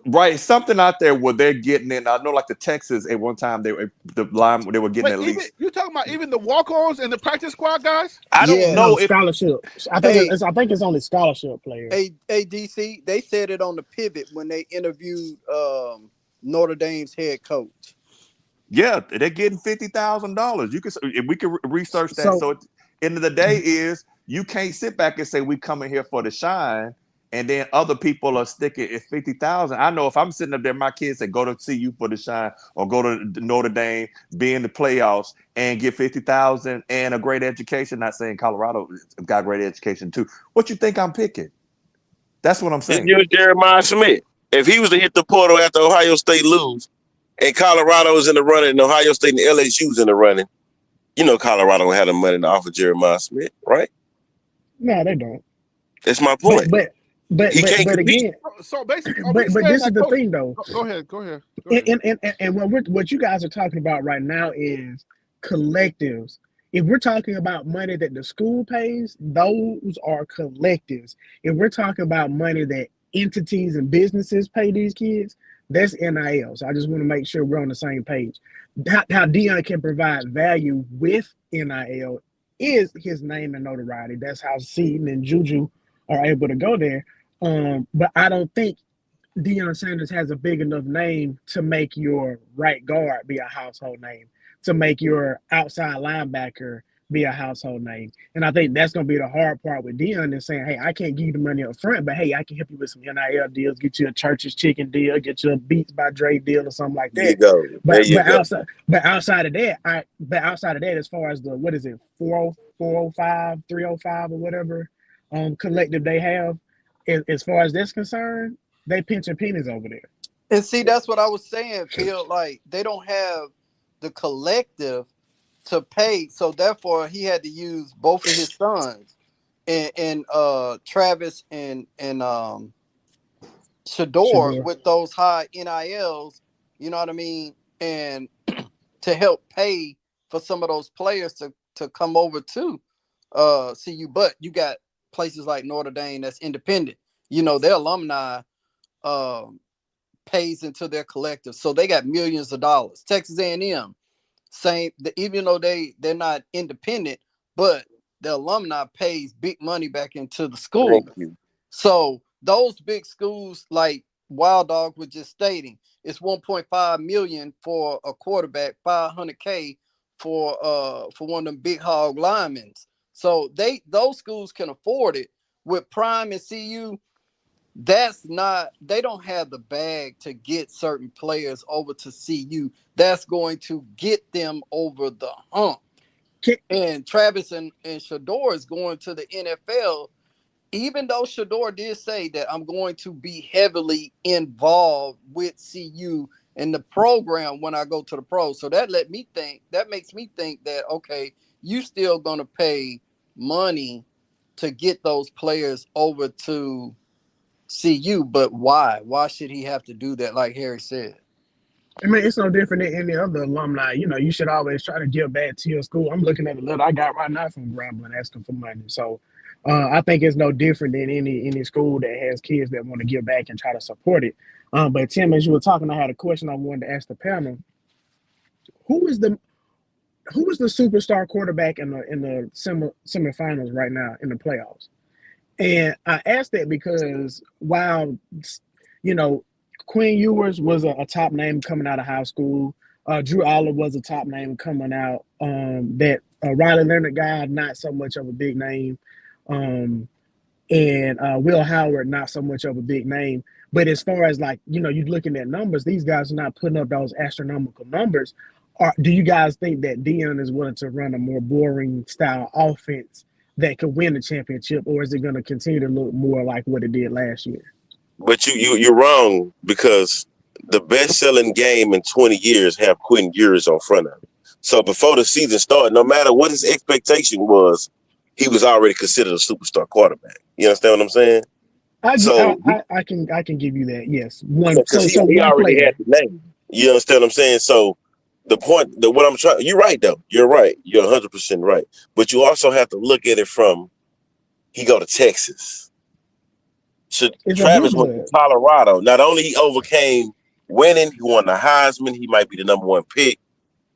right. Something out there where they're getting in. I know, like the Texas at one time, they were getting Wait, at even least. you talking about even the walk-ons and the practice squad guys? I don't Yeah. No, know if scholarship. I think Hey, it's only scholarship players. ADC, they said it on the pivot when they interviewed Notre Dame's head coach. yeah, they're getting $50,000. You can, if we can research that. So So at the end of the day, is you can't sit back and say we coming here for the shine and then other people are sticking at 50,000. I know if I'm sitting up there, my kids say go to CU for the shine or go to Notre Dame, be in the playoffs, and get 50,000 and a great education. Not saying Colorado got great education too. What you think I'm picking? That's what I'm Just saying. use Jeremiah Smith. If he was to hit the portal after Ohio State lose, and Colorado is in the running, and Ohio State and LSU's in the running, you know Colorado don't have the money to offer Jeremiah Smith, right? No, they don't. That's my point. But He can't compete. again, So basically, are we but saying this that, is the Coach? thing though. Go ahead. Go ahead. And what you guys are talking about right now is collectives. If we're talking about money that the school pays, those are collectives. If we're talking about money that entities and businesses pay these kids, that's NIL. So I just want to make sure we're on the same page. How Deion can provide value with NIL is his name and notoriety. That's how Seton and Juju are able to go there. But I don't think Deion Sanders has a big enough name to make your right guard be a household name, to make your outside linebacker be a household name. And I think that's going to be the hard part with Deion is saying, hey, I can't give you the money up front, but hey, I can help you with some NIL deals, get you a Church's Chicken deal, get you a Beats by Dre deal or something like There you that. go. There you go. Outside of that, as far as the, what is it, 405, 305 or whatever collective they have, as far as that's concerned, they pinching pennies over there. And see, that's what I was saying, Phil. Like, they don't have the collective to pay, so therefore he had to use both of his sons and Travis and Shador with those high NILs, you know what I mean, and to help pay for some of those players to come over to CU. But you got places like Notre Dame that's independent. You know, their alumni pays into their collective, so they got millions of dollars. Texas A&M, same. Even though they're not independent, but the alumni pays big money back into the school. Thank you. So those big schools, like Wild Dog was just stating, it's 1.5 million for a quarterback, $500K for one of them big hog linemen. So those schools can afford it. With Prime and CU, they don't have the bag to get certain players over to CU. That's going to get them over the hump. And Travis and Shador is going to the NFL, even though Shador did say that I'm going to be heavily involved with CU in the program when I go to the pros. So that makes me think that, okay, you still going to pay money to get those players over to CU, but why? Why should he have to do that, like Harry said? I mean, it's no different than any other alumni. You know, you should always try to give back to your school. I'm looking at the letter I got right now from Grambling asking for money. So I think it's no different than any school that has kids that want to give back and try to support it. But Tim, as you were talking, I had a question I wanted to ask the panel. Who is the superstar quarterback in the semifinals right now in the playoffs? And I asked that because while, you know, Quinn Ewers was a top name coming out of high school, Drew Aller was a top name coming out. That Riley Leonard guy, not so much of a big name, and Will Howard, not so much of a big name. But as far as, like, you know, you're looking at numbers, these guys are not putting up those astronomical numbers. Do you guys think that Deion is willing to run a more boring style offense that could win the championship, or is it going to continue to look more like what it did last year? But you're wrong, because the best-selling game in 20 years have Quentin Ewers on front of it. So before the season started, no matter what his expectation was, he was already considered a superstar quarterback. You understand what I'm saying? I can give you that. Yes, he already had the name. You understand what I'm saying? So the point that what I'm trying, you're right though. You're right. You're 100% right. But you also have to look at it from, he go to Texas. Travis went to Colorado. Not only he overcame winning, he won the Heisman. He might be the number one pick.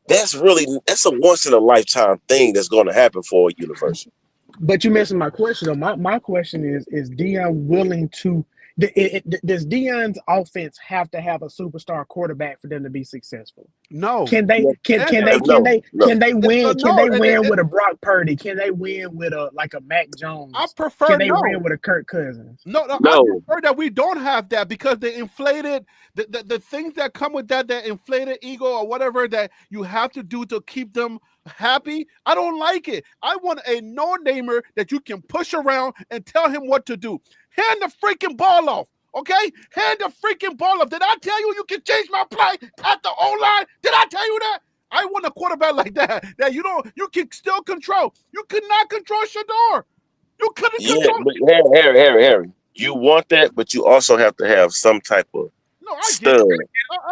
That's a once in a lifetime thing that's going to happen for a university. But you mentioned my question. My question is Deion willing to Does Deion's offense have to have a superstar quarterback for them to be successful? No. Can they No. win? Can they win and with a Brock Purdy? Can they win with a Mac Jones? I prefer Can they no. win with a Kirk Cousins? No, I No. prefer that we don't have that because they inflated the things that come with that inflated ego or whatever that you have to do to keep them happy. I don't like it. I want a no-namer that you can push around and tell him what to do. Hand the freaking ball off, okay? Hand the freaking ball off. Did I tell you you can change my play at the O-line? Did I tell you that? I want a quarterback like that you can still control. You could not control Shador. You couldn't control. But Harry, you want that, but you also have to have some type of stud.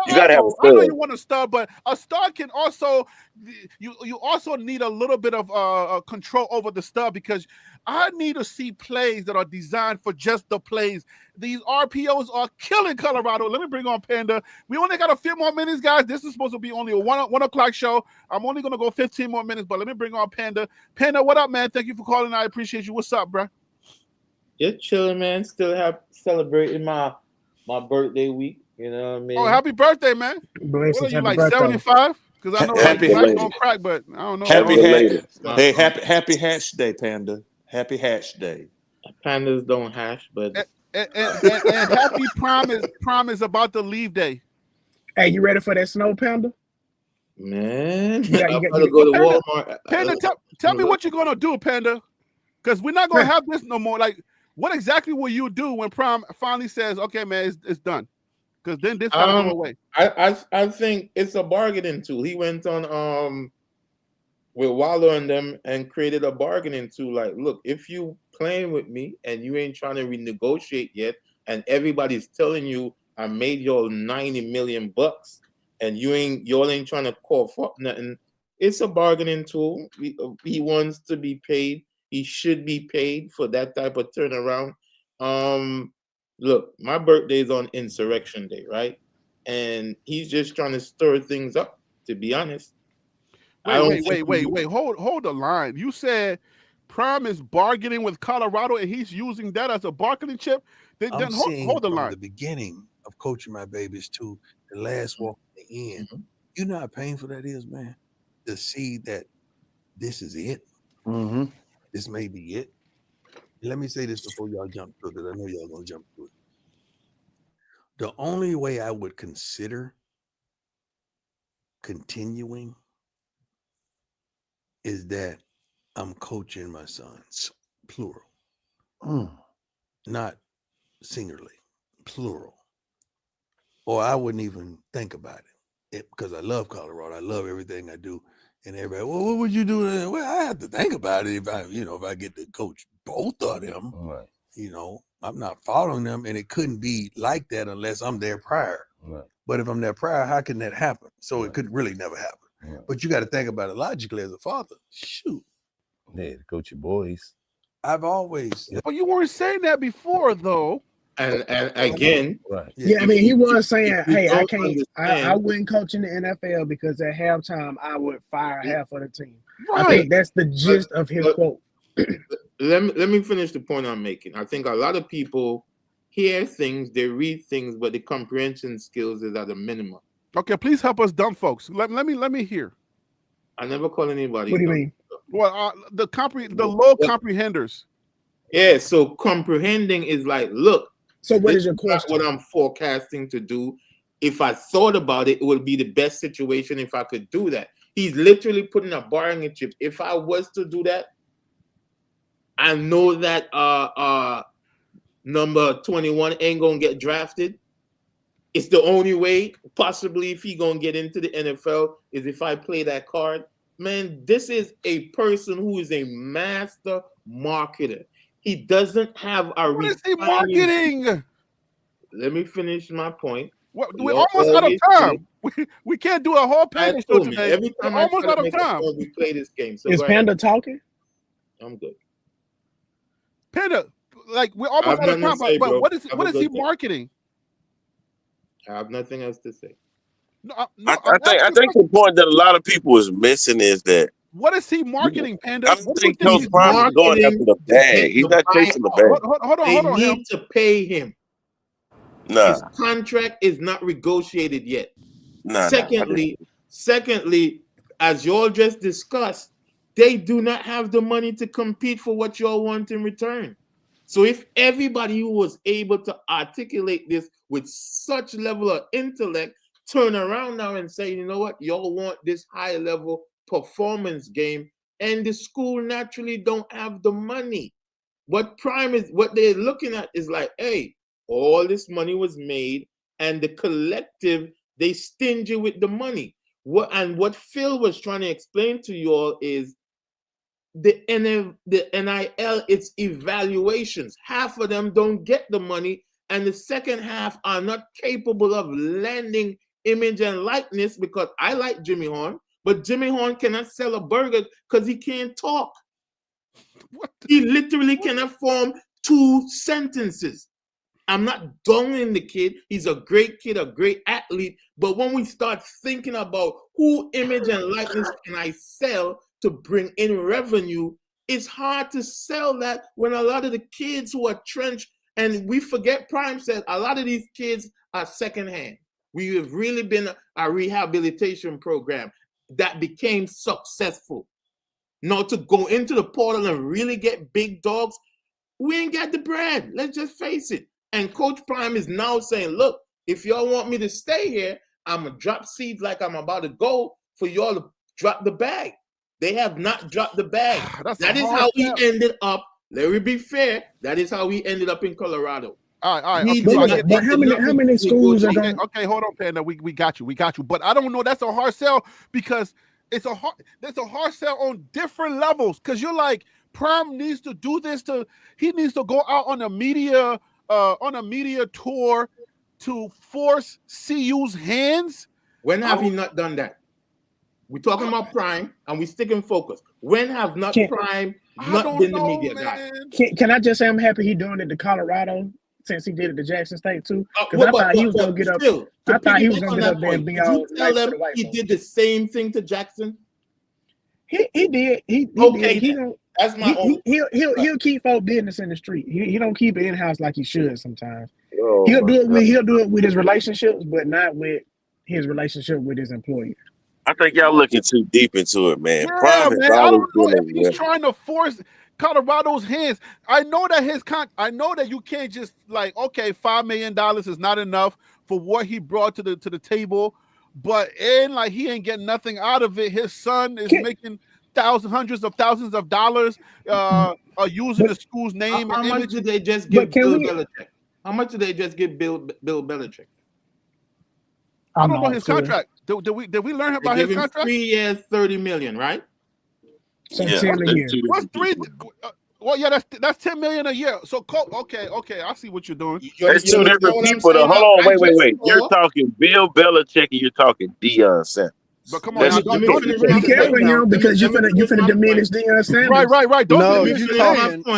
You gotta have a stud. I know you want a stud, but a stud can also you also need a little bit of control over the stud because I need to see plays that are designed for just the plays. These RPOs are killing Colorado. Let me bring on Panda. We only got a few more minutes, guys. This is supposed to be only a 1 o'clock show. I'm only gonna go 15 more minutes, but let me bring on Panda. Panda, what up, man? Thank you for calling. I appreciate you. What's up, bro? Just chilling, man. Still celebrating my birthday week. You know what I mean? Oh, happy birthday, man! Blessings, What are you, happy like birthday. 75? Because I know Happy like birthday. on crack, but I don't know. Happy Hatch Day, Panda. Happy Hatch Day. Pandas don't hash, but And happy prom is about to leave day. Hey, you ready for that snow, Panda? man, You I'm got- gonna go to Walmart. Panda, tell me what you're gonna do, Panda, because we're not gonna have this no more. Like, what exactly will you do when prom finally says, "Okay, man, it's done"? Because then this gotta go away. I think it's a bargaining tool. He went on with Waller and them and created a bargaining tool. Like, look, if you playing with me and you ain't trying to renegotiate yet, and everybody's telling you I made y'all $90 million and y'all ain't trying to call for nothing, it's a bargaining tool. He wants to be paid. He should be paid for that type of turnaround. Look, my birthday's on Insurrection Day, right? And he's just trying to stir things up, to be honest. Wait. Hold the line. You said Prime is bargaining with Colorado and he's using that as a bargaining chip. Then hold the from line. the beginning of coaching my babies to the last walk at the end. Mhm. You know how painful that is, man? To see that this is it. Mm-hmm. This may be it. Let me say this before y'all jump through, because I know y'all gonna jump through it. The only way I would consider continuing is that I'm coaching my sons, plural, not singularly, plural. Or I wouldn't even think about it because I love Colorado. I love everything I do. And everybody, well, what would you do? Well, I have to think about it if I get to coach both of them. Right. I'm not following them, and it couldn't be like that unless I'm there prior. Right. But if I'm there prior, how can that happen? So it could really never happen. Right. But you got to think about it logically as a father. Shoot, Yeah, to coach your boys. I've always But you weren't saying that before, though. And again, Right. Yeah, I mean, he was saying, you "Hey, I don't can't. I understand- wouldn't coach in the NFL because at halftime I would fire half of the team." Right. I think that's the gist of his quote. let me finish the point I'm making. I think a lot of people hear things, they read things, but the comprehension skills is at a minimum. Okay, please help us dumb folks. Let me hear. I never call anybody. What do you dumb. mean? Well, the low comprehenders. Yeah, so comprehending is like, look, So what this is your not question? what I'm forecasting to do. If I thought about it, it would be the best situation if I could do that. He's literally putting a bargaining chip. If I was to do that, I know that number 21 ain't gonna get drafted. It's the only way, possibly, if he gonna get into the NFL, is if I play that card. Man, this is a person who is a master marketer. He doesn't have a What is he marketing? Let me finish my point. What, We we're almost out of always time. We can't do a whole Panda show Cool, man. today. Every We're time I almost try out to of make a time. point, we play this game. So Is go ahead. Panda talking? I'm good. Panda, like we're I have almost out of nothing to time. say, But bro. what is Have a he good day. marketing? I have nothing else to say. No, I think the point that a lot of people is missing is that what is he marketing, Panda? I What don't do you think Coach he's Prime is going after the bag. He's not chasing the bag. Hold on, They him. need to pay him. Nah, His contract is not negotiated yet. nah. Secondly, as you all just discussed, they do not have the money to compete for what you all want in return. So if everybody who was able to articulate this with such level of intellect turn around now and say, you know what, y'all want this high level performance game, and the school naturally don't have the money. What they're looking at is like, hey, all this money was made, and the collective, they stingy with the money. What Phil was trying to explain to you all is the NIL, it's evaluations. Half of them don't get the money, and the second half are not capable of lending image and likeness, because I like Jimmy Horn, but Jimmy Horn cannot sell a burger because he can't talk. He literally cannot form 2 sentences. I'm not downing the kid. He's a great kid, a great athlete. But when we start thinking about who image and likeness can I sell to bring in revenue, it's hard to sell that when a lot of the kids who are trenched, and we forget Prime said a lot of these kids are secondhand. We have really been a rehabilitation program that became successful. Now to go into the portal and really get big dogs, we ain't got the bread. Let's just face it. And Coach Prime is now saying, look, if y'all want me to stay here, I'm going to drop seeds like I'm about to go for y'all to drop the bag. They have not dropped the bag. That is how we ended up. Let me be fair. That is how we ended up in Colorado. All right. Okay, but how many schools are going? Okay, hold on, Panda. We got you. But I don't know. That's a hard sell, because that's a hard sell on different levels. Because you're like, Prime needs to do this. He needs to go out on a media tour to force CU's hands. When have he not done that? We're talking about Prime, and we stick in focus. When have Prime not been the media guy? Can I just say I'm happy he doing it to Colorado, since he did it to Jackson State too? Because I thought he was gonna get up. I thought he was gonna get up there and be all. Did you tell them he did the same thing to Jackson? He did. He okay, did. He don't. That's my own. He'll keep folk business in the street. He don't keep it in house like he should sometimes. Oh, he'll do it with his relationships, but not with his relationship with his employer. I think y'all looking too deep into it, man. Yeah, Prime man. I don't know if he's trying to force Colorado's hands. I know that I know that you can't just like, okay, $5 million is not enough for what he brought to the table, but like he ain't getting nothing out of it. His son is making hundreds of thousands of dollars using the school's name. How much did they just give Bill Bellichik? How much did they just give Bill Bellichik? I don't know his contract. Did we learn about his contract? 3 years, $30 million, right? So 10 a year. What's 3? Well, yeah, that's $10 million a year. So okay, I see what you're doing. That's 2 different people. Hold on, wait. You're talking Bill Belichick and you're talking Deion Sanders. But come on, don't be careful, him, because you're finna diminish Deion Sanders. Right. No, you're talking. No.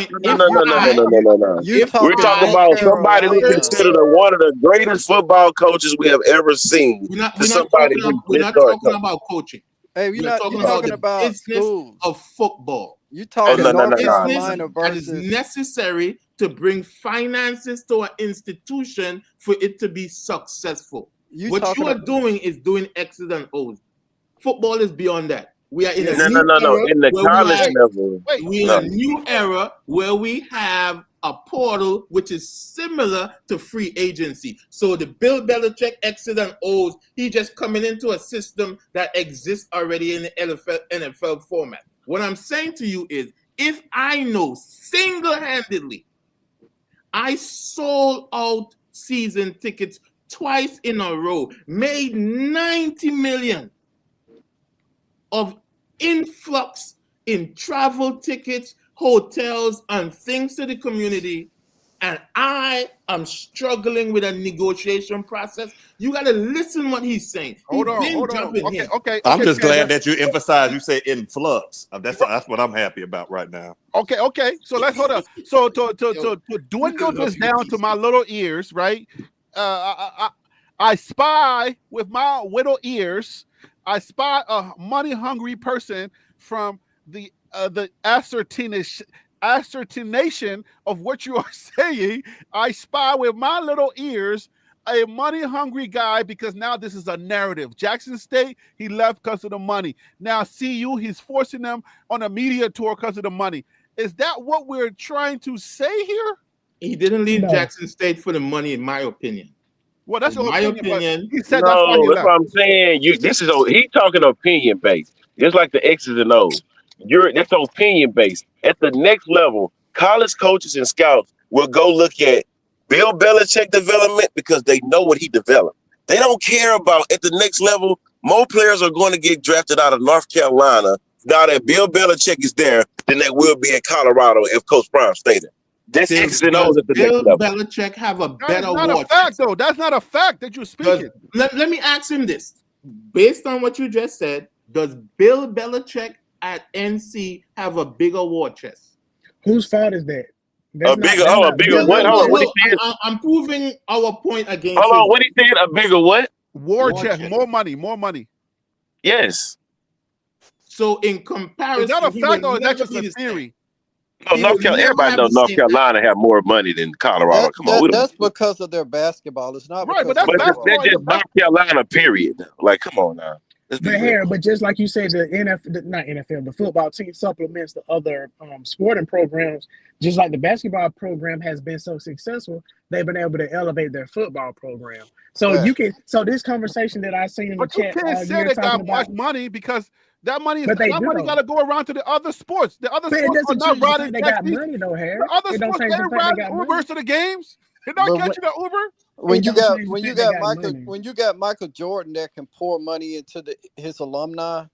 We're talking about somebody we consider one of the greatest football coaches we have ever seen. We're not talking about coaching. Hey, you're talking about business schools of football. You're talking North Carolina versus that is necessary to bring finances to an institution for it to be successful. What you are doing is doing X's and O's. Football is beyond that. We are in a no. In the college level, we're in a new era where we have a portal which is similar to free agency. So the Bill Belichick X's and O's, he just coming into a system that exists already in the NFL format. What I'm saying to you is, if I know single-handedly, I sold out season tickets twice in a row, made $90 million of influx in travel tickets, hotels, and things to the community, and I am struggling with a negotiation process. You got to listen what he's saying. Hold on. Okay. I'm just glad that you emphasize. You say influx. That's what I'm happy about right now. Okay. So let's hold on. So to dwindle this down to my little ears, right? I spy with my little ears. I spy a money-hungry person from the ascertaination of what you are saying. I spy with my little ears a money-hungry guy because now this is a narrative. Jackson State, he left because of the money. Now CU, he's forcing them on a media tour because of the money. Is that what we're trying to say here? He didn't leave No. Jackson State for the money, in my opinion. Well, that's In your my opinion. But he said No, that's why he that's left. what I'm saying. He talking opinion based, just like the X's and O's. That's opinion based. At the next level, college coaches and scouts will go look at Bill Belichick development because they know what he developed. They don't care about at the next level. More players are going to get drafted out of North Carolina now that Bill Belichick is there than they will be in Colorado if Coach Prime stayed there. That's X's and O's at the next Bill level. Belichick have a That better is not a war fact, chest? though. That's not a fact that you're speaking. Let me ask him this. Based on what you just said, does Bill Belichick at NC have a bigger war chest? Whose fault is that? A bigger what? Hold on, what he said? I'm proving our point against Hold on, him. what he said? A bigger what? War chest, more money. Yes. So in comparison, is that a he fact will or is that never just be a the same. theory? No, He North will Carolina. never Everybody have knows the North same Carolina have more money than Colorado. Come on, That's because of their basketball. It's not Right, because but of that's football. that's just North Carolina. Period. Like, come on now. Let's be But real. here, but just like you said, not NFL, the football team supplements the other sporting programs. Just like the basketball program has been so successful, they've been able to elevate their football program. So Yeah. you can. So this conversation that I seen in the But you chat, can't say you're they talking got about, much money because that money but they that do money though. got to go around to the other sports. The other But it sports are doesn't not change the riding fact they got taxis. money though, Harry. The other It don't sports change they the fact they riding got Ubers money. to the games. They're not But catching an Uber. when It you don't got change the when you fact they got got Michael money. when you got Michael Jordan that can pour money into his alumni,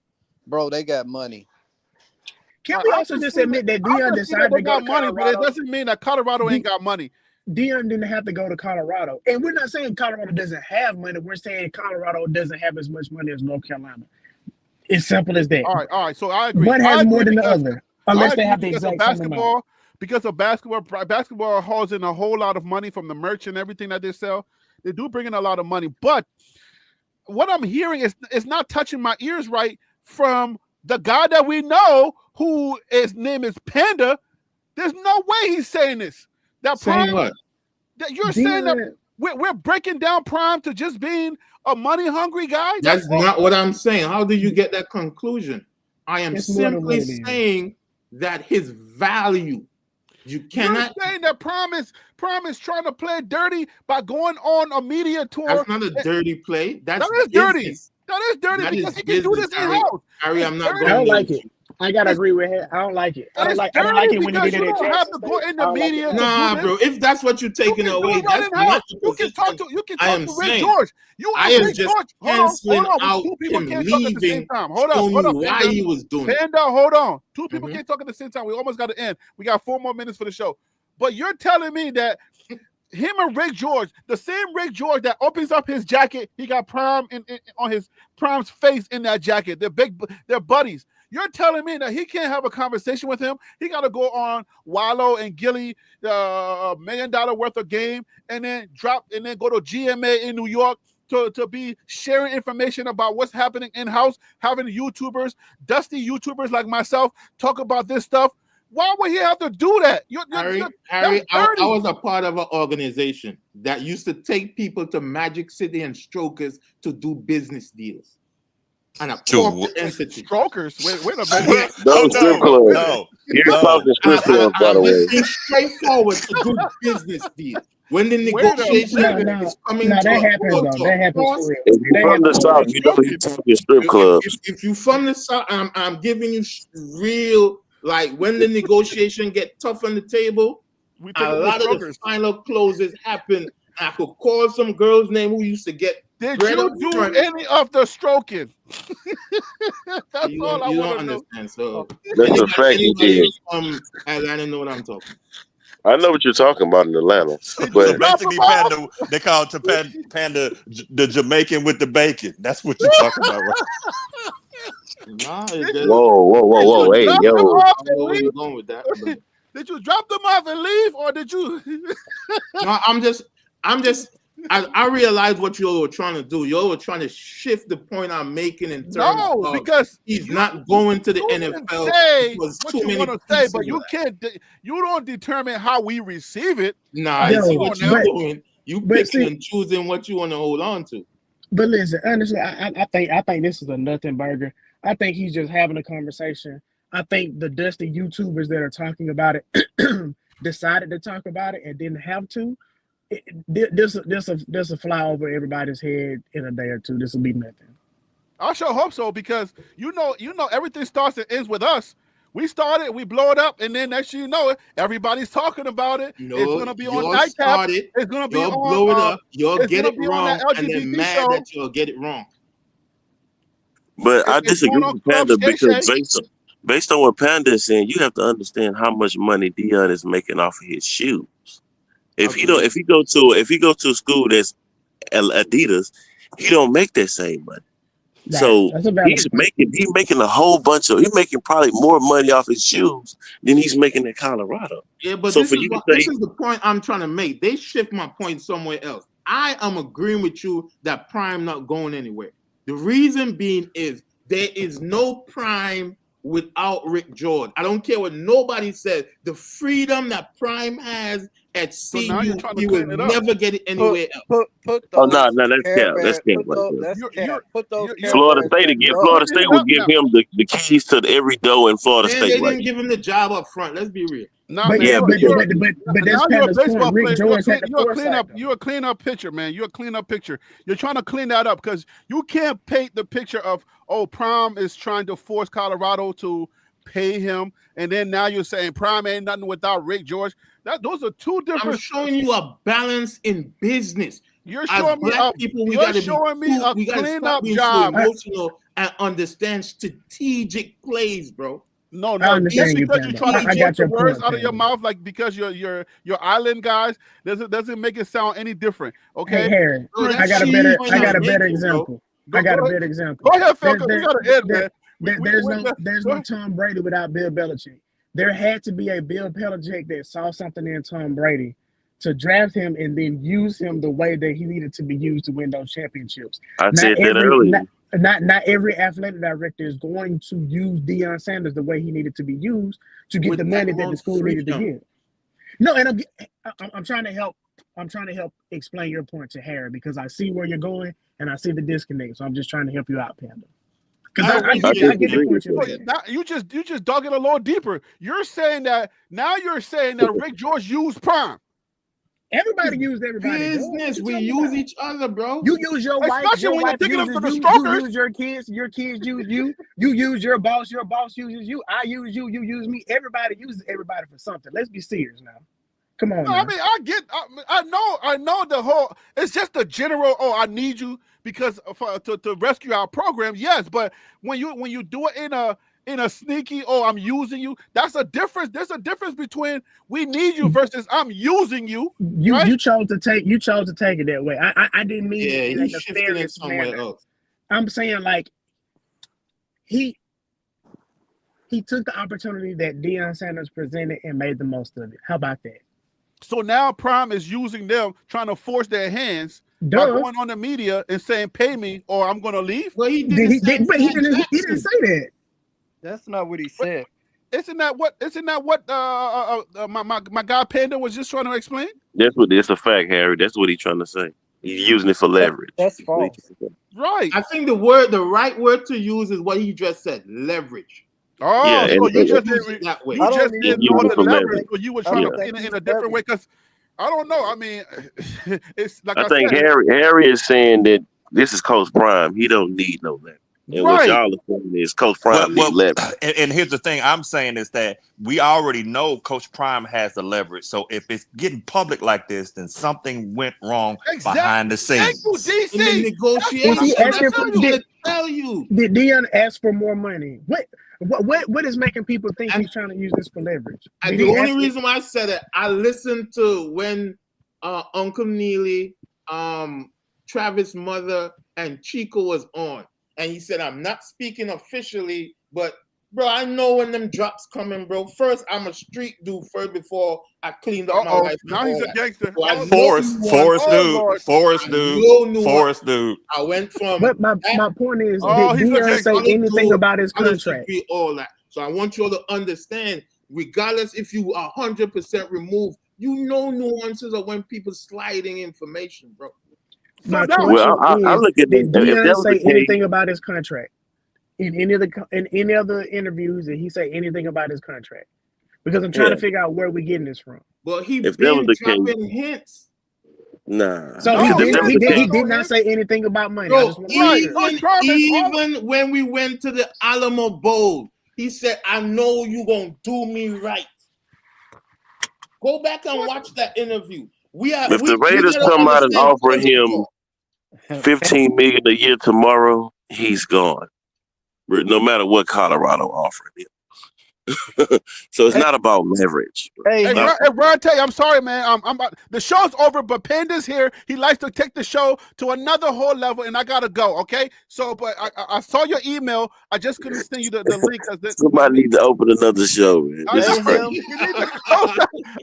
bro, they got money. Can we also just admit that Deion decided they to go got to money, but it Colorado? doesn't mean that Colorado ain't got money. Deion didn't have to go to Colorado. And we're not saying Colorado doesn't have money. We're saying Colorado doesn't have as much money as North Carolina. It's simple as that. All right. So I agree. One has I more agree than the because- other, I unless they agree have the because of exact same amount. Because of basketball hauls in a whole lot of money from the merch and everything that they sell. They do bring in a lot of money. But what I'm hearing is not touching my ears right from the guy that we know who his name is Panda. There's no way he's saying this. That Saying Prime, what? that you're saying that we're breaking down Prime to just being a money hungry guy. That's not what I'm saying. How do you get that conclusion? I am It's more than what it simply is. saying that his value. You cannot. You're saying that Prime is trying to play dirty by going on a media tour. That's not a dirty play. That is dirty. business. That is dirty That because is he can do this business, Harry. in-house. Harry, I'm not dirty. going I don't there like with it. you. I gotta agree with him. I don't like it. I don't like dirty it when he because did it you at don't have Jackson to go State. in the I don't like media. it. Nah, bro. If that's what you're taking You can away, do it right that's in-house. not the You can talk position. to I am Rick saying. George. You I and am Rick just George. canceling Hold on. out Two people him can't talk at the same leaving. time. Hold Showing up, you why Panda. he was doing it. Panda, hold on. Two people Mhm. can't talk at the same time. We almost got to end. We got 4 more minutes for the show. But you're telling me that him and Rick George, the same Rick George that opens up his jacket, he got Prime on his Prime's face in that jacket. They're buddies. You're telling me that he can't have a conversation with him. He got to go on Wallow and Gilly, $1 million worth of game, and then go to GMA in New York to be sharing information about what's happening in-house, having YouTubers, dusty YouTubers like myself talk about this stuff. Why would he have to do that? Harry, I was a part of an organization that used to take people to Magic City and Strokers to do business deals. And a corporate entity. Strokers? Wait a minute. Those strip clubs. No. Here's something strip clubs, by the way. Being straightforward to do business deals. When the negotiation is coming that to happens a though. That happens cost, for real. If you're from the South, you know you're talking strip clubs. if you're from the South, I'm giving you real, like when the negotiation get tough on the table, a lot of the final closes happen. I could call some girl's name who used to get. Did you do any of the stroking? That's you all I don't want to know. understand. So That's a fact you did. Atlanta know what I'm talking. I know what you're talking about in Atlanta. So But basically, Panda, they call it Panda the Jamaican with the bacon. That's what you're talking about, right? Nah, whoa. Hey, yo. I don't know where you're going with that. But. Did you drop them off and leave, or did you? No, I realize what you were trying to do. You were trying to shift the point I'm making in terms of because he's not going to the NFL. Say because what too you many want to say, but pieces you of that. can't. You don't determine how we receive it. Nah, I see what you're doing. You But picking see- and choosing what you want to hold on to. But listen, honestly, I think this is a nothing burger. I think he's just having a conversation. I think the dusty YouTubers that are talking about it decided to talk about it and didn't have to. This will fly over everybody's head in a day or two. This will be nothing. I sure hope so, because you know everything starts and ends with us. We started, we blow it up, and then next thing you know it, everybody's talking about it. No, It's gonna be on you'll Nightcap. start it. It's gonna be You'll on. blow it up. You'll it's get gonna it be on wrong, that and then LGBT mad show. that you'll get it wrong. But I It's disagree going on with Club Panda Shay because Shay. based on what Panda is saying, you have to understand how much money Dion is making off of his shoes. If he Agreed. if he go to a school that's Adidas, he don't make that same money. Right. So That's a valid he's point. making a whole bunch of he's making probably more money off his shoes than he's making in Colorado. Yeah, but So this for is you to what say- this is the point I'm trying to make. They shift my point somewhere else. I am agreeing with you that Prime not going anywhere. The reason being is there is no Prime without Rick George. I don't care what nobody says. The freedom that Prime has at now you're CU, trying to he will clean it up. never get it anywhere else. Put Oh those. no, that's cap. That's cap Put right those, there. that's You're- cap. you're- Put those. you're- Florida Care State Bears again. back Florida up. State Clean it would up give now. him the keys to every door in Florida Man, State they right didn't give him the job up front. Let's be real. Nah, But man, yeah, Yeah, but you're that's now you're a Panda's baseball point. Rick player. George had the You're a foresight. you're a clean up picture, man. You're a clean up picture. You're trying to clean that up because you can't paint the picture of Prime is trying to force Colorado to pay him, and then now you're saying Prime ain't nothing without Rick George. Those are two I'm different. showing you a balance in business. You're As showing me black a. people, we You're gotta showing me be a we gotta clean stop up being so job. emotional and understand strategic plays, bro. No, I understand just you, because you're Panda. trying to I force got the your words point, out of your Panda. mouth, like because you're island guys, doesn't make it sound any different. Okay. Hey, Harry, Bro, You're I got a cheese better point I'm making, example. Go- I got go a ahead. better example. Go ahead, Phil, There- 'cause we there- got to end, there- man. There's no Tom Brady without Bill Belichick. There had to be a Bill Belichick that saw something in Tom Brady to draft him and then use him the way that he needed to be used to win those championships. I said that earlier. Not every athletic director is going to use Deion Sanders the way he needed to be used to get With the that money that the much school needed to freedom. give. No, and I'm trying to help. I'm trying to help explain your point to Harry because I see where you're going and I see the disconnect. So I'm just trying to help you out, Panda. Because I get the point you're making. Now, you just dug it a little deeper. You're saying that Rick George used Prime. Everybody used everybody. Business, Bro. we use each other, bro. You use your wife. Especially Your when you're wife digging uses up to the you. strokers. You use your kids use you. You use your boss uses you. I use you. You use me. Everybody uses everybody for something. Let's be serious now. Come on. No, I mean, I know the whole. It's just the general. Oh, I need you because to rescue our program. Yes, but when you do it in a sneaky, oh, I'm using you. That's a difference. There's a difference between we need you versus I'm using you. Right? You chose to take it that way. I didn't mean it in a he shifted it nefarious somewhere manner. else. I'm saying like he took the opportunity that Deion Sanders presented and made the most of it. How about that? So now Prime is using them, trying to force their hands by going on the media and saying, "Pay me, or I'm going to leave." Well, he But he didn't say that. That's not what he said. Isn't that what my guy Panda was just trying to explain? It's a fact, Harry. That's what he's trying to say. He's using it for leverage. That's false. Right. I think the right word to use is what he just said, leverage. Oh, Yeah, so and- you just Use it that way. you I just don't didn't even know use the it for leverage, leverage. so you were trying Yeah. to pin it in a different way. Because I don't know. I mean, it's like I think said, Harry is saying that this is Coach Prime. He don't need no leverage. And what right. y'all are saying is Coach Prime need leverage. And here's the thing I'm saying is that we already know Coach Prime has the leverage. So if it's getting public like this, then something went wrong behind the scenes. Thank you, DC. In the negotiation, Was he asking that's for- what I'm gonna tell you. Did Deion ask for more money? What is making people think he's trying to use this for leverage? And Did the he only ask reason why I said it, I listened to when Uncle Neely, Travis' mother, and Chico was on, and he said, "I'm not speaking officially, but bro, I know when them drops coming, bro. First, I'm a street dude first before I cleaned up my life. Now he's a gangster. So I know Forest you want- Forest dude. I went from But my point is, Oh, did he's a Deion gangster. say anything about his contract? all that. So I want you all to understand, regardless if you 100% remove You know nuances of when people sliding information, bro. My now- question I is, look at did this. If that Deion was say the case, anything about his contract? In any of the interviews, did he say anything about his contract? Because I'm trying to figure out where we're getting this from. But he if that was been the case, dropping hints. nah. So No, he Because if that was the case, did not say anything about money. I Bro, just want to be clear. even when we went to the Alamo Bowl, he said, I know you gonna do me right. Go back and watch that interview. if the Raiders come out and offer him $15 million a year tomorrow, he's gone. No matter what Colorado offered him. So it's not about leverage. Hey, Ron Tay, I'm sorry, man. The show's over, but Panda's here. He likes to take the show to another whole level, and I gotta go. Okay, so but I saw your email. I just couldn't send you the link. Somebody need to open another show. Man. This is crazy.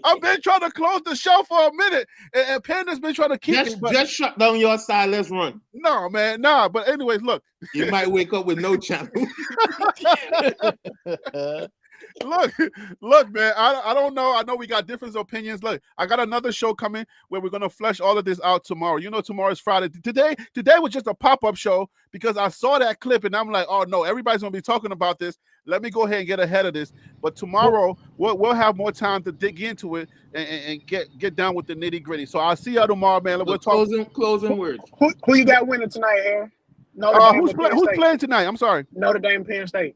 I've been trying to close the show for a minute, and Panda's been trying to keep me. But just shut down your side. Let's run. No, man, nah. But anyways, look. You might wake up with no channel. Look, man. I don't know. I know we got different opinions. Look, I got another show coming where we're gonna flesh all of this out tomorrow. You know, tomorrow's Friday. Today was just a pop-up show because I saw that clip and I'm like, oh no, everybody's gonna be talking about this. Let me go ahead and get ahead of this. But tomorrow we'll have more time to dig into it and get down with the nitty-gritty. So I'll see y'all tomorrow, man. We'll talk. Closing words. Who you got winning tonight, Aaron? Who's playing tonight? I'm sorry. Notre Dame, Penn State.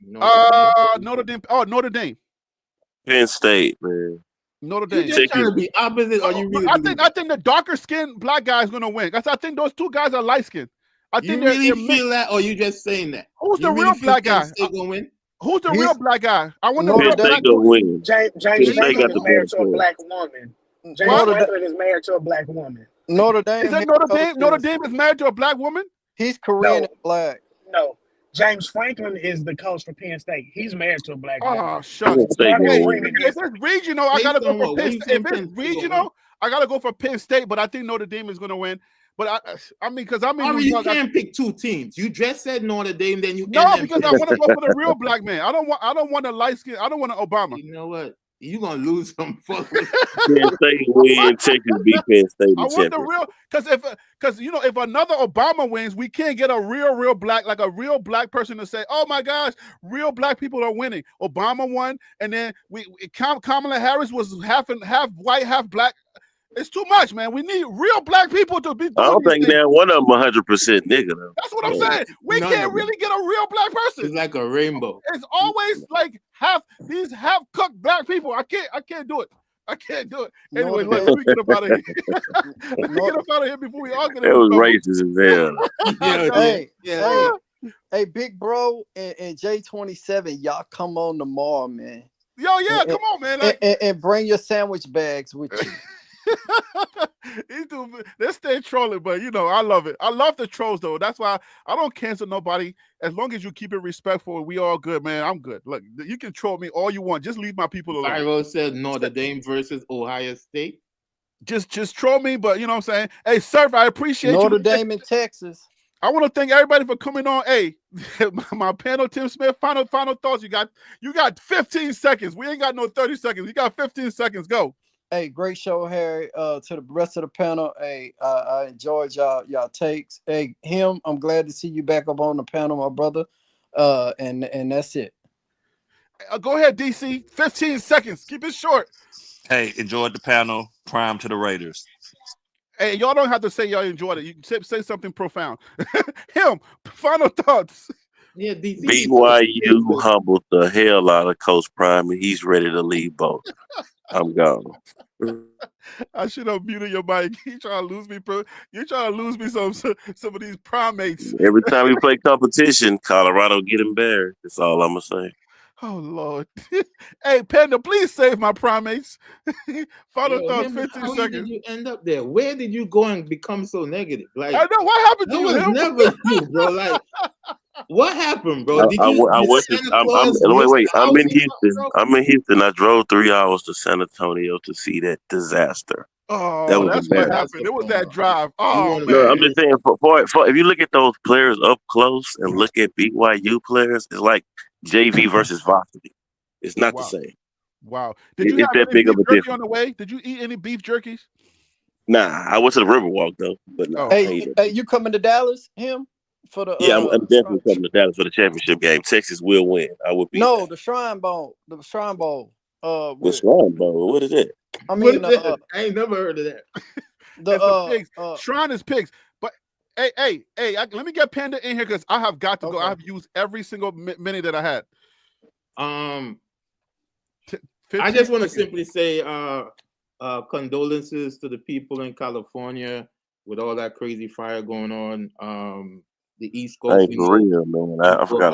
Notre Dame. Oh, Notre Dame. Penn State, man. Notre Dame. You just trying to be opposite, or you really? I think the darker skinned black guy is gonna win. I think those two guys are light skinned. I think you really feel that, or you just saying that? Who's the real black guy? Gonna win? Who's the real black guy? I want to Penn State gonna win. James Franklin is married to a black woman. James Franklin is married to a black woman. Notre Dame. Is that Notre Dame? Notre Dame is married to a black woman? He's Korean and black. No. James Franklin is the coach for Penn State. He's married to a black woman. Oh, shucks. If it's regional, I gotta go for Penn State. If it's regional, I gotta go for Penn State, but I think Notre Dame is gonna win. But I mean, you can't pick two teams. You just said Notre Dame, then you because I want to go for the real black man. I don't want a light skin. I don't want an Obama. You know what? You're gonna lose some fuck. Penn State win, Texas beat Penn State. I want the real because if another Obama wins, we can't get a real black, like a real black person to say, oh my gosh, real black people are winning. Obama won, and then Kamala Harris was half white, half black. It's too much, man. We need real black people to be doing I don't think now one of them 100% nigga though. That's what I'm saying. We can't really get a real black person. It's like a rainbow. It's always like half cooked black people. I can't do it. I can't do it. Anyway, look, let me get up out of here. Let me get up out of here before we all get. It was racist as hell. Hey, big bro and J27, y'all come on tomorrow, man. Yo, yeah, come on, man. And bring your sandwich bags with you. They stay trolling, but I love it. I love the trolls though. That's why I don't cancel nobody. As long as you keep it respectful, we all good, man. I'm good. Look, you can troll me all you want. Just leave my people alone. Pyro said Notre Dame versus Ohio State. Just troll me, but you know what I'm saying. Hey, Surf, I appreciate Notre Dame in Texas. I want to thank everybody for coming on. Hey, my panel, Tim Smith. Final thoughts. You got 15 seconds. We ain't got no 30 seconds. You got 15 seconds. Go. Hey, great show, Harry. To the rest of the panel, hey, I enjoyed y'all takes. Hey, I'm glad to see you back up on the panel, my brother. And that's it. Go ahead, DC. 15 seconds. Keep it short. Hey, enjoyed the panel. Prime to the Raiders. Hey, y'all don't have to say y'all enjoyed it. You can say something profound. Final thoughts. Yeah, DC. BYU humbled the hell out of Coach Prime, and he's ready to leave Boulder. I'm gone. I should have muted your mic. You trying to lose me, bro? You trying to lose me some of these primates. Every time we play competition, Colorado get embarrassed. That's all I'm gonna say. Oh Lord. Hey, Panda, please save my primates. Final thoughts, 15 seconds. How did you end up there? Where did you go and become so negative? Like, I know what happened to you. That was never you, bro. Like, what happened, bro? I'm in Houston. I'm in Houston. I drove 3 hours to San Antonio to see that disaster. Oh, that's what happened. It was that drive. Oh, man. No, I'm just saying, for if you look at those players up close and look at BYU players, it's like JV versus varsity. It's not the same. Wow. Did you It's have that any big of beef a jerky difference. on the way? Did you eat any beef jerkies? Nah, I went to the Riverwalk though, but nah, Oh. I Hey, ain't it. hey, you coming to Dallas, him? For the Yeah, I'm definitely coming to Dallas for the championship game. Texas will win. I will be no, there. the Shrine Bowl. The Shrine Bowl. The With Shrine Bowl. What is it? I What mean is that? I ain't never heard of that. the It's the pigs. Shrine is pigs. But hey, let me get Panda in here because I have got to go. Okay. I have used every single minute that I had. I just want to simply say condolences to the people in California with all that crazy fire going on. The East Coast, Hey, for real, man. I forgot.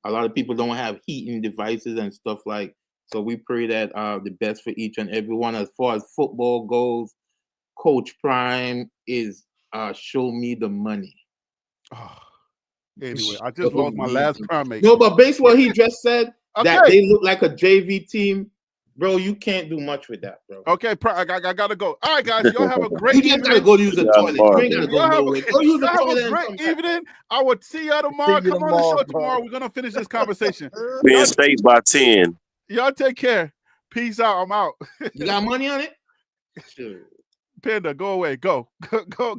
A lot of people don't have heating devices and stuff like. So we pray that the best for each and everyone. As far as football goes, Coach Prime is show me the money. Oh, anyway, I just lost my last primate. No, but based on what he just said, that Okay. they look like a JV team, bro. You can't do much with that, bro. Okay, I gotta go. All right, guys, y'all have a great You evening. just gotta go use the toilet. You ain't gotta go nowhere. Go use the Y'all have toilet a and great come back. evening. I will see y'all tomorrow. See you Come on the show tomorrow, tomorrow. bro. We're gonna finish this conversation. Penn State by 10. Y'all take care. Peace out. I'm out. You got money on it? Sure. Panda, go away. Go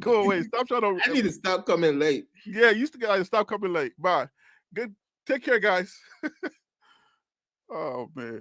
away. Stop trying to. I need to stop coming late. Yeah, you used to stop coming late. Bye. Good. Take care, guys. Oh man.